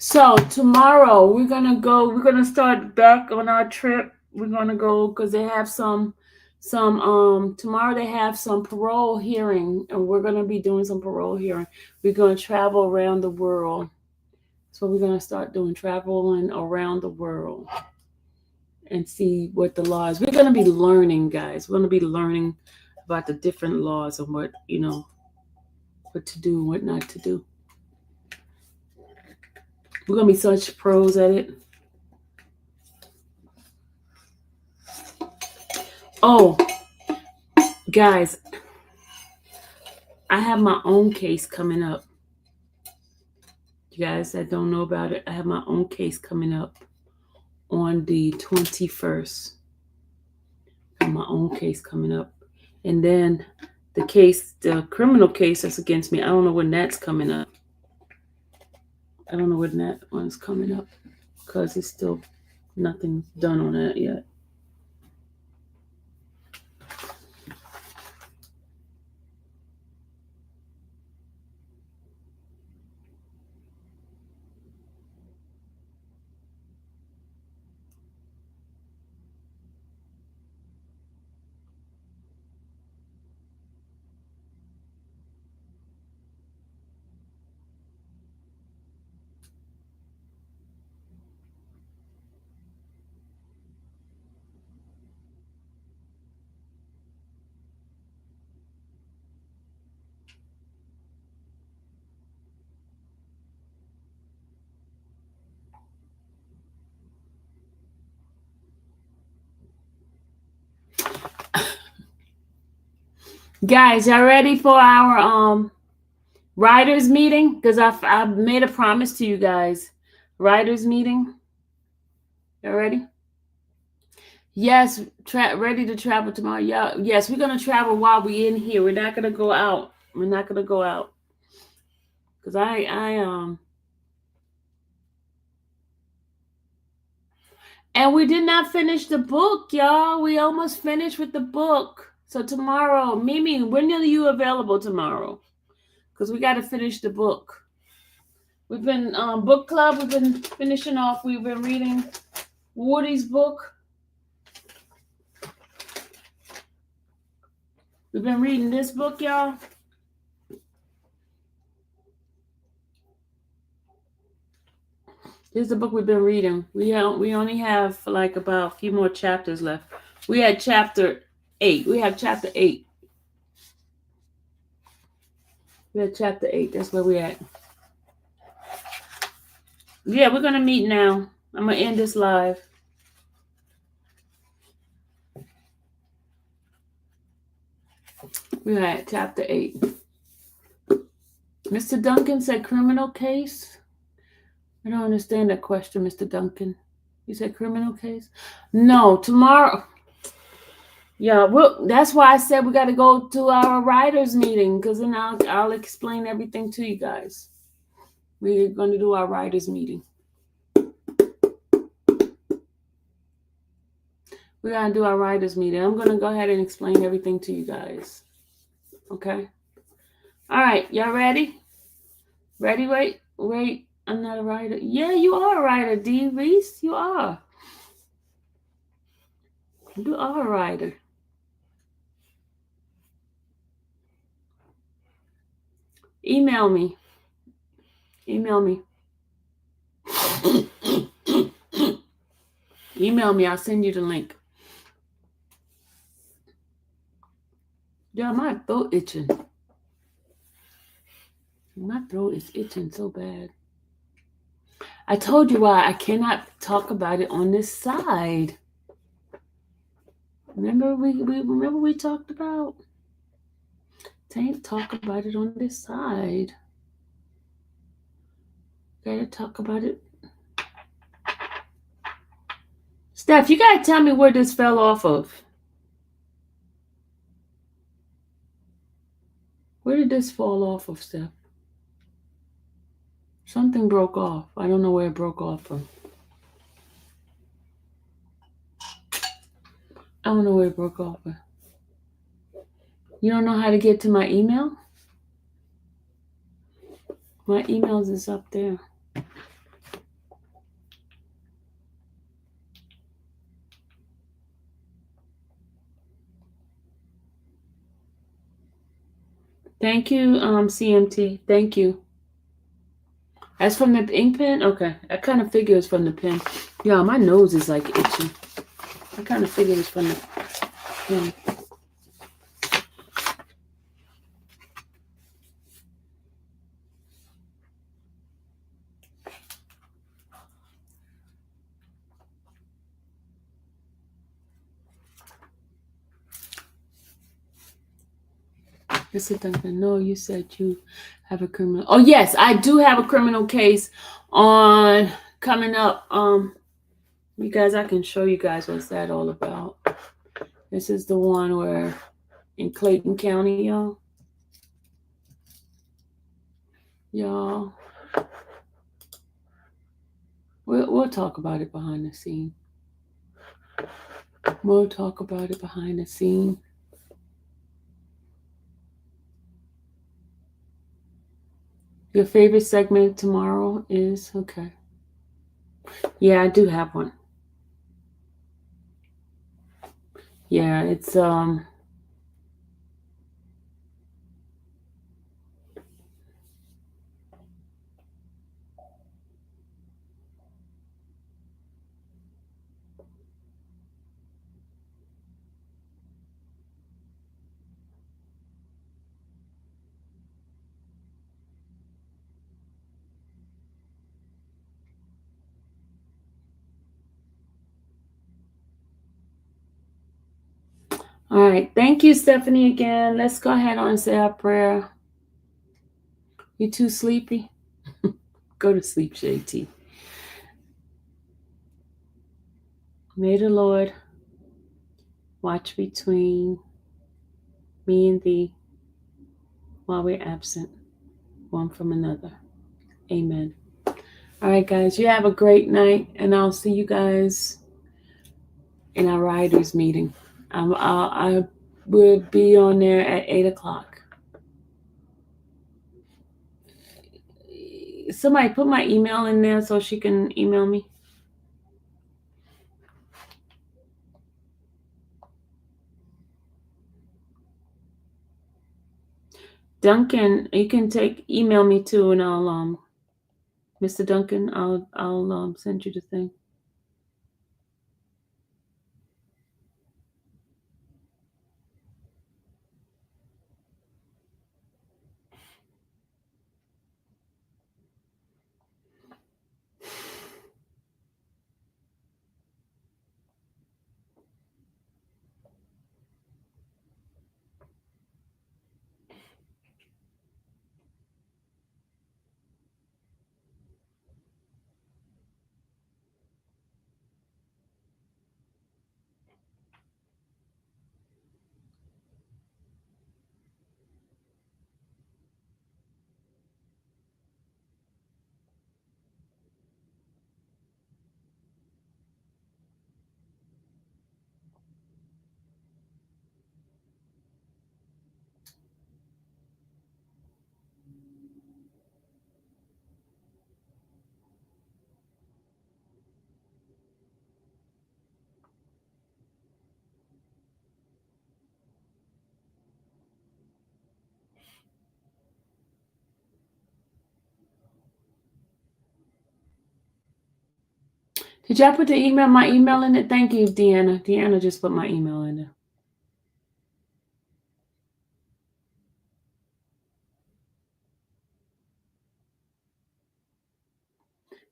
So tomorrow we're gonna go. We're gonna start back on our trip. We're gonna go because they have some tomorrow they have some parole hearing, and we're gonna be doing some parole hearing. We're gonna travel around the world. So we're gonna start doing traveling around the world and see what the laws. We're gonna be learning, guys. We're gonna be learning about the different laws and what what to do and what not to do. We're gonna be such pros at it. Oh, guys, I have my own case coming up. You guys that don't know about it, I have my own case coming up on the 21st. I have my own case coming up. And then the criminal case that's against me, I don't know when that's coming up. I don't know when that one's coming up because it's still nothing's done on that yet. Guys, y'all ready for our writers meeting? Because I made a promise to you guys. Writers meeting. Y'all ready? Yes, ready to travel tomorrow. Yeah, yes, we're gonna travel while we're in here. We're not gonna go out. We're not gonna go out. Because and we did not finish the book, y'all. We almost finished with the book. So tomorrow, Mimi, when are you available tomorrow? Because we got to finish the book. We've been book club. We've been finishing off. We've been reading Woody's book. We've been reading this book, y'all. This is the book we've been reading. We only have like about a few more chapters left. We had chapter 8. We have chapter 8. We had chapter 8. That's where we're at. Yeah, we're going to meet now. I'm going to end this live. We're at chapter 8. Mr. Duncan said criminal case. I don't understand that question, Mr. Duncan. You said criminal case? No, tomorrow. Yeah, well, that's why I said we got to go to our writers meeting, because then I'll explain everything to you guys. We're going to do our writers meeting. We're going to do our writers meeting. I'm going to go ahead and explain everything to you guys. Okay? All right, y'all ready? Ready? Wait. I'm not a writer. Yeah, you are a writer, D. Reese. You are. You are a writer. Email me. Email me. Email me. I'll send you the link. Yeah, my throat itching. My throat is itching so bad. I told you why I cannot talk about it on this side. Remember we talked about? Can't talk about it on this side. Gotta talk about it. Steph, you gotta tell me where this fell off of. Where did this fall off of, Steph? Something broke off. I don't know where it broke off from. I don't know where it broke off from. You don't know how to get to my email? My emails is up there. Thank you, CMT. Thank you. That's from the ink pen? Okay. I kind of figured it's from the pen. Yeah, my nose is like itchy. I kind of figured it's from the pen. Mr. Duncan, no, you said you have a criminal. Oh, yes, I do have a criminal case on coming up. You guys, I can show you guys what's that all about. This is the one where in Clayton County, y'all. We'll talk about it behind the scene. We'll talk about it behind the scene. Your favorite segment tomorrow is okay. Yeah, I do have one. Yeah, it's all right. Thank you, Stephanie, again. Let's go ahead and say our prayer. You too sleepy? Go to sleep, JT. May the Lord watch between me and thee while we're absent, one from another. Amen. All right, guys, you have a great night, and I'll see you guys in our writers meeting. I will be on there at 8 o'clock. Somebody put my email in there so she can email me. Duncan, you can email me too, and I'll Mr. Duncan, I'll send you the thing. Did y'all put my email in it? Thank you, Deanna. Deanna just put my email in there.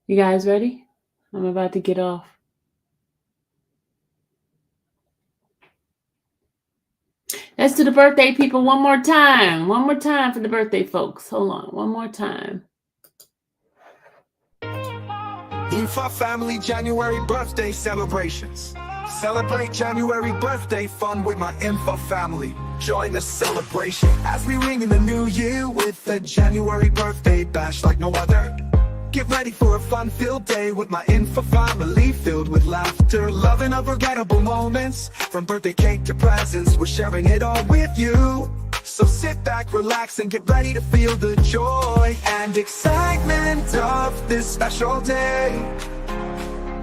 You guys ready? I'm about to get off. Let's do the birthday people one more time. One more time for the birthday folks. Hold on. One more time. Infa family January birthday celebrations. Celebrate January birthday fun with my Infa family. Join the celebration as we ring in the new year with a January birthday bash like no other. Get ready for a fun-filled day with my Infa family, filled with laughter, love, and unforgettable moments. From birthday cake to presents, we're sharing it all with you. So sit back, relax, and get ready to feel the joy and excitement of this special day.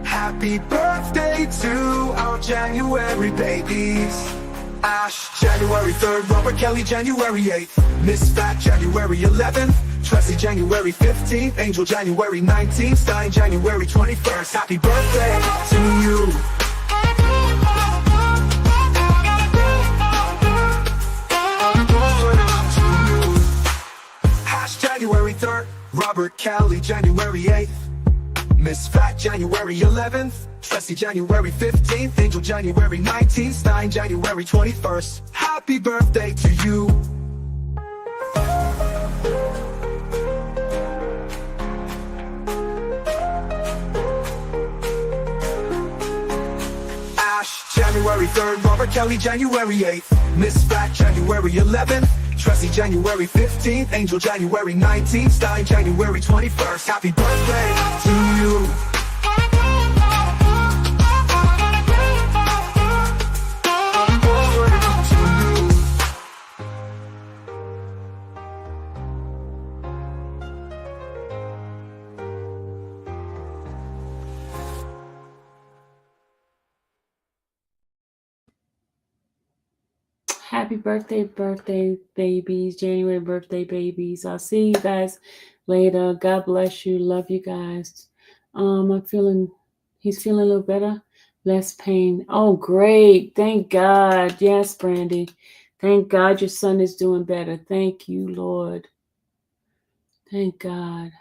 Happy birthday to our January babies. Ash, January 3rd, Robert Kelly, January 8th, Miss Fat, January 11th, Tracy, January 15th, Angel, January 19th, Stein, January 21st. Happy birthday to you. Ash, January 3rd, Robert Kelly, January 8th, Miss Fat, January 11th, Tracy, January 15th, Angel, January 19th, Stein, January 21st. Happy birthday to you. Ash, January 3rd, Robert Kelly, January 8th, Miss Fat, January 11th, Tracy, January 15th, Angel, January 19th, Stein, January 21st. Happy birthday to you. Happy birthday, babies, January birthday babies. I'll see you guys later. God bless you. Love you guys. He's feeling a little better, less pain. Oh, great. Thank God. Yes, Brandy. Thank God your son is doing better. Thank you, Lord. Thank God.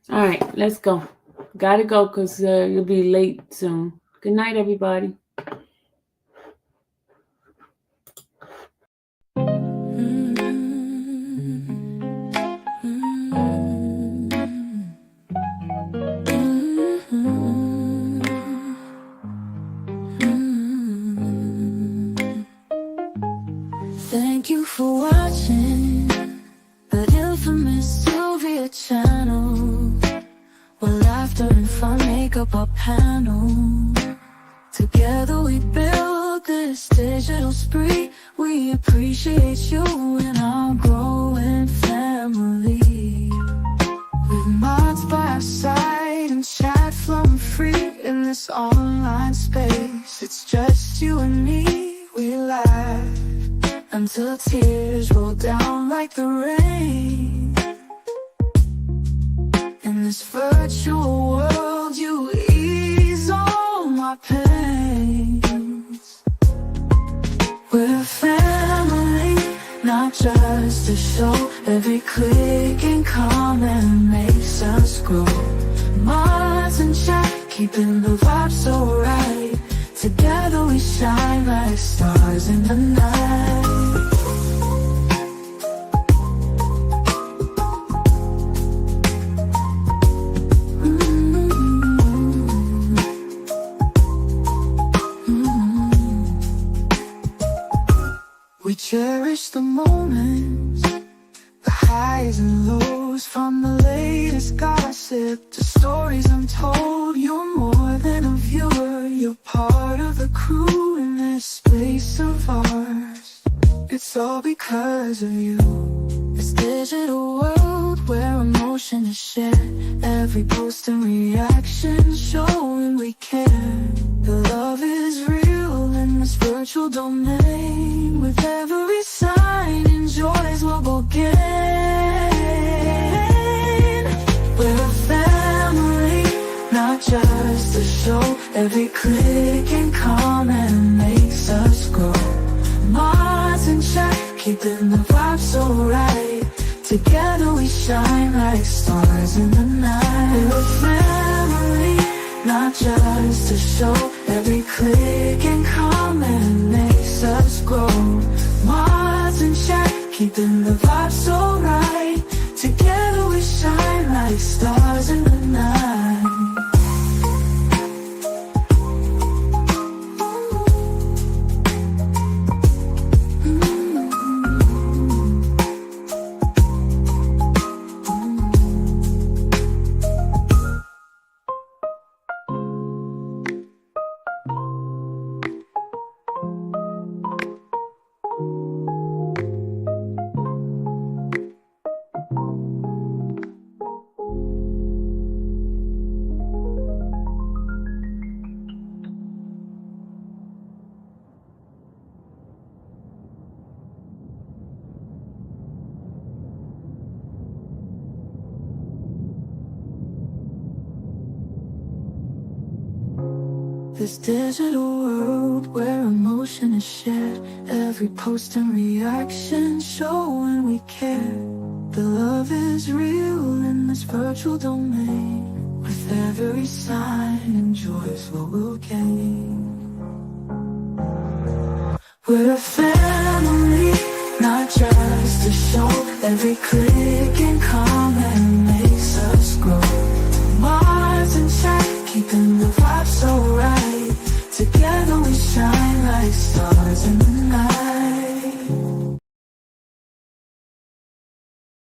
All right, let's go. Gotta go because you'll be late soon. Good night, everybody. Thank you for watching that infamous Sylvia channel, where laughter and fun make up our panel. Together we build this digital spree. We appreciate you and our growing family. With mods by our side and chat flowing free in this online space. It's just you and me, we laugh until tears roll down like the rain. In this virtual world, you ease all my pains. We're a family, not just a show. Every click and comment makes us grow. Mods and chat, keeping the vibe so right. Together we shine like stars in the night. We cherish the moments, the highs and lows, from the latest gossip to stories untold. You're more than a viewer, you're part of the crew in this space of ours. It's all because of you. This digital world where emotion is shared, every post and reaction showing we care. The love is real in this virtual domain. With every sign and joys we'll both gain. We're a family, not just a show. Every click and comment makes us grow. Mods and chat, keeping the vibe so right. Together we shine like stars in the night. We're a family, not just a show. Every click and comment makes us grow. Mods and chat, keeping the vibe so right. Together we shine like stars in the night. This digital world where emotion is shared, every post and reaction showing we care. The love is real in this virtual domain. With every sign, enjoys what we'll gain. We're a family, not just a show. Every click and comment makes us grow. Minds in check, keeping the vibe so right. Together we shine like stars in the night.